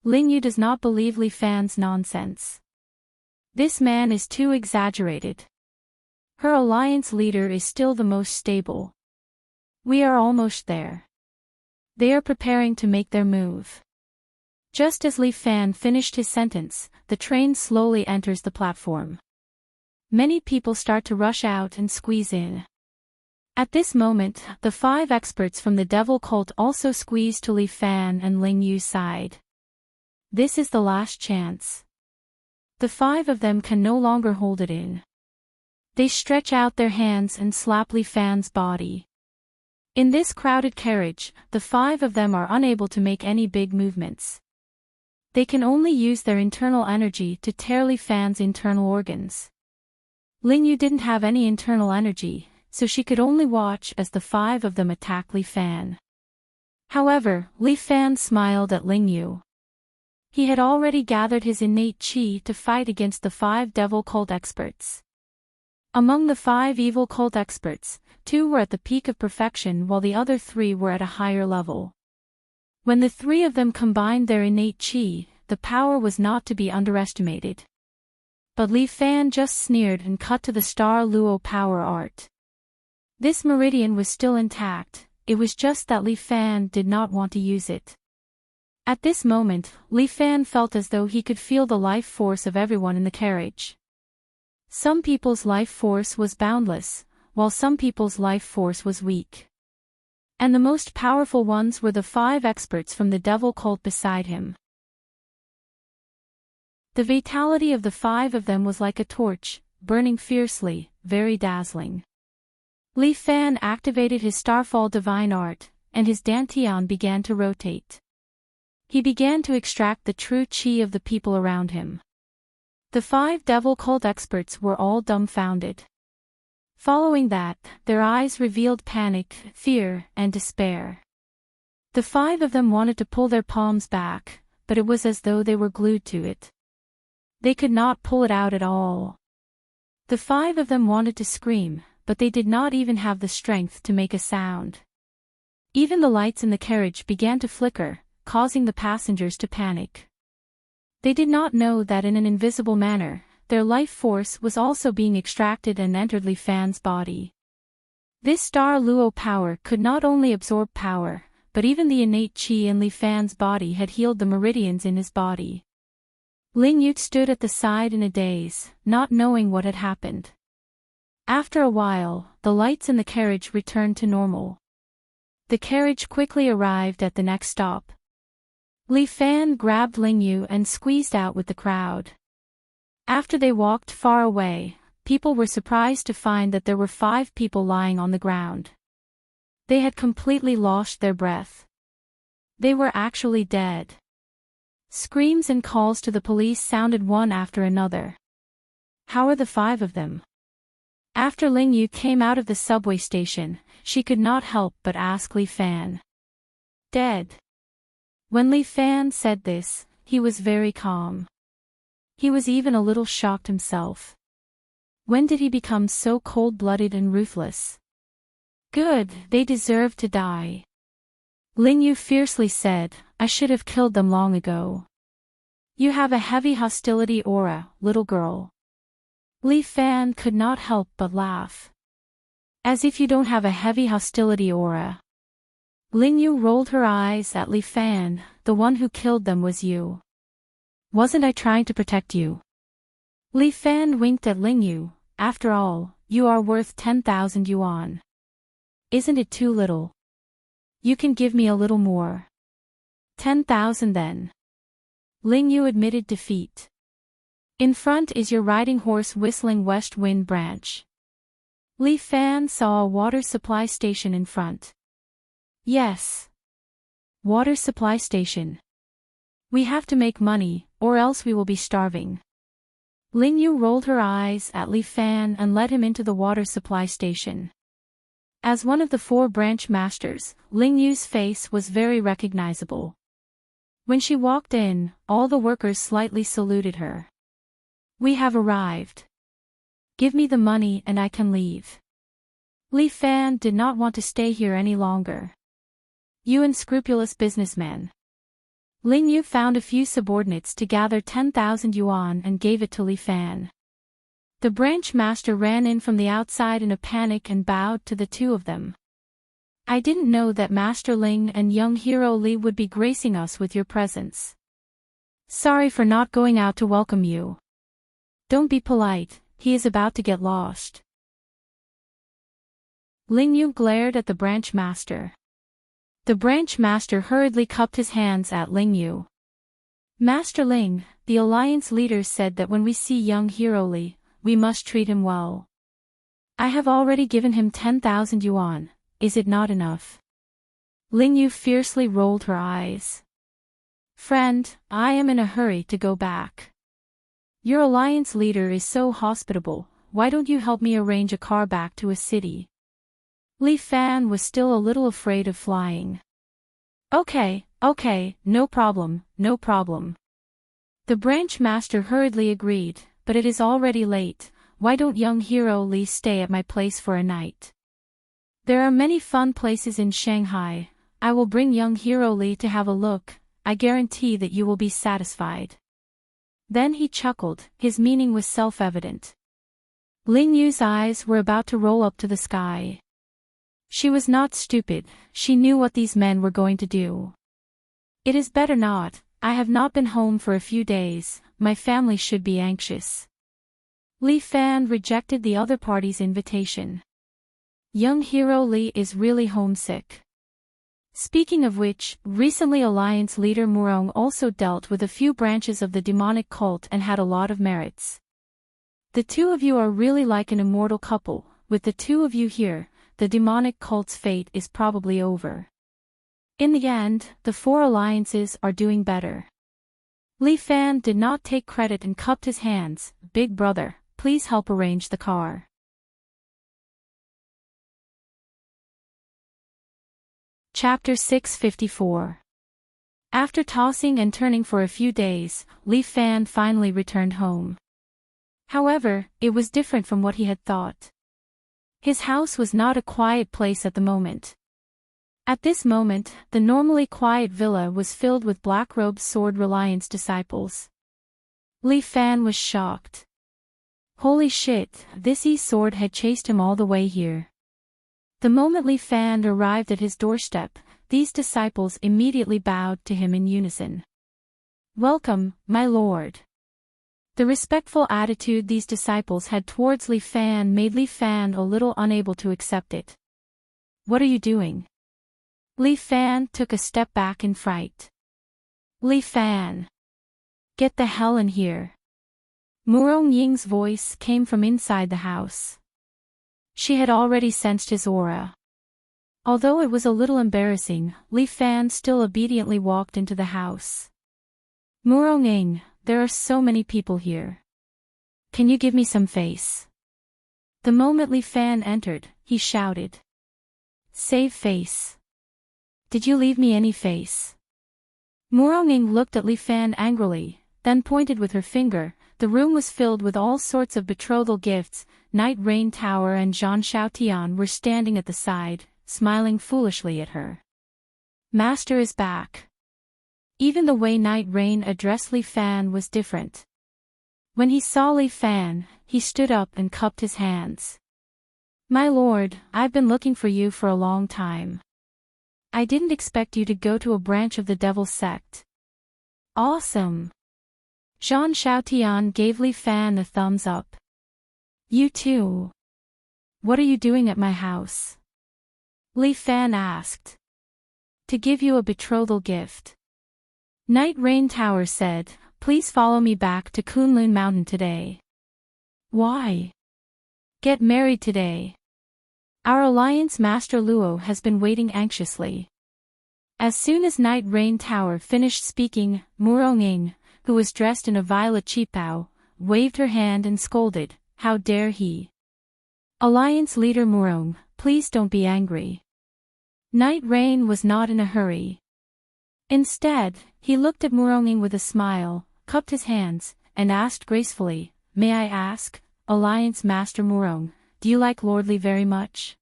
Ling Yu does not believe Li Fan's nonsense. This man is too exaggerated. Her alliance leader is still the most stable. We are almost there. They are preparing to make their move. Just as Li Fan finished his sentence, the train slowly enters the platform. Many people start to rush out and squeeze in. At this moment, the 5 experts from the devil cult also squeeze to Li Fan and Ling Yu's side. This is the last chance. The 5 of them can no longer hold it in. They stretch out their hands and slap Li Fan's body. In this crowded carriage, the 5 of them are unable to make any big movements. They can only use their internal energy to tear Li Fan's internal organs. Ling Yu didn't have any internal energy, so she could only watch as the 5 of them attack Li Fan. However, Li Fan smiled at Ling Yu. He had already gathered his innate qi to fight against the 5 devil cult experts. Among the 5 evil cult experts, 2 were at the peak of perfection while the other 3 were at a higher level. When the 3 of them combined their innate qi, the power was not to be underestimated. But Li Fan just sneered and cut to the Star Luo power art. This meridian was still intact, it was just that Li Fan did not want to use it. At this moment, Li Fan felt as though he could feel the life force of everyone in the carriage. Some people's life force was boundless, while some people's life force was weak. And the most powerful ones were the 5 experts from the devil cult beside him. The vitality of the 5 of them was like a torch, burning fiercely, very dazzling. Li Fan activated his Starfall divine art, and his dantian began to rotate. He began to extract the true qi of the people around him. The 5 devil cult experts were all dumbfounded. Following that, their eyes revealed panic, fear, and despair. The 5 of them wanted to pull their palms back, but it was as though they were glued to it. They could not pull it out at all. The 5 of them wanted to scream, but they did not even have the strength to make a sound. Even the lights in the carriage began to flicker, causing the passengers to panic. They did not know that in an invisible manner, their life force was also being extracted and entered Li Fan's body. This Star Luo power could not only absorb power, but even the innate qi in Li Fan's body had healed the meridians in his body. Ling Yu stood at the side in a daze, not knowing what had happened. After a while, the lights in the carriage returned to normal. The carriage quickly arrived at the next stop. Li Fan grabbed Ling Yu and squeezed out with the crowd. After they walked far away, people were surprised to find that there were 5 people lying on the ground. They had completely lost their breath. They were actually dead. Screams and calls to the police sounded one after another. How are the 5 of them? After Ling Yu came out of the subway station, she could not help but ask Li Fan. Dead. When Li Fan said this, he was very calm. He was even a little shocked himself. When did he become so cold-blooded and ruthless? Good, they deserve to die. Ling Yu fiercely said, I should have killed them long ago. You have a heavy hostility aura, little girl. Li Fan could not help but laugh. As if you don't have a heavy hostility aura. Ling Yu rolled her eyes at Li Fan, the one who killed them was you. Wasn't I trying to protect you? Li Fan winked at Ling Yu, after all, you are worth 10,000 yuan. Isn't it too little? You can give me a little more. 10,000 then. Ling Yu admitted defeat. In front is your riding horse whistling West Wind Branch. Li Fan saw a water supply station in front. Yes. Water supply station. We have to make money, or else we will be starving. Ling Yu rolled her eyes at Li Fan and led him into the water supply station. As one of the 4 branch masters, Ling Yu's face was very recognizable. When she walked in, all the workers slightly saluted her. We have arrived. Give me the money and I can leave. Li Fan did not want to stay here any longer. You unscrupulous businessman. Ling Yu found a few subordinates to gather 10,000 yuan and gave it to Li Fan. The branch master ran in from the outside in a panic and bowed to the 2 of them. I didn't know that Master Ling and young hero Li would be gracing us with your presence. Sorry for not going out to welcome you. Don't be polite, he is about to get lost. Ling Yu glared at the branch master. The branch master hurriedly cupped his hands at Ling Yu. Master Ling, the alliance leaders said that when we see young hero Li, we must treat him well. I have already given him 10,000 yuan, is it not enough? Ling Yu fiercely rolled her eyes. Friend, I am in a hurry to go back. Your alliance leader is so hospitable, why don't you help me arrange a car back to a city? Li Fan was still a little afraid of flying. Okay, no problem, no problem. The branch master hurriedly agreed, but it is already late, why don't young hero Li stay at my place for a night? There are many fun places in Shanghai, I will bring young hero Li to have a look, I guarantee that you will be satisfied. Then he chuckled, his meaning was self-evident. Ling Yu's eyes were about to roll up to the sky. She was not stupid, she knew what these men were going to do. It is better not, I have not been home for a few days, my family should be anxious. Li Fan rejected the other party's invitation. Young hero Li is really homesick. Speaking of which, recently Alliance leader Murong also dealt with a few branches of the demonic cult and had a lot of merits. The two of you are really like an immortal couple, with the two of you here, the demonic cult's fate is probably over. In the end, the four alliances are doing better. Li Fan did not take credit and cupped his hands, Big brother, please help arrange the car. Chapter 654. After tossing and turning for a few days, Li Fan finally returned home. However, it was different from what he had thought. His house was not a quiet place at the moment. At this moment, the normally quiet villa was filled with black-robed Sword Reliance disciples. Li Fan was shocked. Holy shit, this E-Sword had chased him all the way here. The moment Li Fan arrived at his doorstep, these disciples immediately bowed to him in unison. Welcome, my lord. The respectful attitude these disciples had towards Li Fan made Li Fan a little unable to accept it. What are you doing? Li Fan took a step back in fright. Li Fan! Get the hell in here. Murong Ying's voice came from inside the house. She had already sensed his aura. Although it was a little embarrassing, Li Fan still obediently walked into the house. Murong Ying, there are so many people here. Can you give me some face? The moment Li Fan entered, he shouted. Save face. Did you leave me any face? Murong Ying looked at Li Fan angrily, then pointed with her finger. The room was filled with all sorts of betrothal gifts. Knight Rain Tower and Zhang Xiaotian were standing at the side, smiling foolishly at her. Master is back. Even the way Knight Rain addressed Li Fan was different. When he saw Li Fan, he stood up and cupped his hands. My lord, I've been looking for you for a long time. I didn't expect you to go to a branch of the Devil's Sect. Awesome. Zhang Xiaotian gave Li Fan a thumbs up. You too. What are you doing at my house? Li Fan asked. To give you a betrothal gift. Knight Rain Tower said, please follow me back to Kunlun Mountain today. Why? Get married today. Our alliance master Luo has been waiting anxiously. As soon as Knight Rain Tower finished speaking, Murong Ying, who was dressed in a violet qipao, waved her hand and scolded, how dare he? Alliance leader Murong, please don't be angry. Knight Rain was not in a hurry. Instead, he looked at Murong Ying with a smile, cupped his hands, and asked gracefully, may I ask, Alliance Master Murong, do you like Lord Li very much?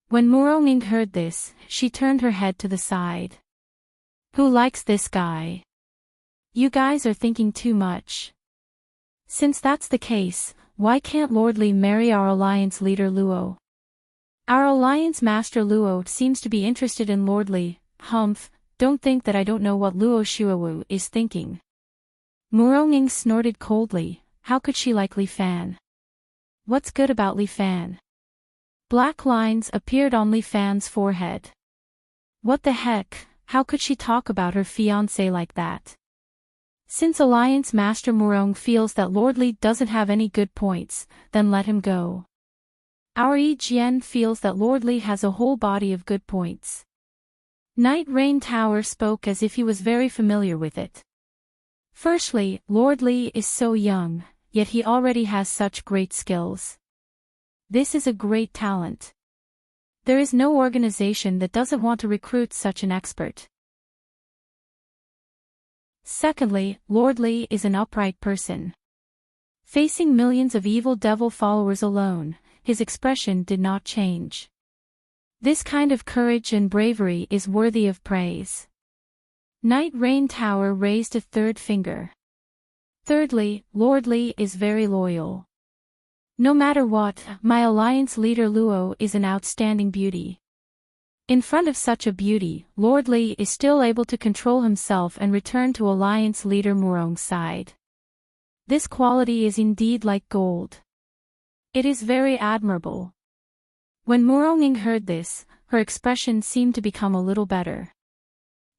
When Murong Ying heard this, she turned her head to the side. Who likes this guy? You guys are thinking too much. Since that's the case, why can't Lord Li marry our alliance leader Luo? Our alliance master Luo seems to be interested in Lord Li. Humph, don't think that I don't know what Luo Shuawu is thinking. Murong Ying snorted coldly, how could she like Li Fan? What's good about Li Fan? Black lines appeared on Li Fan's forehead. What the heck, how could she talk about her fiancé like that? Since Alliance Master Murong feels that Lord Li doesn't have any good points, then let him go. Our Yi Jian feels that Lord Li has a whole body of good points. Night Rain Tower spoke as if he was very familiar with it. Firstly, Lord Li is so young, yet he already has such great skills. This is a great talent. There is no organization that doesn't want to recruit such an expert. Secondly, Lord Li is an upright person. Facing millions of evil devil followers alone, his expression did not change. This kind of courage and bravery is worthy of praise. Night Rain Tower raised a third finger. Thirdly, Lord Li is very loyal. No matter what, my alliance leader Luo is an outstanding beauty. In front of such a beauty, Lord Li is still able to control himself and return to alliance leader Murong's side. This quality is indeed like gold. It is very admirable. When Murong heard this, her expression seemed to become a little better.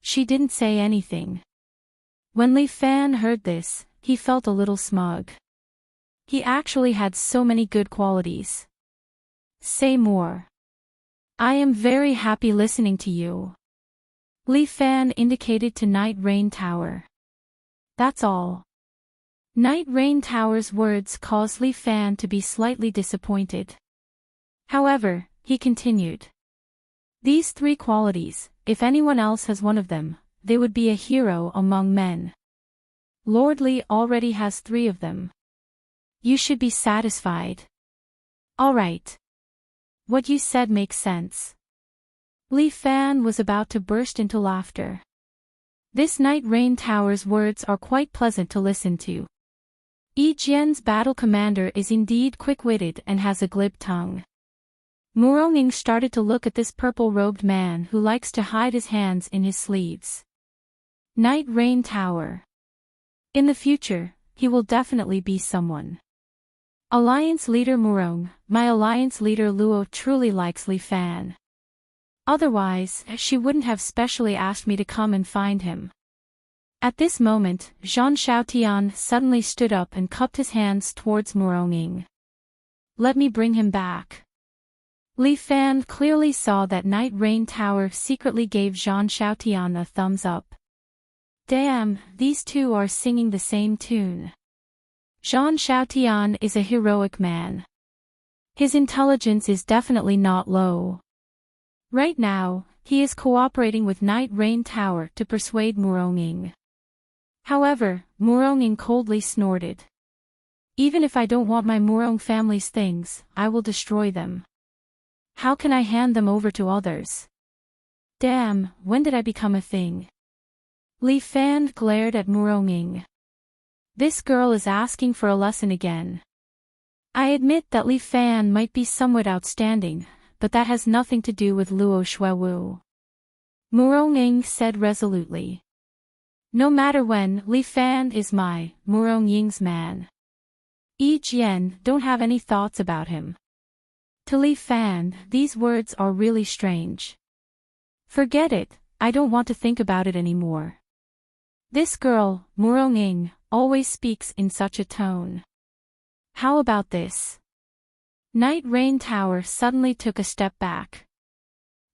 She didn't say anything. When Li Fan heard this, he felt a little smug. He actually had so many good qualities. Say more. I am very happy listening to you. Li Fan indicated to Night Rain Tower. That's all. Night Rain Tower's words caused Li Fan to be slightly disappointed. However, he continued. These three qualities, if anyone else has one of them, they would be a hero among men. Lord Li already has 3 of them. You should be satisfied. Alright. What you said makes sense. Li Fan was about to burst into laughter. This Night Rain Tower's words are quite pleasant to listen to. Yi Jian's battle commander is indeed quick-witted and has a glib tongue. Murong started to look at this purple-robed man who likes to hide his hands in his sleeves. Night Rain Tower. In the future, he will definitely be someone. Alliance leader Murong, my alliance leader Luo truly likes Li Fan. Otherwise, she wouldn't have specially asked me to come and find him. At this moment, Zhang Xiaotian suddenly stood up and cupped his hands towards Murong. Let me bring him back. Li Fan clearly saw that Night Rain Tower secretly gave Zhang Xiaotian a thumbs up. Damn, these two are singing the same tune. Zhang Xiaotian is a heroic man. His intelligence is definitely not low. Right now, he is cooperating with Night Rain Tower to persuade Murong. However, Murong coldly snorted. Even if I don't want my Murong family's things, I will destroy them. How can I hand them over to others? Damn, when did I become a thing? Li Fan glared at Murong. This girl is asking for a lesson again. I admit that Li Fan might be somewhat outstanding, but that has nothing to do with Luo Xuewu. Murong said resolutely. No matter when, Li Fan is my, Murong man. Yi Jian don't have any thoughts about him. To Li Fan, these words are really strange. Forget it, I don't want to think about it anymore. This girl, Murong, always speaks in such a tone. How about this? Night Rain Tower suddenly took a step back.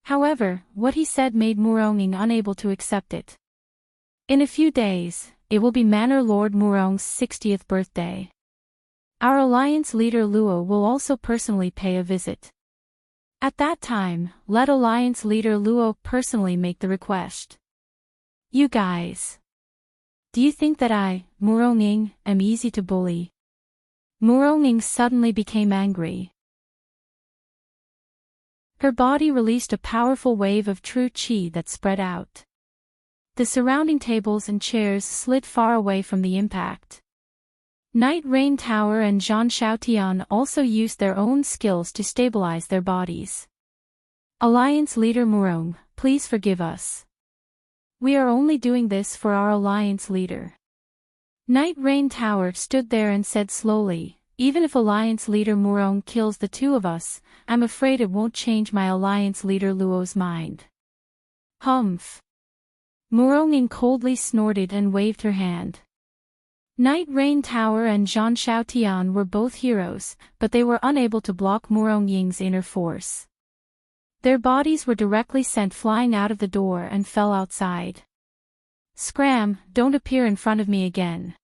However, what he said made Murong unable to accept it. In a few days, it will be Manor Lord Murong's 60th birthday. Our alliance leader Luo will also personally pay a visit. At that time, let alliance leader Luo personally make the request. You guys. Do you think that I, Murong, am easy to bully? Murong suddenly became angry. Her body released a powerful wave of true qi that spread out. The surrounding tables and chairs slid far away from the impact. Night Rain Tower and Zhang Xiaotian also used their own skills to stabilize their bodies. Alliance leader Murong, please forgive us. We are only doing this for our alliance leader. Night Rain Tower stood there and said slowly, even if alliance leader Murong kills the 2 of us, I'm afraid it won't change my alliance leader Luo's mind. Humph. Murong coldly snorted and waved her hand. Night Rain Tower and Zhang Xiaotian were both heroes, but they were unable to block Murong's inner force. Their bodies were directly sent flying out of the door and fell outside. Scram, don't appear in front of me again.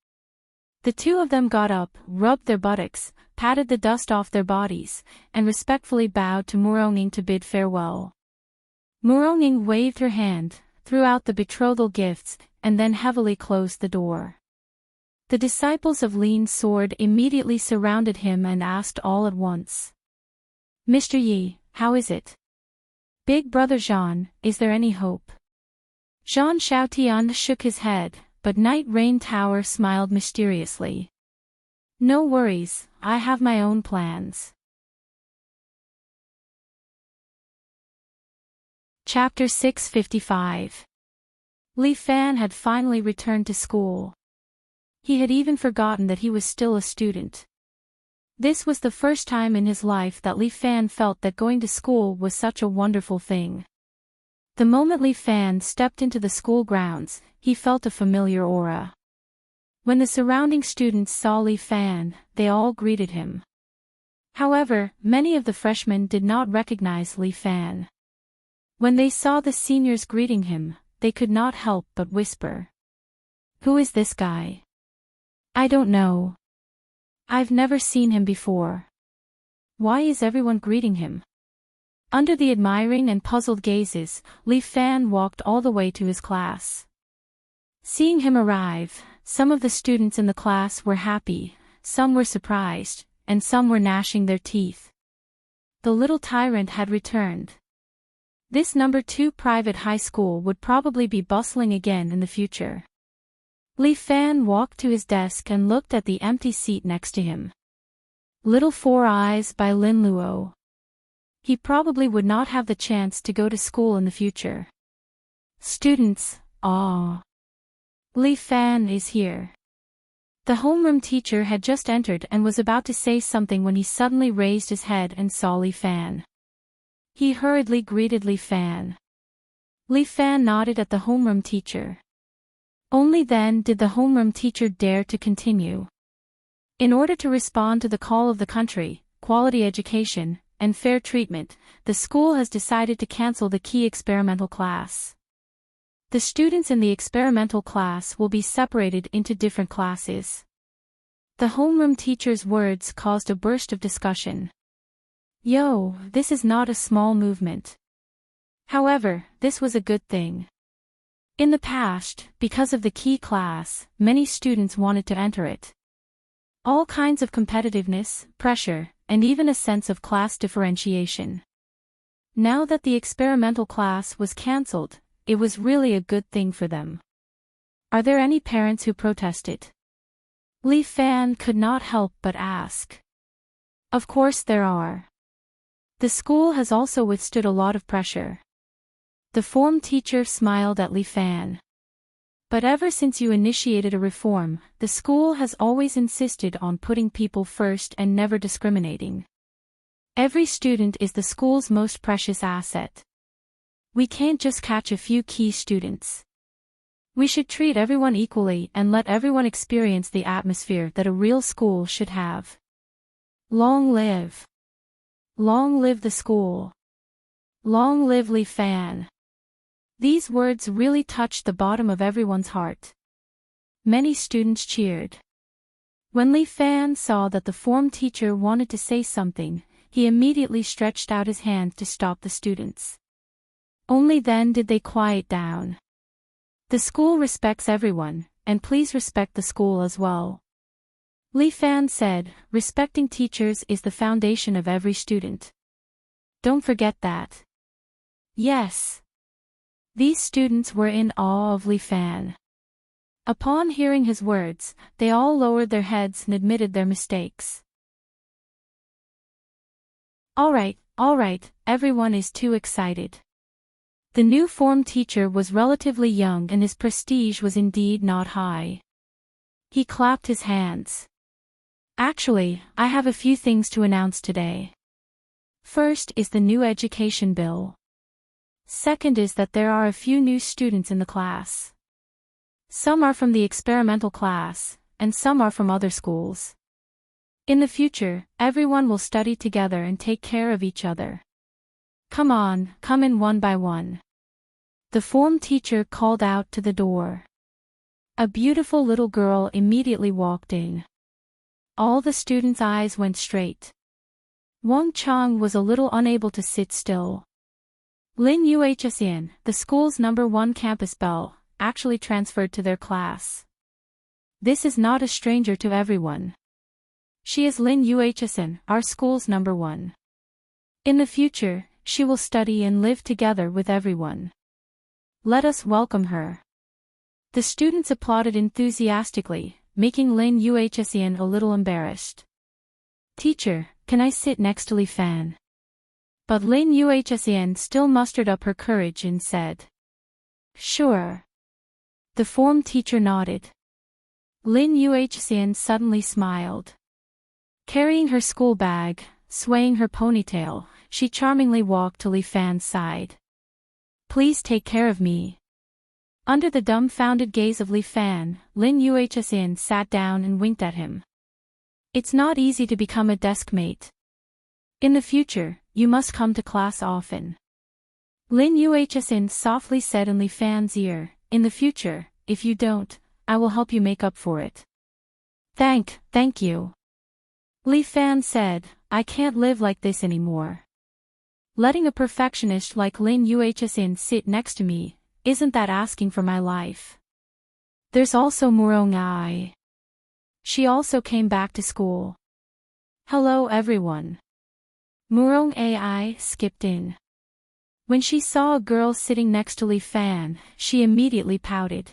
The two of them got up, rubbed their buttocks, patted the dust off their bodies, and respectfully bowed to Muronging to bid farewell. Muronging waved her hand, threw out the betrothal gifts, and then heavily closed the door. The disciples of Lean Sword immediately surrounded him and asked all at once. Mr. Yi, how is it? Big brother Jean, is there any hope? Jean Xiaotian shook his head, but Night Rain Tower smiled mysteriously. No worries, I have my own plans. Chapter 655. Li Fan had finally returned to school. He had even forgotten that he was still a student. This was the first time in his life that Li Fan felt that going to school was such a wonderful thing. The moment Li Fan stepped into the school grounds, he felt a familiar aura. When the surrounding students saw Li Fan, they all greeted him. However, many of the freshmen did not recognize Li Fan. When they saw the seniors greeting him, they could not help but whisper. Who is this guy? I don't know. I've never seen him before. Why is everyone greeting him? Under the admiring and puzzled gazes, Li Fan walked all the way to his class. Seeing him arrive, some of the students in the class were happy, some were surprised, and some were gnashing their teeth. The little tyrant had returned. This No. 2 private high school would probably be bustling again in the future. Li Fan walked to his desk and looked at the empty seat next to him. Little Four Eyes by Lin Luo. He probably would not have the chance to go to school in the future. Students, ah. Li Fan is here. The homeroom teacher had just entered and was about to say something when he suddenly raised his head and saw Li Fan. He hurriedly greeted Li Fan. Li Fan nodded at the homeroom teacher. Only then did the homeroom teacher dare to continue. In order to respond to the call of the country, quality education, and fair treatment, the school has decided to cancel the key experimental class. The students in the experimental class will be separated into different classes. The homeroom teacher's words caused a burst of discussion. Yo, this is not a small movement. However, this was a good thing. In the past, because of the key class, many students wanted to enter it. All kinds of competitiveness, pressure, and even a sense of class differentiation. Now that the experimental class was cancelled, it was really a good thing for them. Are there any parents who protested? Li Fan could not help but ask. Of course there are. The school has also withstood a lot of pressure. The form teacher smiled at Li Fan. But ever since you initiated a reform, the school has always insisted on putting people first and never discriminating. Every student is the school's most precious asset. We can't just catch a few key students. We should treat everyone equally and let everyone experience the atmosphere that a real school should have. Long live! Long live the school! Long live Li Fan! These words really touched the bottom of everyone's heart. Many students cheered. When Li Fan saw that the form teacher wanted to say something, he immediately stretched out his hand to stop the students. Only then did they quiet down. The school respects everyone, and please respect the school as well. Li Fan said, respecting teachers is the foundation of every student. Don't forget that. Yes. These students were in awe of Li Fan. Upon hearing his words, they all lowered their heads and admitted their mistakes. All right, everyone is too excited. The new form teacher was relatively young and his prestige was indeed not high. He clapped his hands. Actually, I have a few things to announce today. First is the new education bill. Second is that there are a few new students in the class. Some are from the experimental class, and some are from other schools. In the future, everyone will study together and take care of each other. Come on, come in one by one. The form teacher called out to the door. A beautiful little girl immediately walked in. All the students' eyes went straight. Wang Chang was a little unable to sit still. Lin Yuhsian, the school's #1 campus belle, actually transferred to their class. This is not a stranger to everyone. She is Lin Yuhsian, our school's #1. In the future, she will study and live together with everyone. Let us welcome her. The students applauded enthusiastically, making Lin Yuhsian a little embarrassed. Teacher, can I sit next to Li Fan? But Lin Yuhsian still mustered up her courage and said, Sure. The form teacher nodded. Lin Yuhsian suddenly smiled. Carrying her school bag, swaying her ponytail, she charmingly walked to Li Fan's side. Please take care of me. Under the dumbfounded gaze of Li Fan, Lin Yuhsian sat down and winked at him. It's not easy to become a desk mate. In the future, you must come to class often. Lin Yuhsian softly said in Li Fan's ear, In the future, if you don't, I will help you make up for it. Thank you. Li Fan said, I can't live like this anymore. Letting a perfectionist like Lin Yuhsian sit next to me, isn't that asking for my life? There's also Murong Ai. She also came back to school. Hello everyone. Murong Ai skipped in. When she saw a girl sitting next to Li Fan, she immediately pouted.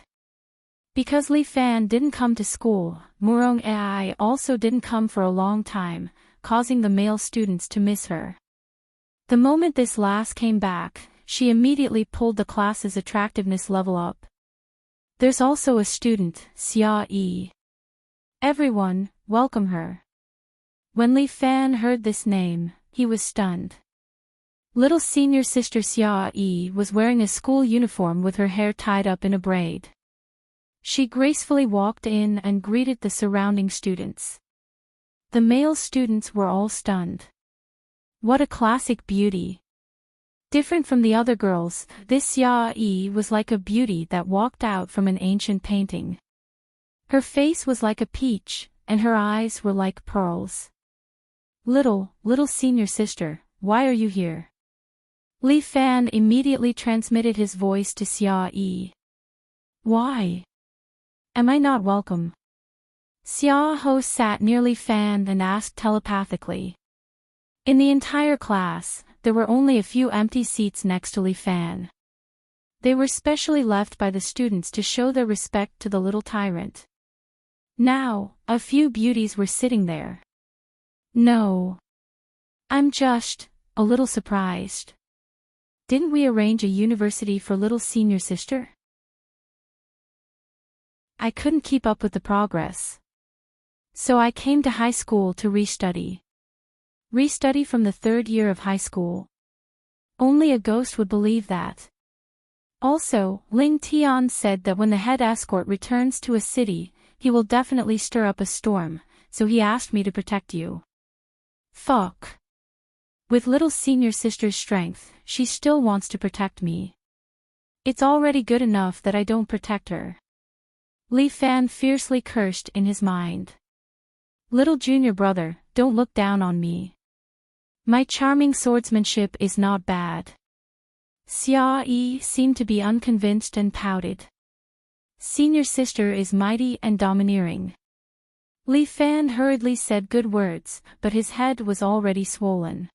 Because Li Fan didn't come to school, Murong Ai also didn't come for a long time, causing the male students to miss her. The moment this last came back, she immediately pulled the class's attractiveness level up. There's also a student, Xia Yi. Everyone, welcome her. When Li Fan heard this name, he was stunned. Little senior sister Xia Yi was wearing a school uniform with her hair tied up in a braid. She gracefully walked in and greeted the surrounding students. The male students were all stunned. What a classic beauty. Different from the other girls, this Xia Yi was like a beauty that walked out from an ancient painting. Her face was like a peach, and her eyes were like pearls. Little senior sister, why are you here? Li Fan immediately transmitted his voice to Xia Yi. Why? Am I not welcome? Xia Ho sat near Li Fan and asked telepathically. In the entire class, there were only a few empty seats next to Li Fan. They were specially left by the students to show their respect to the little tyrant. Now, a few beauties were sitting there. No. I'm just a little surprised. Didn't we arrange a university for little senior sister? I couldn't keep up with the progress. So I came to high school to restudy. Restudy from the 3rd year of high school. Only a ghost would believe that. Also, Ling Tian said that when the head escort returns to a city, he will definitely stir up a storm, so he asked me to protect you. Fuck. With little senior sister's strength, she still wants to protect me. It's already good enough that I don't protect her. Li Fan fiercely cursed in his mind. Little junior brother, don't look down on me. My charming swordsmanship is not bad. Xia Yi seemed to be unconvinced and pouted. Senior sister is mighty and domineering. Li Fan hurriedly said good words, but his head was already swollen.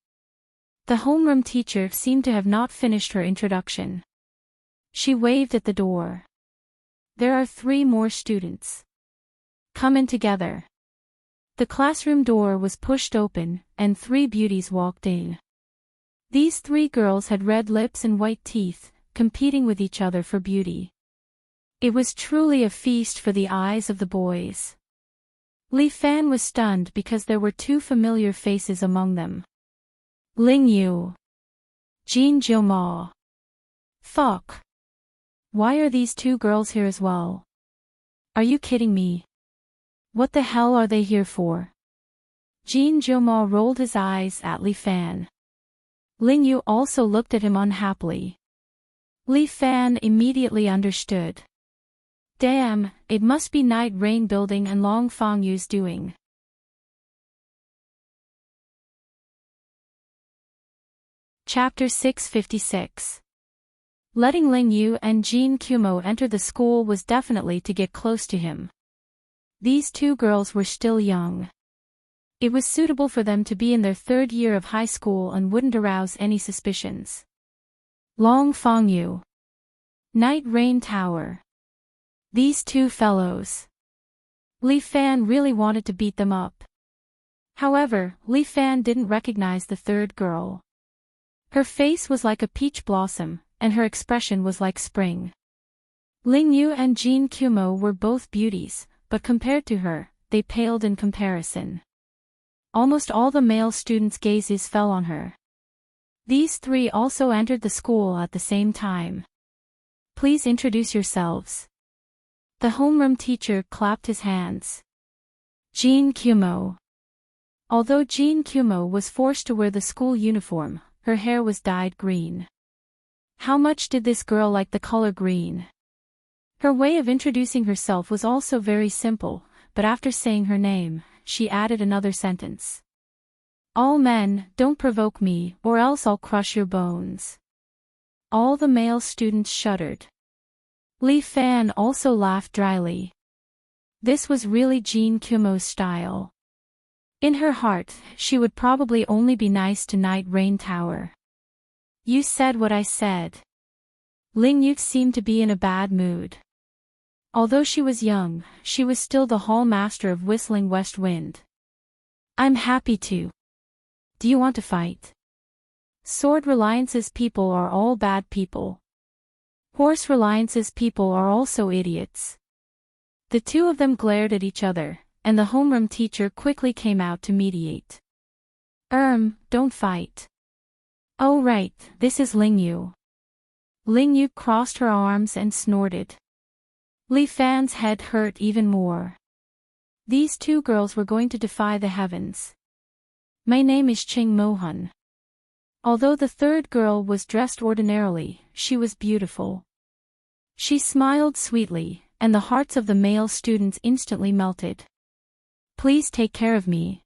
The homeroom teacher seemed to have not finished her introduction. She waved at the door. There are 3 more students. Come in together. The classroom door was pushed open, and 3 beauties walked in. These 3 girls had red lips and white teeth, competing with each other for beauty. It was truly a feast for the eyes of the boys. Li Fan was stunned because there were 2 familiar faces among them. Ling Yu. Jin Jiuma. Fuck. Why are these 2 girls here as well? Are you kidding me? What the hell are they here for? Jin Jiuma rolled his eyes at Li Fan. Ling Yu also looked at him unhappily. Li Fan immediately understood. Damn, it must be Night Rain Building and Long Fengyu's doing. Chapter 656. Letting Ling Yu and Jin Kumo enter the school was definitely to get close to him. These two girls were still young. It was suitable for them to be in their third year of high school and wouldn't arouse any suspicions. Long Fengyu. Night Rain Tower. These two fellows. Li Fan really wanted to beat them up. However, Li Fan didn't recognize the third girl. Her face was like a peach blossom, and her expression was like spring. Ling Yu and Jin Kumo were both beauties, but compared to her, they paled in comparison. Almost all the male students' gazes fell on her. These three also entered the school at the same time. Please introduce yourselves. The homeroom teacher clapped his hands. Jin Kumo. Although Jin Kumo was forced to wear the school uniform, her hair was dyed green. How much did this girl like the color green? Her way of introducing herself was also very simple, but after saying her name, she added another sentence. All men, don't provoke me, or else I'll crush your bones. All the male students shuddered. Li Fan also laughed dryly. This was really Jin Kumo's style. In her heart, she would probably only be nice to Night Rain Tower. You said what I said. Ling Yu seemed to be in a bad mood. Although she was young, she was still the hall master of Whistling West Wind. I'm happy to. Do you want to fight? Sword Reliance's people are all bad people. Horse Reliance's people are also idiots. The two of them glared at each other, and the homeroom teacher quickly came out to mediate. Don't fight. Oh right, this is Ling Yu. Ling Yu crossed her arms and snorted. Li Fan's head hurt even more. These two girls were going to defy the heavens. My name is Ching Mohan. Although the third girl was dressed ordinarily, she was beautiful. She smiled sweetly, and the hearts of the male students instantly melted. Please take care of me.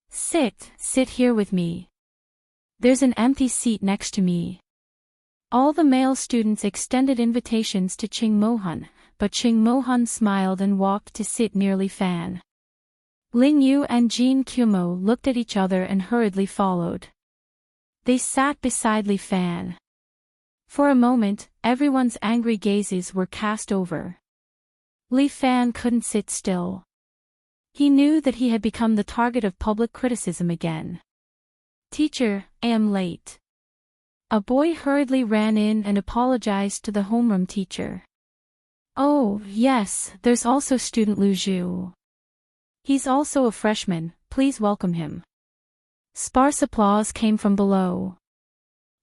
Sit here with me. There's an empty seat next to me. All the male students extended invitations to Ching Mohan, but Ching Mohan smiled and walked to sit near Li Fan. Ling Yu and Jin Kumo looked at each other and hurriedly followed. They sat beside Li Fan. For a moment, everyone's angry gazes were cast over. Li Fan couldn't sit still. He knew that he had become the target of public criticism again. Teacher, I am late. A boy hurriedly ran in and apologized to the homeroom teacher. Oh, yes, there's also student Lu Zhu. He's also a freshman, please welcome him. Sparse applause came from below.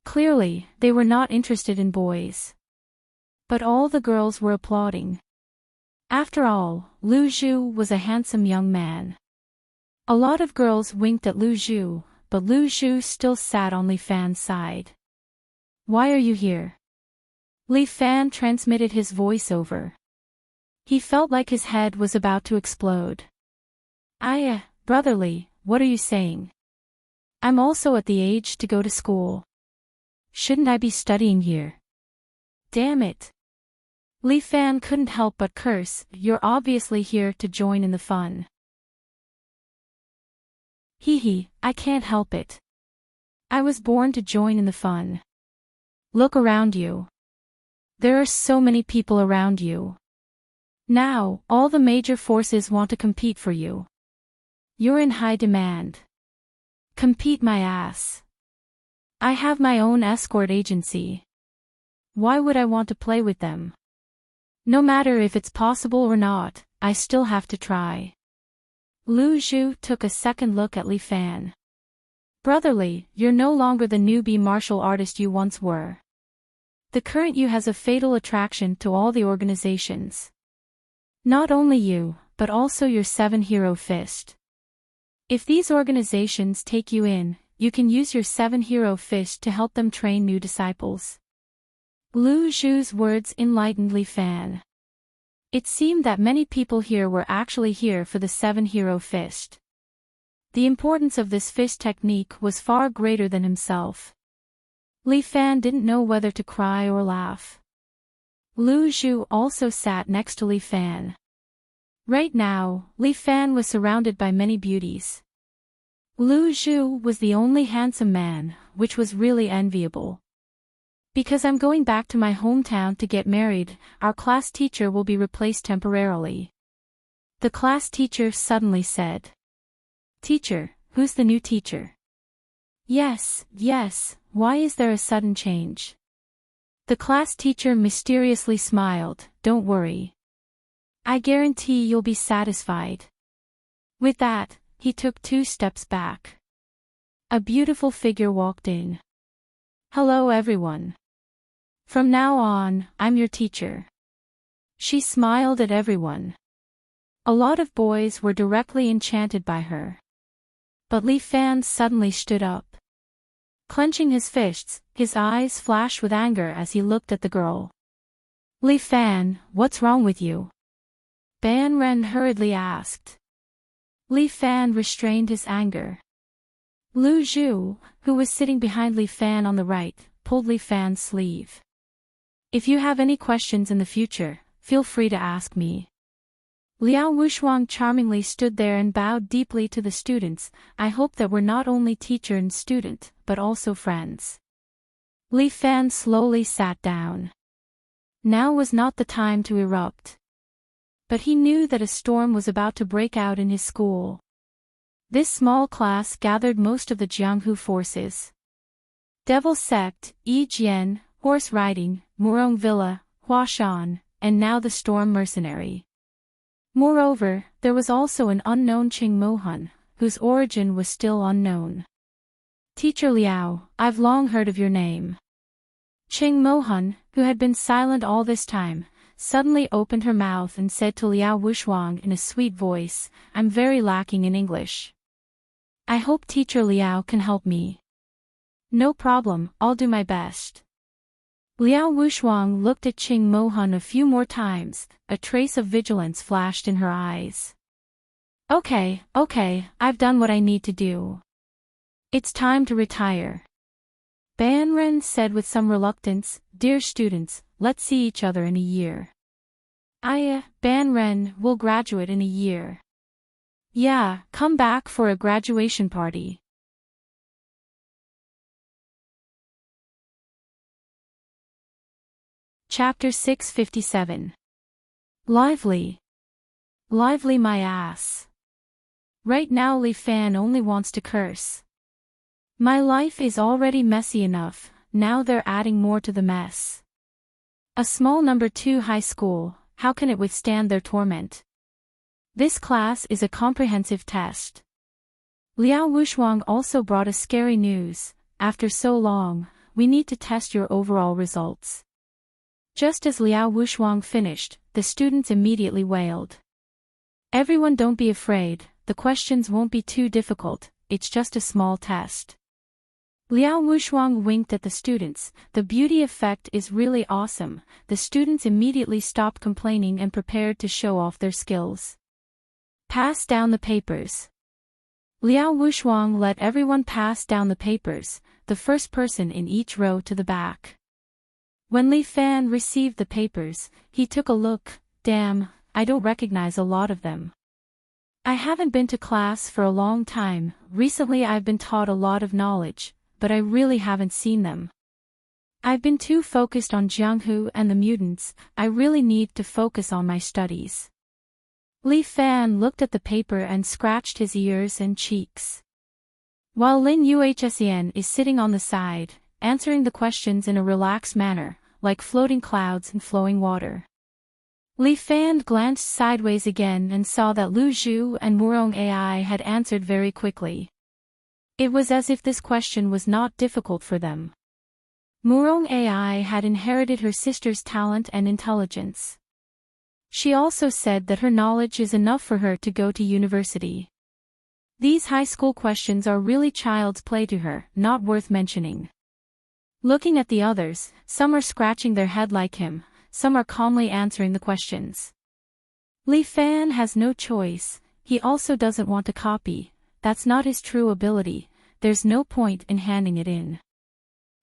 Clearly, they were not interested in boys. But all the girls were applauding. After all, Lu Zhu was a handsome young man. A lot of girls winked at Lu Zhu, but Lu Zhu still sat on Li Fan's side. Why are you here? Li Fan transmitted his voice over. He felt like his head was about to explode. Brotherly, what are you saying? I'm also at the age to go to school. Shouldn't I be studying here? Damn it. Li Fan couldn't help but curse, you're obviously here to join in the fun. Hee, I can't help it. I was born to join in the fun. Look around you. There are so many people around you. Now, all the major forces want to compete for you. You're in high demand. Compete my ass. I have my own escort agency. Why would I want to play with them? No matter if it's possible or not, I still have to try. Lu Zhu took a second look at Li Fan. Brotherly, you're no longer the newbie martial artist you once were. The current you has a fatal attraction to all the organizations. Not only you, but also your 7-hero fist. If these organizations take you in, you can use your 7 hero fish to help them train new disciples. Lu Zhu's words enlightened Li Fan. It seemed that many people here were actually here for the 7 hero fish. The importance of this fish technique was far greater than himself. Li Fan didn't know whether to cry or laugh. Lu Zhu also sat next to Li Fan. Right now, Li Fan was surrounded by many beauties. Lu Zhu was the only handsome man, which was really enviable. Because I'm going back to my hometown to get married, our class teacher will be replaced temporarily. The class teacher suddenly said. Teacher, who's the new teacher? Yes, why is there a sudden change? The class teacher mysteriously smiled, don't worry. I guarantee you'll be satisfied. With that, he took 2 steps back. A beautiful figure walked in. Hello everyone. From now on, I'm your teacher. She smiled at everyone. A lot of boys were directly enchanted by her. But Li Fan suddenly stood up. Clenching his fists, his eyes flashed with anger as he looked at the girl. Li Fan, what's wrong with you? Ban Ren hurriedly asked. Li Fan restrained his anger. Lu Zhu, who was sitting behind Li Fan on the right, pulled Li Fan's sleeve. If you have any questions in the future, feel free to ask me. Liao Wushuang charmingly stood there and bowed deeply to the students. I hope that we're not only teacher and student, but also friends. Li Fan slowly sat down. Now was not the time to erupt. But he knew that a storm was about to break out in his school. This small class gathered most of the Jianghu forces. Devil Sect, Yi Jian, Horse Riding, Murong Villa, Huashan, and now the Storm Mercenary. Moreover, there was also an unknown Qing Mohan, whose origin was still unknown. Teacher Liao, I've long heard of your name. Qing Mohan, who had been silent all this time, suddenly opened her mouth and said to Liao Wushuang in a sweet voice, I'm very lacking in English. I hope Teacher Liao can help me. No problem, I'll do my best. Liao Wushuang looked at Qing Mohan a few more times, a trace of vigilance flashed in her eyes. Okay, I've done what I need to do. It's time to retire. Ban Ren said with some reluctance, Dear students, let's see each other in a year. Ban Ren will graduate in a year. Yeah, come back for a graduation party. Chapter 657. Lively. Lively my ass. Right now Li Fan only wants to curse. My life is already messy enough, now they're adding more to the mess. A small number 2 high school, how can it withstand their torment? This class is a comprehensive test. Liao Wushuang also brought us scary news, after so long, we need to test your overall results. Just as Liao Wushuang finished, the students immediately wailed. Everyone don't be afraid, the questions won't be too difficult, it's just a small test. Liao Wushuang winked at the students, the beauty effect is really awesome, the students immediately stopped complaining and prepared to show off their skills. Pass down the papers. Liao Wushuang let everyone pass down the papers, the first person in each row to the back. When Li Fan received the papers, he took a look, damn, I don't recognize a lot of them. I haven't been to class for a long time, recently I've been taught a lot of knowledge, but I really haven't seen them. I've been too focused on Jianghu and the mutants, I really need to focus on my studies. Li Fan looked at the paper and scratched his ears and cheeks. While Lin Yuhsien is sitting on the side, answering the questions in a relaxed manner, like floating clouds and flowing water. Li Fan glanced sideways again and saw that Lu Zhu and Murong AI had answered very quickly. It was as if this question was not difficult for them. Murong AI had inherited her sister's talent and intelligence. She also said that her knowledge is enough for her to go to university. These high school questions are really child's play to her, not worth mentioning. Looking at the others, some are scratching their head like him, some are calmly answering the questions. Li Fan has no choice, he also doesn't want to copy, that's not his true ability, there's no point in handing it in.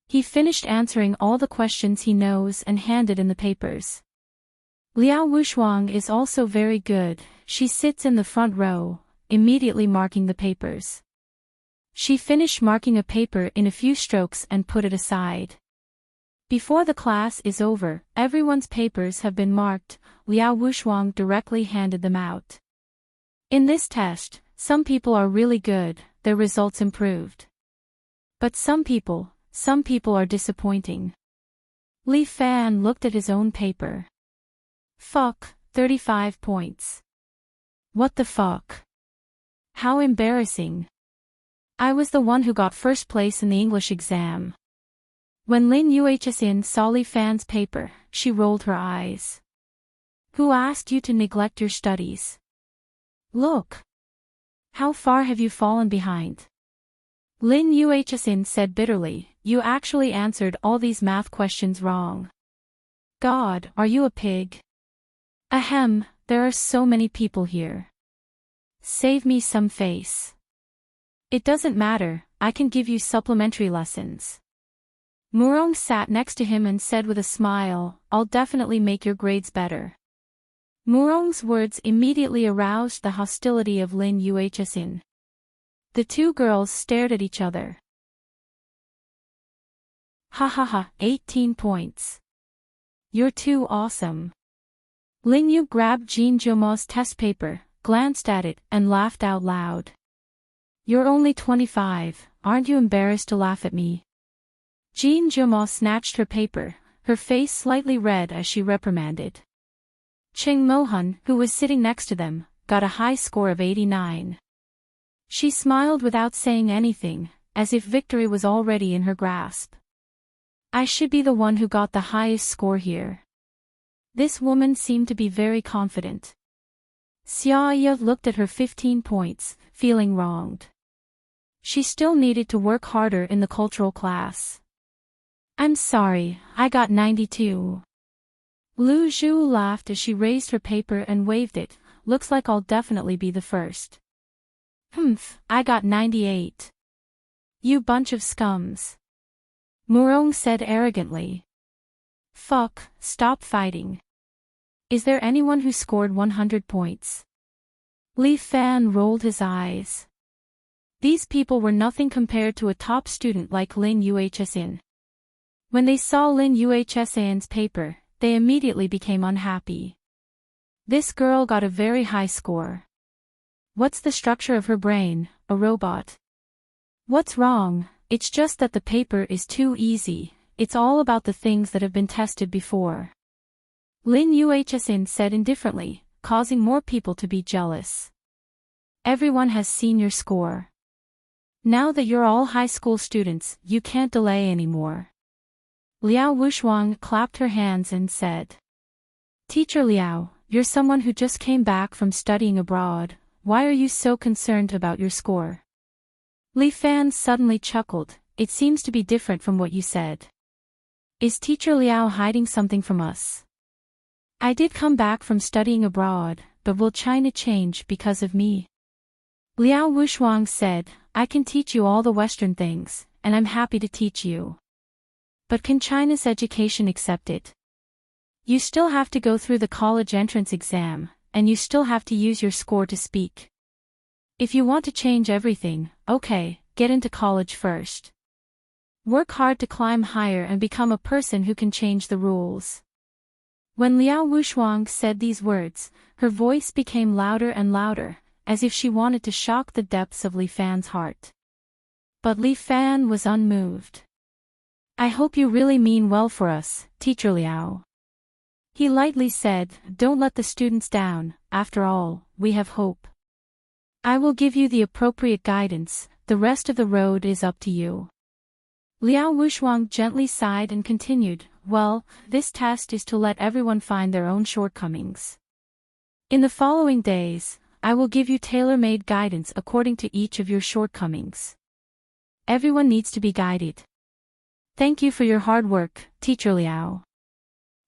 He finished answering all the questions he knows and handed in the papers. Liao Wushuang is also very good, she sits in the front row, immediately marking the papers. She finished marking a paper in a few strokes and put it aside. Before the class is over, everyone's papers have been marked, Liao Wushuang directly handed them out. In this test, some people are really good, their results improved. But some people are disappointing. Li Fan looked at his own paper. Fuck, 35 points. What the fuck? How embarrassing. I was the one who got first place in the English exam. When Lin Yuhsin saw Li Fan's paper, she rolled her eyes. Who asked you to neglect your studies? Look. How far have you fallen behind? Lin Yuhsin said bitterly, you actually answered all these math questions wrong. God, are you a pig? Ahem, there are so many people here. Save me some face. It doesn't matter, I can give you supplementary lessons. Murong sat next to him and said with a smile, I'll definitely make your grades better. Murong's words immediately aroused the hostility of Lin Yuhsin. The two girls stared at each other. Ha ha ha, 18 points. You're too awesome. Lin Yu grabbed Jean Jumo's test paper, glanced at it, and laughed out loud. You're only 25, aren't you embarrassed to laugh at me? Jean Jumo snatched her paper, her face slightly red as she reprimanded. Cheng Mohan, who was sitting next to them, got a high score of 89. She smiled without saying anything, as if victory was already in her grasp. I should be the one who got the highest score here. This woman seemed to be very confident. Xia looked at her 15 points, feeling wronged. She still needed to work harder in the cultural class. I'm sorry, I got 92. Lu Zhu laughed as she raised her paper and waved it, looks like I'll definitely be the first. I got 98. You bunch of scums. Murong said arrogantly. Fuck, stop fighting. Is there anyone who scored 100 points? Li Fan rolled his eyes. These people were nothing compared to a top student like Lin Yuhsin. When they saw Lin Yuhsin's paper, they immediately became unhappy. This girl got a very high score. What's the structure of her brain, a robot? What's wrong? It's just that the paper is too easy, it's all about the things that have been tested before. Lin Yuhsin said indifferently, causing more people to be jealous. Everyone has seen your score. Now that you're all high school students, you can't delay anymore. Liao Wushuang clapped her hands and said. Teacher Liao, you're someone who just came back from studying abroad, why are you so concerned about your score? Li Fan suddenly chuckled, it seems to be different from what you said. Is Teacher Liao hiding something from us? I did come back from studying abroad, but will China change because of me? Liao Wushuang said, I can teach you all the Western things, and I'm happy to teach you. But can China's education accept it? You still have to go through the college entrance exam, and you still have to use your score to speak. If you want to change everything, okay, get into college first. Work hard to climb higher and become a person who can change the rules. When Liao Wushuang said these words, her voice became louder and louder, as if she wanted to shock the depths of Li Fan's heart. But Li Fan was unmoved. I hope you really mean well for us, Teacher Liao. He lightly said, don't let the students down, after all, we have hope. I will give you the appropriate guidance, the rest of the road is up to you. Liao Wushuang gently sighed and continued, well, this test is to let everyone find their own shortcomings. In the following days, I will give you tailor-made guidance according to each of your shortcomings. Everyone needs to be guided. Thank you for your hard work, Teacher Liao.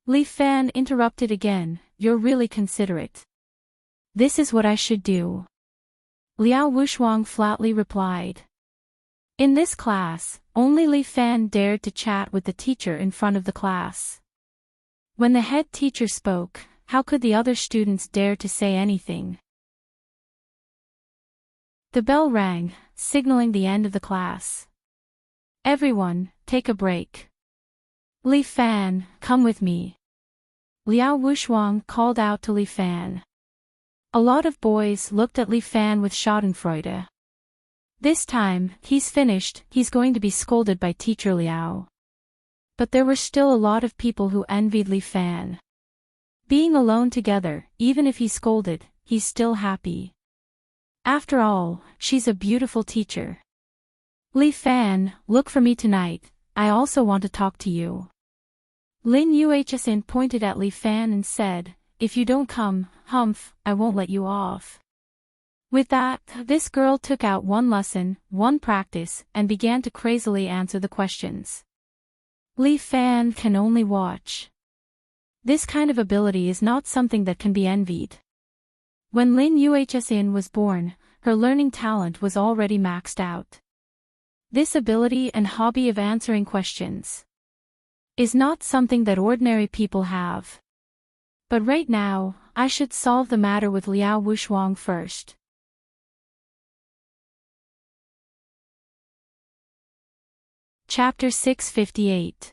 Li Fan interrupted again, you're really considerate. This is what I should do. Liao Wushuang flatly replied. In this class, only Li Fan dared to chat with the teacher in front of the class. When the head teacher spoke, how could the other students dare to say anything? The bell rang, signaling the end of the class. Everyone, take a break. Li Fan, come with me. Liao Wushuang called out to Li Fan. A lot of boys looked at Li Fan with schadenfreude. This time, he's finished, he's going to be scolded by Teacher Liao. But there were still a lot of people who envied Li Fan. Being alone together, even if he's scolded, he's still happy. After all, she's a beautiful teacher. Li Fan, look for me tonight, I also want to talk to you. Lin Yuhsin pointed at Li Fan and said, if you don't come, humph, I won't let you off. With that, this girl took out one lesson, one practice, and began to crazily answer the questions. Li Fan can only watch. This kind of ability is not something that can be envied. When Lin Yuhsin was born, her learning talent was already maxed out. This ability and hobby of answering questions is not something that ordinary people have. But right now, I should solve the matter with Liao Wushuang first. Chapter 658.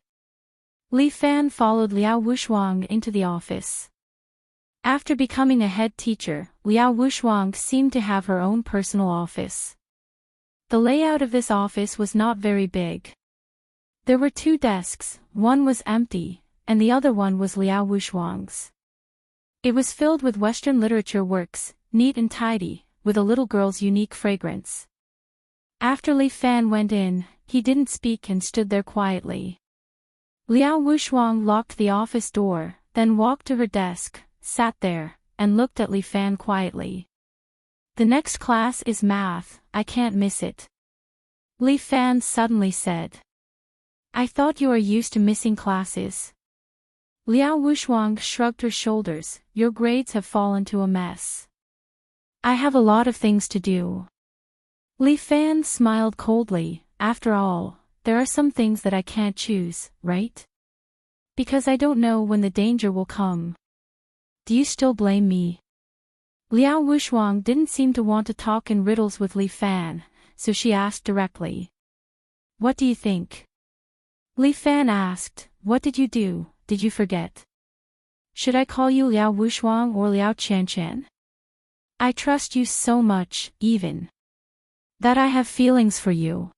Li Fan followed Liao Wushuang into the office. After becoming a head teacher, Liao Wushuang seemed to have her own personal office. The layout of this office was not very big. There were 2 desks, one was empty, and the other one was Liao Wushuang's. It was filled with Western literature works, neat and tidy, with a little girl's unique fragrance. After Li Fan went in, he didn't speak and stood there quietly. Liao Wushuang locked the office door, then walked to her desk, sat there, and looked at Li Fan quietly. The next class is math, I can't miss it. Li Fan suddenly said. I thought you are used to missing classes. Liao Wushuang shrugged her shoulders, your grades have fallen to a mess. I have a lot of things to do. Li Fan smiled coldly, after all, there are some things that I can't choose, right? Because I don't know when the danger will come. Do you still blame me? Liao Wushuang didn't seem to want to talk in riddles with Li Fan, so she asked directly. What do you think? Li Fan asked, what did you do, did you forget? Should I call you Liao Wushuang or Liao Qianqian? I trust you so much, even that I have feelings for you.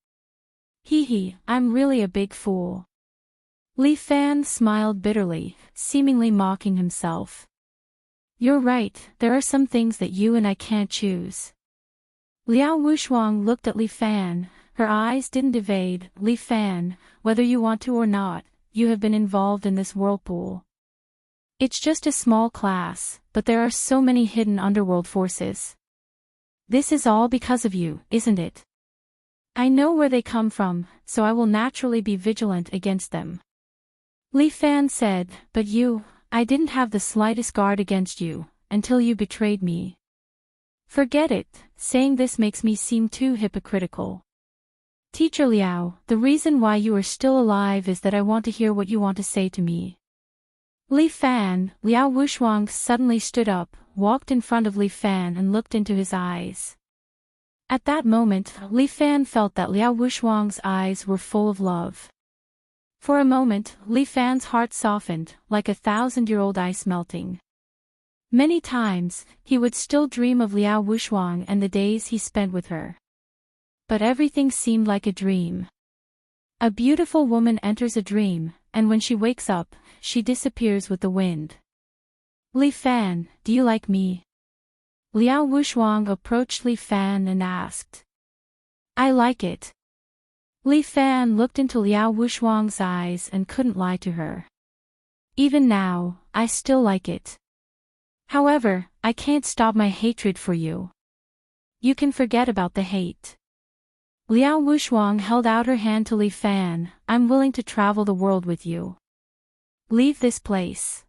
Hee, I'm really a big fool. Li Fan smiled bitterly, seemingly mocking himself. You're right, there are some things that you and I can't choose. Liao Wushuang looked at Li Fan, her eyes didn't evade. Li Fan, whether you want to or not, you have been involved in this whirlpool. It's just a small class, but there are so many hidden underworld forces. This is all because of you, isn't it? I know where they come from, so I will naturally be vigilant against them. Li Fan said, but I didn't have the slightest guard against you, until you betrayed me. Forget it, saying this makes me seem too hypocritical. Teacher Liao, the reason why you are still alive is that I want to hear what you want to say to me. Li Fan, Liao Wushuang suddenly stood up, walked in front of Li Fan and looked into his eyes. At that moment, Li Fan felt that Liao Wushuang's eyes were full of love. For a moment, Li Fan's heart softened, like a 1,000-year-old ice melting. Many times, he would still dream of Liao Wushuang and the days he spent with her. But everything seemed like a dream. A beautiful woman enters a dream, and when she wakes up, she disappears with the wind. Li Fan, do you like me? Liao Wushuang approached Li Fan and asked. I like it. Li Fan looked into Liao Wushuang's eyes and couldn't lie to her. Even now, I still like it. However, I can't stop my hatred for you. You can forget about the hate. Liao Wuxuang held out her hand to Li Fan. I'm willing to travel the world with you. Leave this place.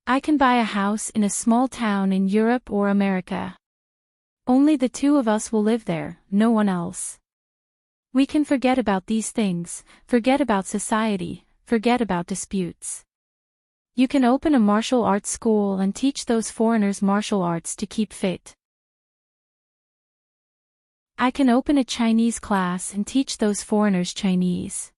I can buy a house in a small town in Europe or America. Only the two of us will live there, no one else. We can forget about these things, forget about society, forget about disputes. You can open a martial arts school and teach those foreigners martial arts to keep fit. I can open a Chinese class and teach those foreigners Chinese.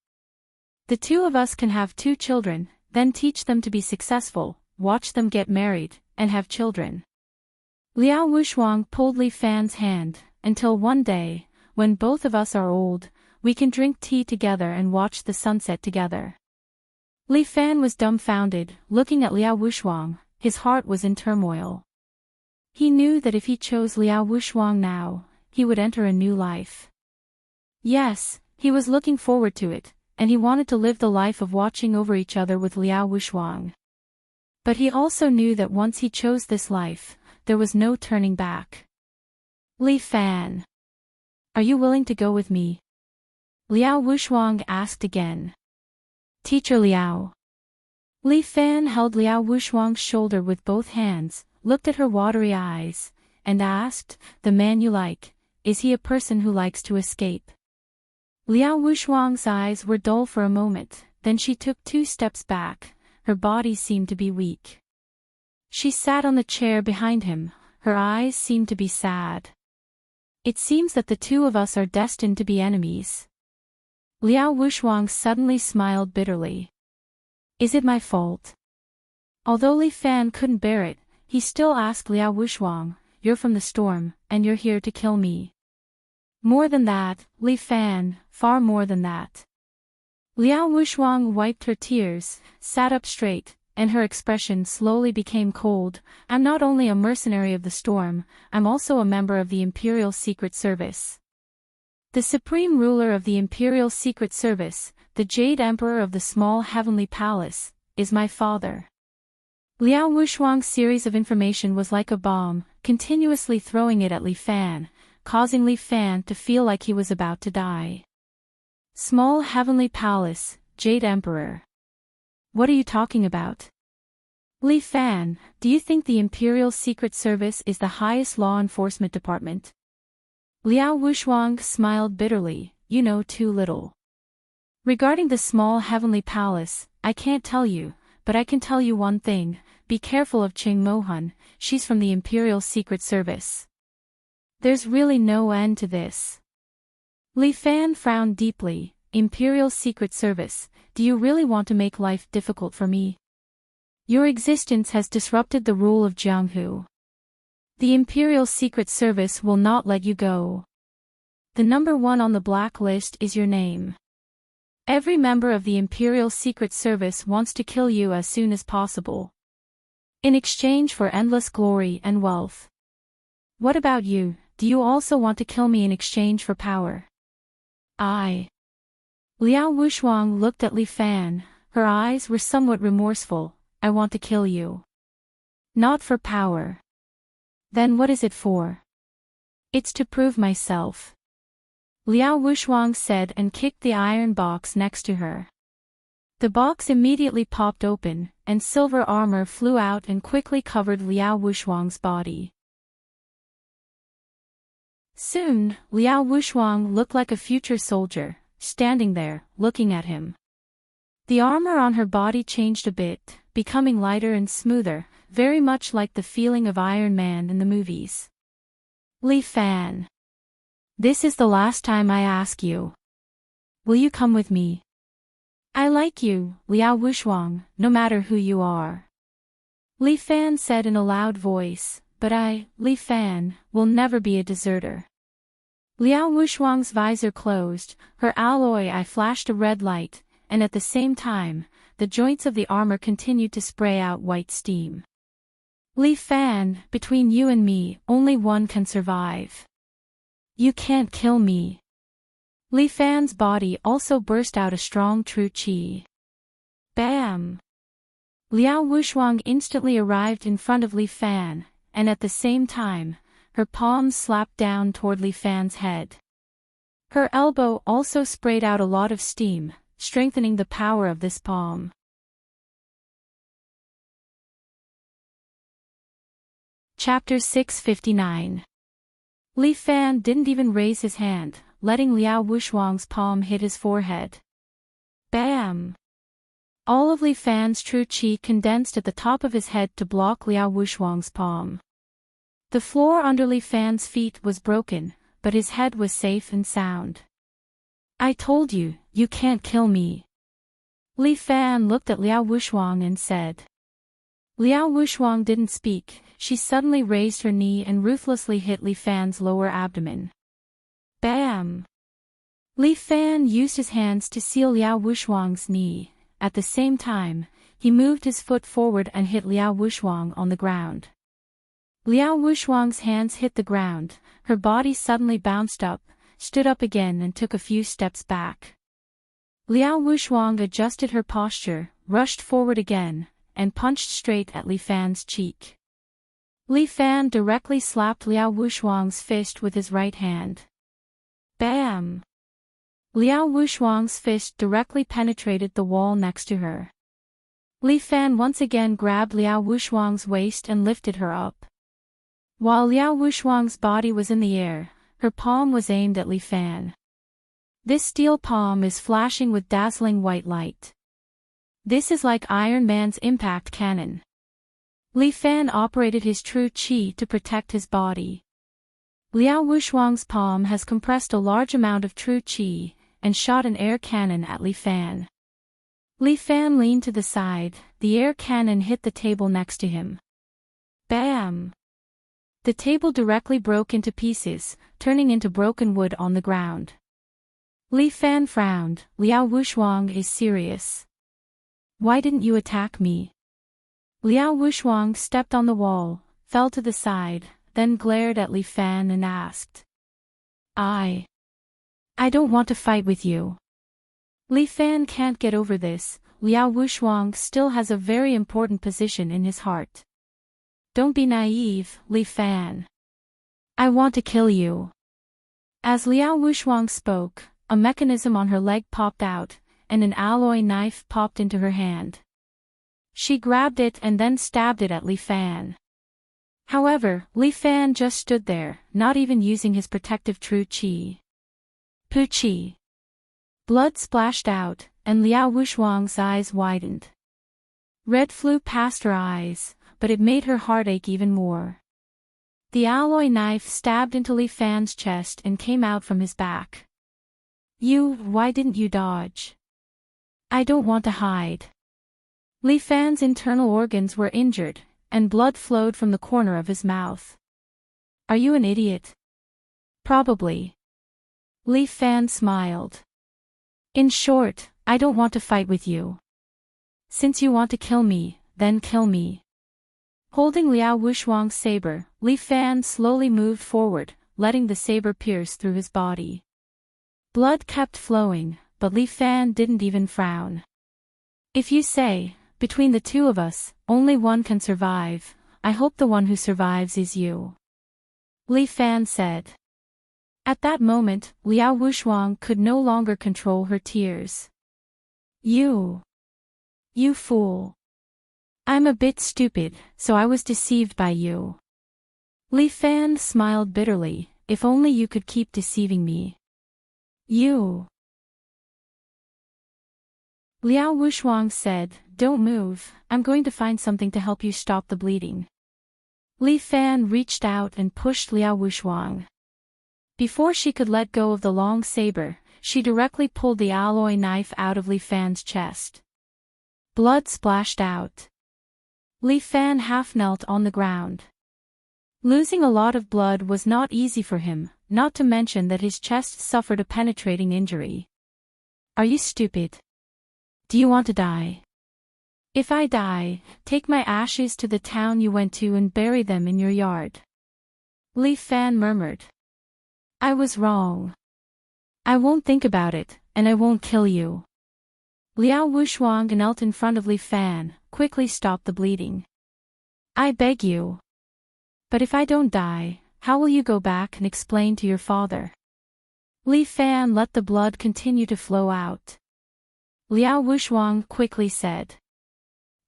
The two of us can have 2 children, then teach them to be successful, watch them get married, and have children. Liao Wuxuang pulled Li Fan's hand, until one day, when both of us are old, we can drink tea together and watch the sunset together. Li Fan was dumbfounded, looking at Liao Wuxuang. His heart was in turmoil. He knew that if he chose Liao Wuxuang now, he would enter a new life. Yes, he was looking forward to it, and he wanted to live the life of watching over each other with Liao Wuxuang. But he also knew that once he chose this life, there was no turning back. Li Fan. Are you willing to go with me? Liao Wuxuang asked again. Teacher Liao. Li Fan held Liao Wuxuang's shoulder with both hands, looked at her watery eyes, and asked, the man you like, is he a person who likes to escape? Liao Wuxuang's eyes were dull for a moment, then she took 2 steps back, her body seemed to be weak. She sat on the chair behind him, her eyes seemed to be sad. It seems that the two of us are destined to be enemies. Liao Wuxuang suddenly smiled bitterly. Is it my fault? Although Li Fan couldn't bear it, he still asked Liao Wuxuang, you're from the storm, and you're here to kill me. More than that, Li Fan, far more than that. Liao Wuxuang wiped her tears, sat up straight, and her expression slowly became cold. I'm not only a mercenary of the storm, I'm also a member of the Imperial Secret Service. The supreme ruler of the Imperial Secret Service, the Jade Emperor of the small heavenly palace, is my father. Liao Wuxuang's series of information was like a bomb, continuously throwing it at Li Fan, causing Li Fan to feel like he was about to die. Small heavenly palace, Jade Emperor. What are you talking about? Li Fan, do you think the Imperial Secret Service is the highest law enforcement department? Liao Wuxuang smiled bitterly, you know too little. Regarding the small heavenly palace, I can't tell you, but I can tell you one thing, be careful of Qing Mohan, she's from the Imperial Secret Service. There's really no end to this. Li Fan frowned deeply. Imperial Secret Service, do you really want to make life difficult for me? Your existence has disrupted the rule of Jianghu. The Imperial Secret Service will not let you go. The number 1 on the blacklist is your name. Every member of the Imperial Secret Service wants to kill you as soon as possible. In exchange for endless glory and wealth. What about you, do you also want to kill me in exchange for power? Liao Wuxuang looked at Li Fan, her eyes were somewhat remorseful, I want to kill you. Not for power. Then what is it for? It's to prove myself. Liao Wuxuang said and kicked the iron box next to her. The box immediately popped open, and silver armor flew out and quickly covered Liao Wuxuang's body. Soon, Liao Wuxuang looked like a future soldier, standing there, looking at him. The armor on her body changed a bit, becoming lighter and smoother, very much like the feeling of Iron Man in the movies. Li Fan. This is the last time I ask you. Will you come with me? I like you, Liao Wuxuang, no matter who you are. Li Fan said in a loud voice, but I, Li Fan, will never be a deserter. Liao Wuxuang's visor closed, her alloy eye flashed a red light, and at the same time, the joints of the armor continued to spray out white steam. Li Fan, between you and me, only one can survive. You can't kill me. Li Fan's body also burst out a strong true qi. Bam! Liao Wuxuang instantly arrived in front of Li Fan, and at the same time, her palms slapped down toward Li Fan's head. Her elbow also sprayed out a lot of steam, strengthening the power of this palm. Chapter 659. Li Fan didn't even raise his hand, letting Liao Wuxuang's palm hit his forehead. Bam! All of Li Fan's true qi condensed at the top of his head to block Liao Wuxuang's palm. The floor under Li Fan's feet was broken, but his head was safe and sound. I told you, you can't kill me. Li Fan looked at Liao Wuxuang and said. Liao Wuxuang didn't speak. She suddenly raised her knee and ruthlessly hit Li Fan's lower abdomen. Bam! Li Fan used his hands to seal Liao Wuxuang's knee. At the same time, he moved his foot forward and hit Liao Wuxuang on the ground. Liao Wuxuang's hands hit the ground, her body suddenly bounced up, stood up again and took a few steps back. Liao Wuxuang adjusted her posture, rushed forward again, and punched straight at Li Fan's cheek. Li Fan directly slapped Liao Wuxuang's fist with his right hand. Bam! Liao Wuxuang's fist directly penetrated the wall next to her. Li Fan once again grabbed Liao Wuxuang's waist and lifted her up. While Liao Wuxuang's body was in the air, her palm was aimed at Li Fan. This steel palm is flashing with dazzling white light. This is like Iron Man's impact cannon. Li Fan operated his true qi to protect his body. Liao Wuxuang's palm has compressed a large amount of true qi, and shot an air cannon at Li Fan. Li Fan leaned to the side, the air cannon hit the table next to him. Bam! The table directly broke into pieces, turning into broken wood on the ground. Li Fan frowned. Liao Wuxuang is serious. Why didn't you attack me? Liao Wuxuang stepped on the wall, fell to the side, then glared at Li Fan and asked. I don't want to fight with you. Li Fan can't get over this. Liao Wuxuang still has a very important position in his heart. Don't be naive, Li Fan. I want to kill you. As Liao Wuxuang spoke, a mechanism on her leg popped out, and an alloy knife popped into her hand. She grabbed it and then stabbed it at Li Fan. However, Li Fan just stood there, not even using his protective true qi. Poochie. Blood splashed out, and Liao Wuxuang's eyes widened. Red flew past her eyes, but it made her heart ache even more. The alloy knife stabbed into Li Fan's chest and came out from his back. Why didn't you dodge? I don't want to hide. Li Fan's internal organs were injured, and blood flowed from the corner of his mouth. Are you an idiot? Probably. Li Fan smiled. In short, I don't want to fight with you. Since you want to kill me, then kill me. Holding Liao Wuxuang's saber, Li Fan slowly moved forward, letting the saber pierce through his body. Blood kept flowing, but Li Fan didn't even frown. If you say, between the two of us, only one can survive, I hope the one who survives is you. Li Fan said. At that moment, Liao Wuxuang could no longer control her tears. You fool. I'm a bit stupid, so I was deceived by you. Li Fan smiled bitterly. If only you could keep deceiving me. Liao Wuxuang said, don't move, I'm going to find something to help you stop the bleeding. Li Fan reached out and pushed Liao Wuxuang. Before she could let go of the long saber, she directly pulled the alloy knife out of Li Fan's chest. Blood splashed out. Li Fan half knelt on the ground. Losing a lot of blood was not easy for him, not to mention that his chest suffered a penetrating injury. Are you stupid? Do you want to die? If I die, take my ashes to the town you went to and bury them in your yard. Li Fan murmured. I was wrong. I won't think about it, and I won't kill you. Liao Wushuang knelt in front of Li Fan, quickly stopped the bleeding. I beg you. But if I don't die, how will you go back and explain to your father? Li Fan let the blood continue to flow out. Liao Wushuang quickly said.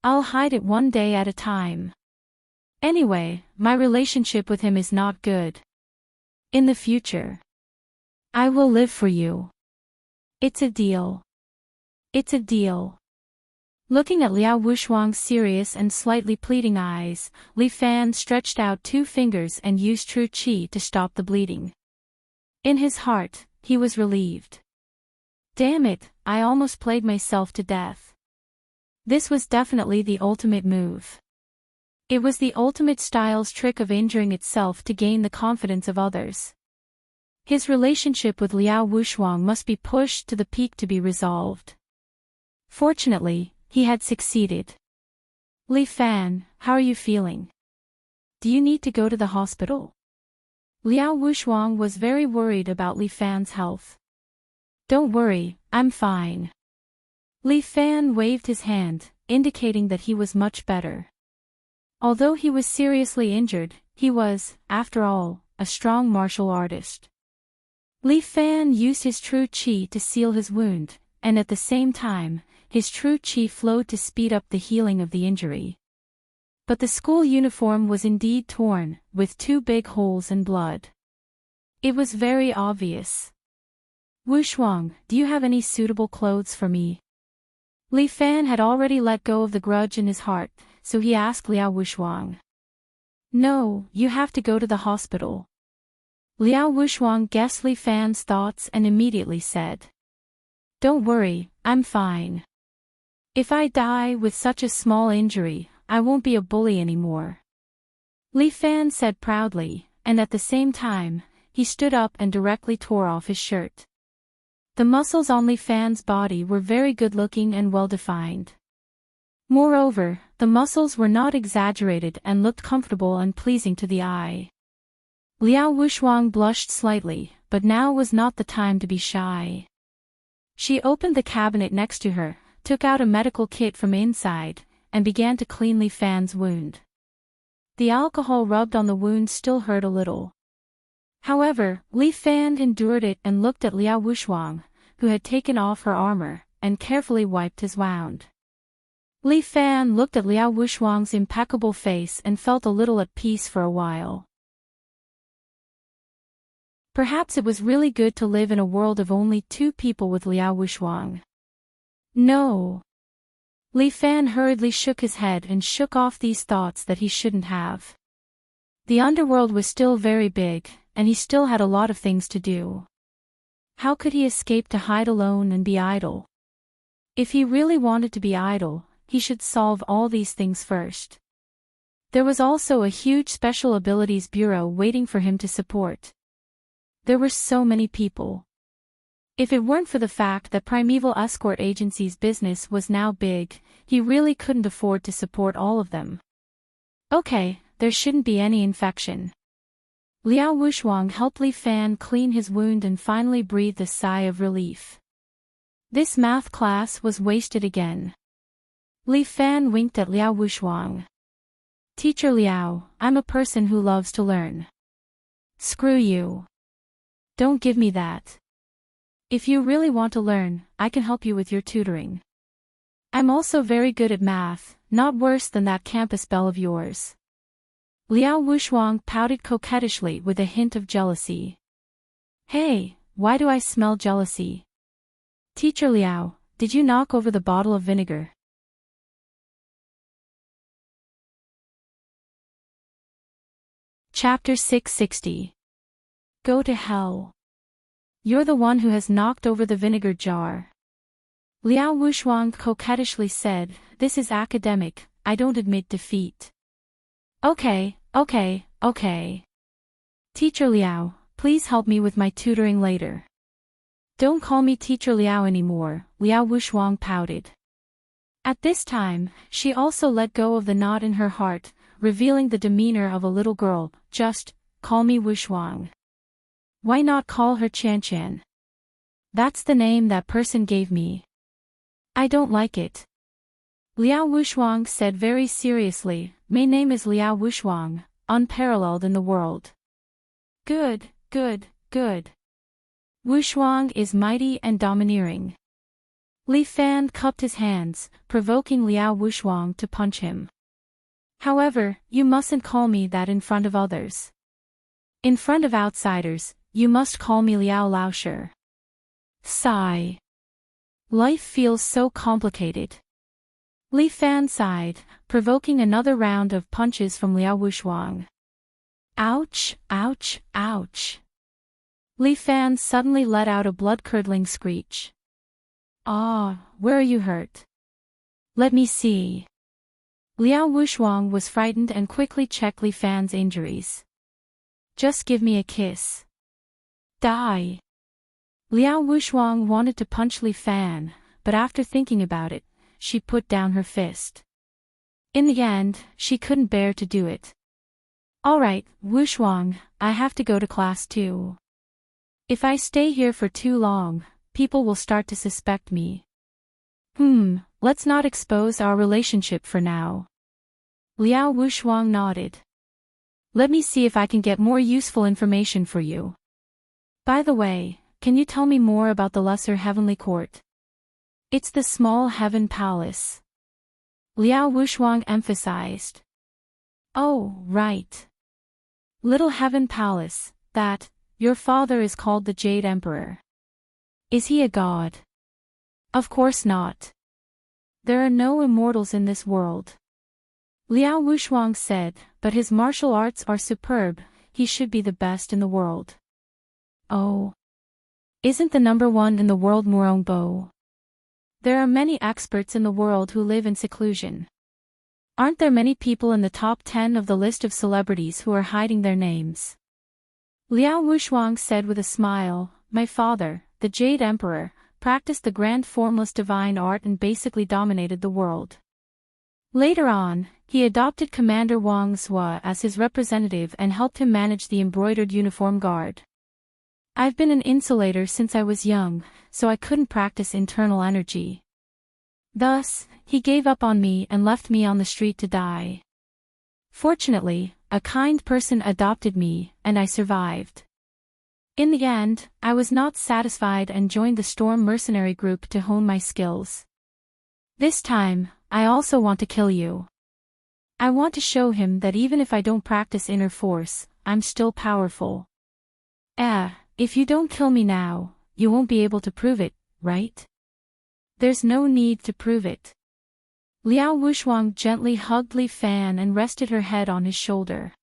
I'll hide it one day at a time. Anyway, my relationship with him is not good. In the future, I will live for you. It's a deal. It's a deal. Looking at Liao Wushuang's serious and slightly pleading eyes, Li Fan stretched out 2 fingers and used true qi to stop the bleeding. In his heart, he was relieved. Damn it, I almost played myself to death. This was definitely the ultimate move. It was the ultimate style's trick of injuring itself to gain the confidence of others. His relationship with Liao Wushuang must be pushed to the peak to be resolved. Fortunately, he had succeeded. Li Fan, how are you feeling? Do you need to go to the hospital? Liao Wushuang was very worried about Li Fan's health. Don't worry, I'm fine. Li Fan waved his hand, indicating that he was much better. Although he was seriously injured, he was, after all, a strong martial artist. Li Fan used his true qi to seal his wound, and at the same time, his true qi flowed to speed up the healing of the injury. But the school uniform was indeed torn, with 2 big holes and blood. It was very obvious. Wushuang, do you have any suitable clothes for me? Li Fan had already let go of the grudge in his heart, so he asked Liao Wushuang. No, you have to go to the hospital. Liao Wushuang guessed Li Fan's thoughts and immediately said. Don't worry, I'm fine. If I die with such a small injury, I won't be a bully anymore. Li Fan said proudly, and at the same time, he stood up and directly tore off his shirt. The muscles on Li Fan's body were very good-looking and well-defined. Moreover, the muscles were not exaggerated and looked comfortable and pleasing to the eye. Liao Wushuang blushed slightly, but now was not the time to be shy. She opened the cabinet next to her, took out a medical kit from inside, and began to clean Li Fan's wound. The alcohol rubbed on the wound still hurt a little. However, Li Fan endured it and looked at Liao Wushuang, who had taken off her armor, and carefully wiped his wound. Li Fan looked at Liao Wushuang's impeccable face and felt a little at peace for a while. Perhaps it was really good to live in a world of only 2 people with Liao Wushuang. No. Li Fan hurriedly shook his head and shook off these thoughts that he shouldn't have. The underworld was still very big, and he still had a lot of things to do. How could he escape to hide alone and be idle? If he really wanted to be idle, he should solve all these things first. There was also a huge Special Abilities Bureau waiting for him to support. There were so many people. If it weren't for the fact that Primeval Escort Agency's business was now big, he really couldn't afford to support all of them. Okay, there shouldn't be any infection. Liao Wushuang helped Li Fan clean his wound and finally breathed a sigh of relief. This math class was wasted again. Li Fan winked at Liao Wushuang. Teacher Liao, I'm a person who loves to learn. Screw you. Don't give me that. If you really want to learn, I can help you with your tutoring. I'm also very good at math, not worse than that campus belle of yours. Liao Wushuang pouted coquettishly with a hint of jealousy. Hey, why do I smell jealousy? Teacher Liao, did you knock over the bottle of vinegar? Chapter 660. Go to hell. You're the one who has knocked over the vinegar jar. Liao Wushuang coquettishly said, this is academic, I don't admit defeat. Okay. Teacher Liao, please help me with my tutoring later. Don't call me Teacher Liao anymore, Liao Wushuang pouted. At this time, she also let go of the knot in her heart, revealing the demeanor of a little girl. Just call me Wushuang. Why not call her Chan Chan? That's the name that person gave me. I don't like it. Liao Wuxuang said very seriously, my name is Liao Wuxuang, unparalleled in the world. Good, good, good. Wuxuang is mighty and domineering. Li Fan cupped his hands, provoking Liao Wuxuang to punch him. However, you mustn't call me that in front of others. In front of outsiders, you must call me Liao Laosher. Sigh. Life feels so complicated. Li Fan sighed, provoking another round of punches from Liao Wuxuang. Ouch, ouch, ouch. Li Fan suddenly let out a blood-curdling screech. Ah, where are you hurt? Let me see. Liao Wuxuang was frightened and quickly checked Li Fan's injuries. Just give me a kiss. Die. Liao Wuxuang wanted to punch Li Fan, but after thinking about it, she put down her fist. In the end, she couldn't bear to do it. Alright, Wuxuang, I have to go to class too. If I stay here for too long, people will start to suspect me. Let's not expose our relationship for now. Liao Wuxuang nodded. Let me see if I can get more useful information for you. By the way, can you tell me more about the Lesser Heavenly Court? It's the small heaven palace. Liao Wuxuang emphasized. Oh, right. Little Heaven Palace, that, your father is called the Jade Emperor. Is he a god? Of course not. There are no immortals in this world. Liao Wuxuang said, but his martial arts are superb, he should be the best in the world. Oh. Isn't the number one in the world Murong Bo? There are many experts in the world who live in seclusion. Aren't there many people in the top 10 of the list of celebrities who are hiding their names? Liao Wuxuang said with a smile, my father, the Jade Emperor, practiced the grand formless divine art and basically dominated the world. Later on, he adopted Commander Wang Zhua as his representative and helped him manage the embroidered uniform guard. I've been an insulator since I was young, so I couldn't practice internal energy. Thus, he gave up on me and left me on the street to die. Fortunately, a kind person adopted me, and I survived. In the end, I was not satisfied and joined the Storm mercenary group to hone my skills. This time, I also want to kill you. I want to show him that even if I don't practice inner force, I'm still powerful. If you don't kill me now, you won't be able to prove it, right? There's no need to prove it. Liao Wuxuang gently hugged Li Fan and rested her head on his shoulder.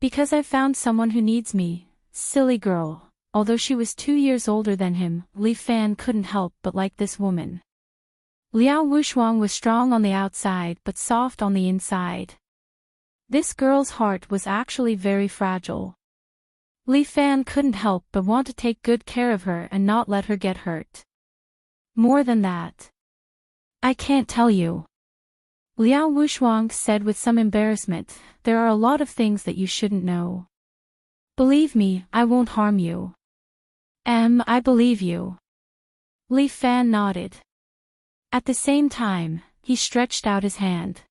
Because I've found someone who needs me, silly girl. Although she was 2 years older than him, Li Fan couldn't help but like this woman. Liao Wuxuang was strong on the outside but soft on the inside. This girl's heart was actually very fragile. Li Fan couldn't help but want to take good care of her and not let her get hurt. More than that. I can't tell you. Liao Wuxuang said with some embarrassment, there are a lot of things that you shouldn't know. Believe me, I won't harm you. I believe you. Li Fan nodded. At the same time, he stretched out his hand.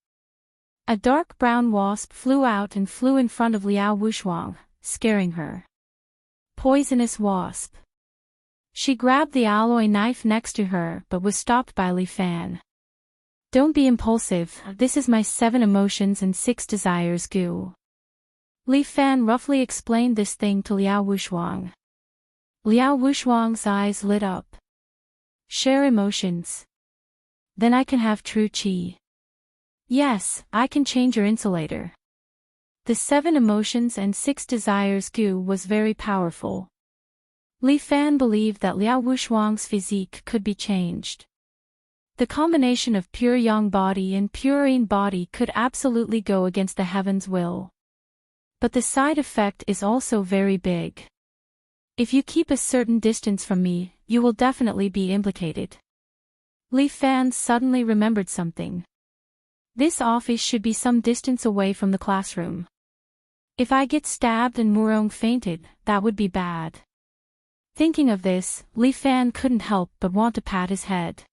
A dark brown wasp flew out and flew in front of Liao Wuxuang, scaring her. Poisonous wasp. She grabbed the alloy knife next to her but was stopped by Li Fan. Don't be impulsive, this is my 7 emotions and 6 desires goo. Li Fan roughly explained this thing to Liao Wuxuang. Liao Wuxuang's eyes lit up. Share emotions. Then I can have true qi. Yes, I can change your insulator. The 7 emotions and 6 desires goo was very powerful. Li Fan believed that Liao Wuxuang's physique could be changed. The combination of pure yang body and pure yin body could absolutely go against the heaven's will. But the side effect is also very big. If you keep a certain distance from me, you will definitely be implicated. Li Fan suddenly remembered something. This office should be some distance away from the classroom. If I get stabbed and Murong fainted, that would be bad. Thinking of this, Li Fan couldn't help but want to pat his head.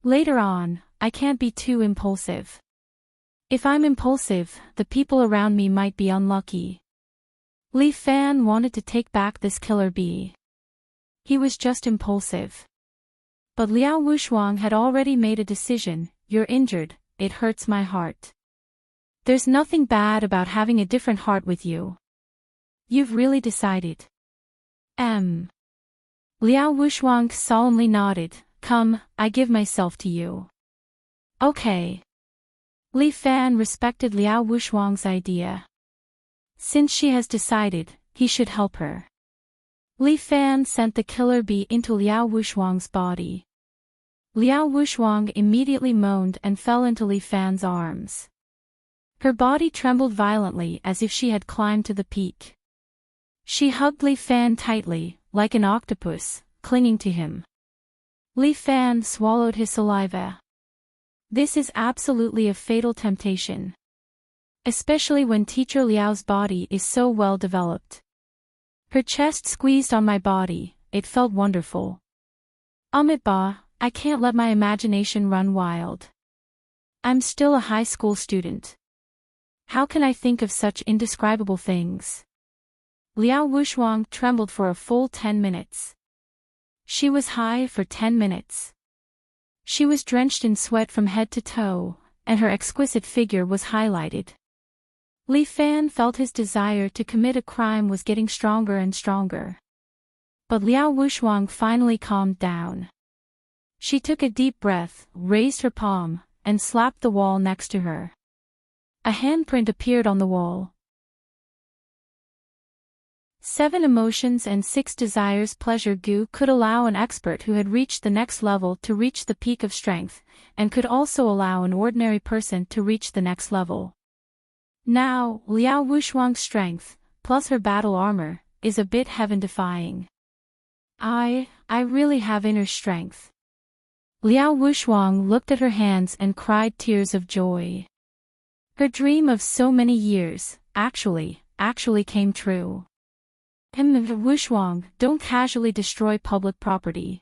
Later on, I can't be too impulsive. If I'm impulsive, the people around me might be unlucky. Li Fan wanted to take back this killer bee. He was just impulsive. But Liao Wuxuang had already made a decision. You're injured, it hurts my heart. There's nothing bad about having a different heart with you. You've really decided. Liao Wuxuang solemnly nodded. Come, I give myself to you. Okay. Li Fan respected Liao Wuxuang's idea. Since she has decided, he should help her. Li Fan sent the killer bee into Liao Wuxuang's body. Liao Wuxuang immediately moaned and fell into Li Fan's arms. Her body trembled violently as if she had climbed to the peak. She hugged Li Fan tightly, like an octopus, clinging to him. Li Fan swallowed his saliva. This is absolutely a fatal temptation. Especially when teacher Liao's body is so well developed. Her chest squeezed on my body, it felt wonderful. Ba, I can't let my imagination run wild. I'm still a high school student. How can I think of such indescribable things? Liao Wuxuang trembled for a full 10 minutes. She was high for 10 minutes. She was drenched in sweat from head to toe, and her exquisite figure was highlighted. Li Fan felt his desire to commit a crime was getting stronger and stronger. But Liao Wuxuang finally calmed down. She took a deep breath, raised her palm, and slapped the wall next to her. A handprint appeared on the wall. 7 emotions and 6 desires. Pleasure Gu could allow an expert who had reached the next level to reach the peak of strength, and could also allow an ordinary person to reach the next level. Now, Liao Wuxuang's strength, plus her battle armor, is a bit heaven-defying. I really have inner strength. Liao Wuxuang looked at her hands and cried tears of joy. Her dream of so many years, actually came true. Wuxuang, don't casually destroy public property.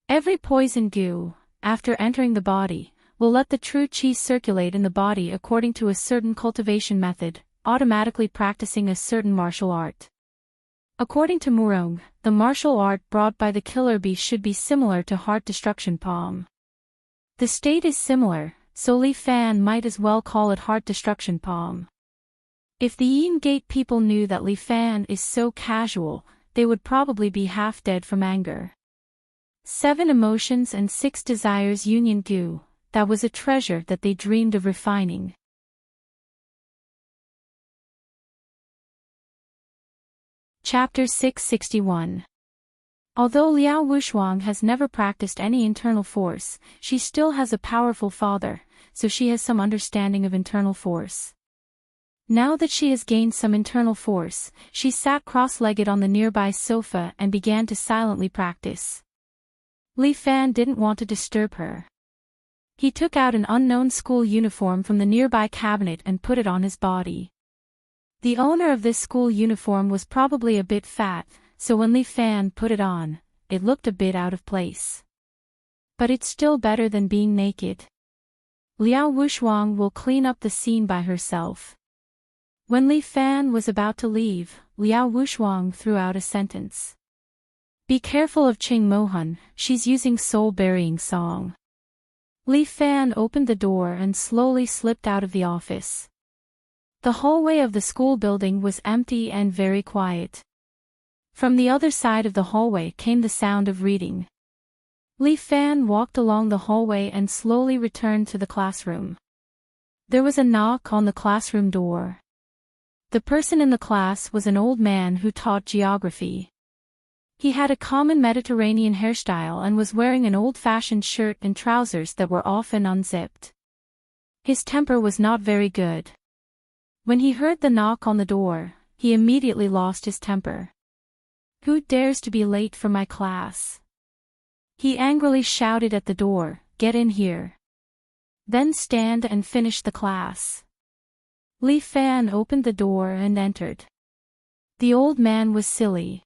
Every poison goo, after entering the body, will let the true qi circulate in the body according to a certain cultivation method, automatically practicing a certain martial art. According to Murong, the martial art brought by the killer bee should be similar to heart destruction palm. The state is similar, so Li Fan might as well call it heart destruction palm. If the Yin Gate people knew that Li Fan is so casual, they would probably be half dead from anger. 7 emotions and 6 desires union gu, that was a treasure that they dreamed of refining. Chapter 661. Although Liao Wuxuang has never practiced any internal force, she still has a powerful father, so she has some understanding of internal force. Now that she has gained some internal force, she sat cross-legged on the nearby sofa and began to silently practice. Li Fan didn't want to disturb her. He took out an unknown school uniform from the nearby cabinet and put it on his body. The owner of this school uniform was probably a bit fat, so when Li Fan put it on, it looked a bit out of place. But it's still better than being naked. Liao Wuxuang will clean up the scene by herself. When Li Fan was about to leave, Liao Wuxuang threw out a sentence. Be careful of Qing Mohan, she's using soul-burying song. Li Fan opened the door and slowly slipped out of the office. The hallway of the school building was empty and very quiet. From the other side of the hallway came the sound of reading. Li Fan walked along the hallway and slowly returned to the classroom. There was a knock on the classroom door. The person in the class was an old man who taught geography. He had a common Mediterranean hairstyle and was wearing an old-fashioned shirt and trousers that were often unzipped. His temper was not very good. When he heard the knock on the door, he immediately lost his temper. Who dares to be late for my class? He angrily shouted at the door, get in here. Then stand and finish the class. Li Fan opened the door and entered. The old man was silly.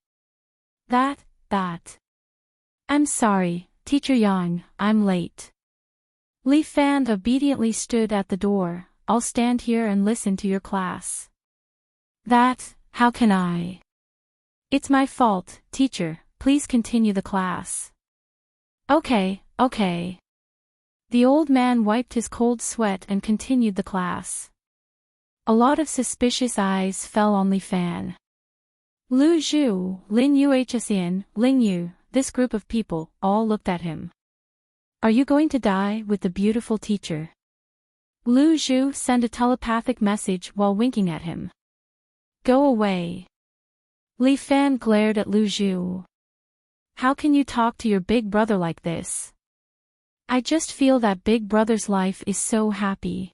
That. I'm sorry, Teacher Yang, I'm late. Li Fan obediently stood at the door. I'll stand here and listen to your class. How can I? It's my fault, teacher, please continue the class. Okay. The old man wiped his cold sweat and continued the class. A lot of suspicious eyes fell on Li Fan. Lu Zhu, Lin Yuhsian, Ling Yu, this group of people, all looked at him. Are you going to die with the beautiful teacher? Lu Zhu sent a telepathic message while winking at him. Go away. Li Fan glared at Lu Zhu. How can you talk to your big brother like this? I just feel that big brother's life is so happy.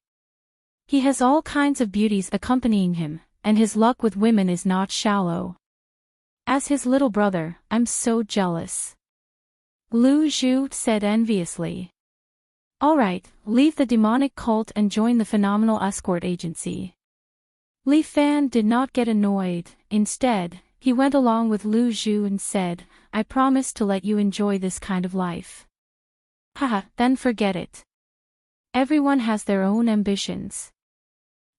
He has all kinds of beauties accompanying him, and his luck with women is not shallow. As his little brother, I'm so jealous. Lu Zhu said enviously. Alright, leave the demonic cult and join the phenomenal escort agency. Li Fan did not get annoyed, instead, he went along with Lu Zhu and said, I promise to let you enjoy this kind of life. Haha, then forget it. Everyone has their own ambitions.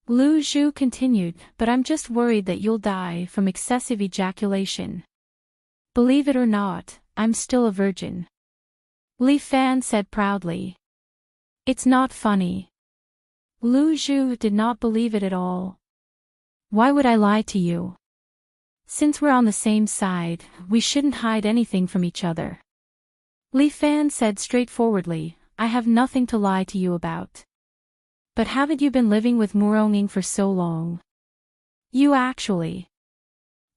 Lu Zhu continued, but I'm just worried that you'll die from excessive ejaculation. Believe it or not, I'm still a virgin. Li Fan said proudly. It's not funny. Lu Zhu did not believe it at all. Why would I lie to you? Since we're on the same side, we shouldn't hide anything from each other. Li Fan said straightforwardly, I have nothing to lie to you about. But haven't you been living with Muronging for so long? You actually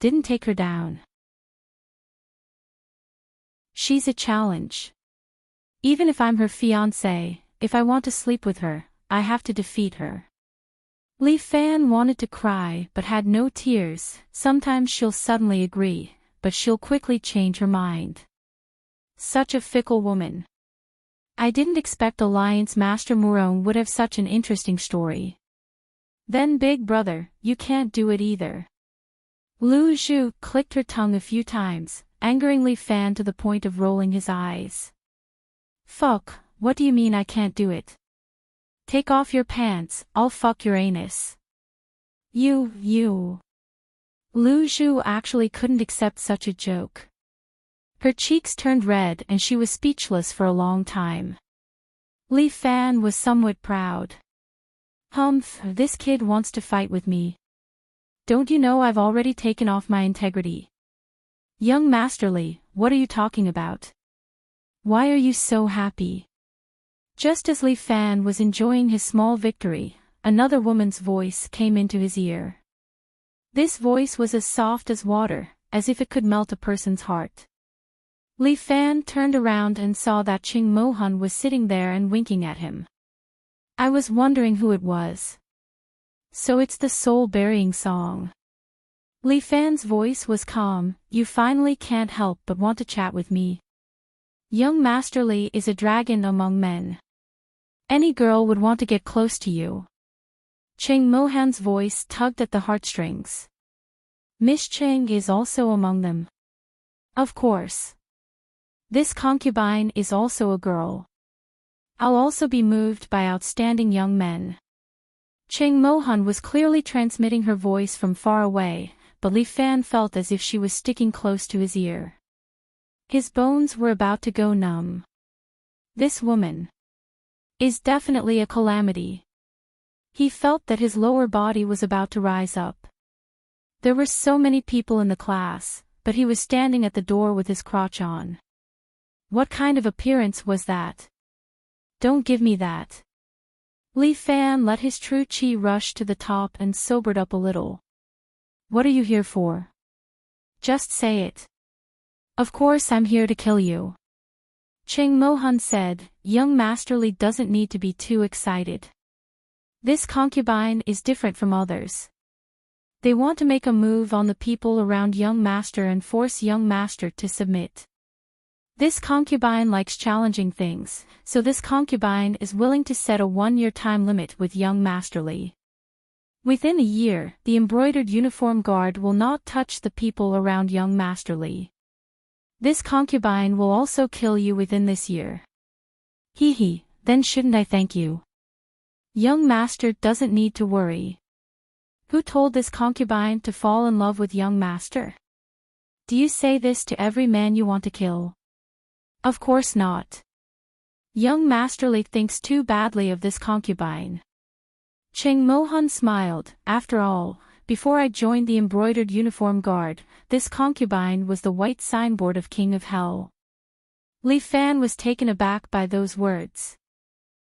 didn't take her down. She's a challenge. Even if I'm her fiancé, if I want to sleep with her, I have to defeat her. Li Fan wanted to cry but had no tears. Sometimes she'll suddenly agree, but she'll quickly change her mind. Such a fickle woman. I didn't expect Alliance Master Murong would have such an interesting story. Then big brother, you can't do it either. Lu Zhu clicked her tongue a few times, angering Li Fan to the point of rolling his eyes. Fuck, what do you mean I can't do it? Take off your pants, I'll fuck your anus. You. Lu Zhu actually couldn't accept such a joke. Her cheeks turned red and she was speechless for a long time. Li Fan was somewhat proud. Humph, this kid wants to fight with me. Don't you know I've already taken off my integrity? Young Master Li, what are you talking about? Why are you so happy? Just as Li Fan was enjoying his small victory, another woman's voice came into his ear. This voice was as soft as water, as if it could melt a person's heart. Li Fan turned around and saw that Qing Mohan was sitting there and winking at him. I was wondering who it was. So it's the soul-burying song. Li Fan's voice was calm, you finally can't help but want to chat with me. Young Master Li is a dragon among men. Any girl would want to get close to you. Qing Mohan's voice tugged at the heartstrings. Miss Qing is also among them. Of course. This concubine is also a girl. I'll also be moved by outstanding young men. Qing Mohan was clearly transmitting her voice from far away, but Li Fan felt as if she was sticking close to his ear. His bones were about to go numb. This woman is definitely a calamity. He felt that his lower body was about to rise up. There were so many people in the class, but he was standing at the door with his crotch on. What kind of appearance was that? Don't give me that. Li Fan let his true chi rush to the top and sobered up a little. What are you here for? Just say it. Of course I'm here to kill you. Qing Mohan said, young Master Li doesn't need to be too excited. This concubine is different from others. They want to make a move on the people around young Master and force young Master to submit. This concubine likes challenging things, so this concubine is willing to set a 1-year time limit with young Master Li. Within a year, the embroidered uniform guard will not touch the people around young Master Li. This concubine will also kill you within this year. Hee hee, then shouldn't I thank you? Young master doesn't need to worry. Who told this concubine to fall in love with young master? Do you say this to every man you want to kill? Of course not. Young masterly thinks too badly of this concubine. Cheng Mo-hun smiled. After all, before I joined the embroidered uniform guard, this concubine was the white signboard of King of Hell. Li Fan was taken aback by those words.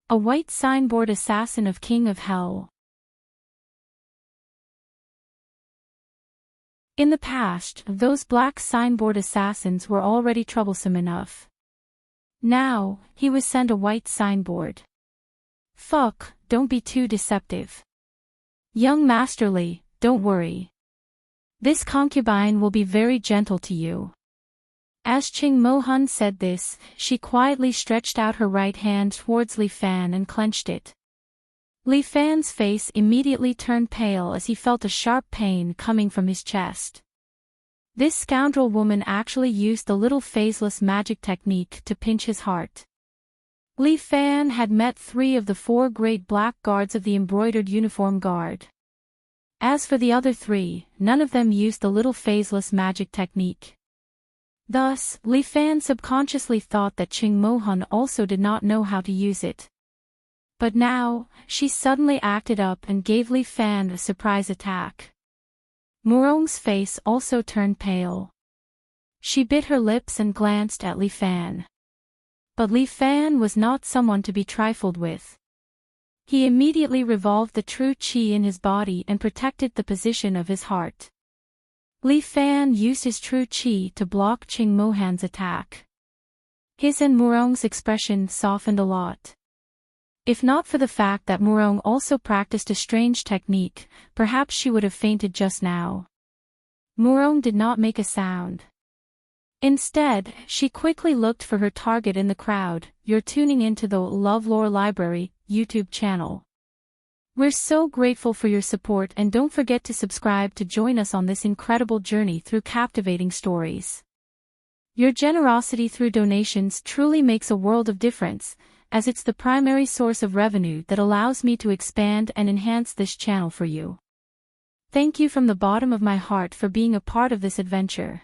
A white signboard assassin of King of Hell. In the past, those black signboard assassins were already troublesome enough. Now, he was sent a white signboard. Fuck, don't be too deceptive. Young masterly, don't worry. This concubine will be very gentle to you. As Cheng Mo-hun said this, she quietly stretched out her right hand towards Li Fan and clenched it. Li Fan's face immediately turned pale as he felt a sharp pain coming from his chest. This scoundrel woman actually used the little phaseless magic technique to pinch his heart. Li Fan had met 3 of the 4 great black guards of the embroidered uniform guard. As for the other 3, none of them used the little phaseless magic technique. Thus, Li Fan subconsciously thought that Cheng Mo-hun also did not know how to use it. But now, she suddenly acted up and gave Li Fan a surprise attack. Murong's face also turned pale. She bit her lips and glanced at Li Fan. But Li Fan was not someone to be trifled with. He immediately revolved the true qi in his body and protected the position of his heart. Li Fan used his true qi to block Cheng Mo-hun's attack. His and Murong's expression softened a lot. If not for the fact that Murong also practiced a strange technique, perhaps she would have fainted just now. Murong did not make a sound. Instead, she quickly looked for her target in the crowd. You're tuning into the LoveLore Library YouTube channel. We're so grateful for your support, and don't forget to subscribe to join us on this incredible journey through captivating stories. Your generosity through donations truly makes a world of difference, as it's the primary source of revenue that allows me to expand and enhance this channel for you. Thank you from the bottom of my heart for being a part of this adventure.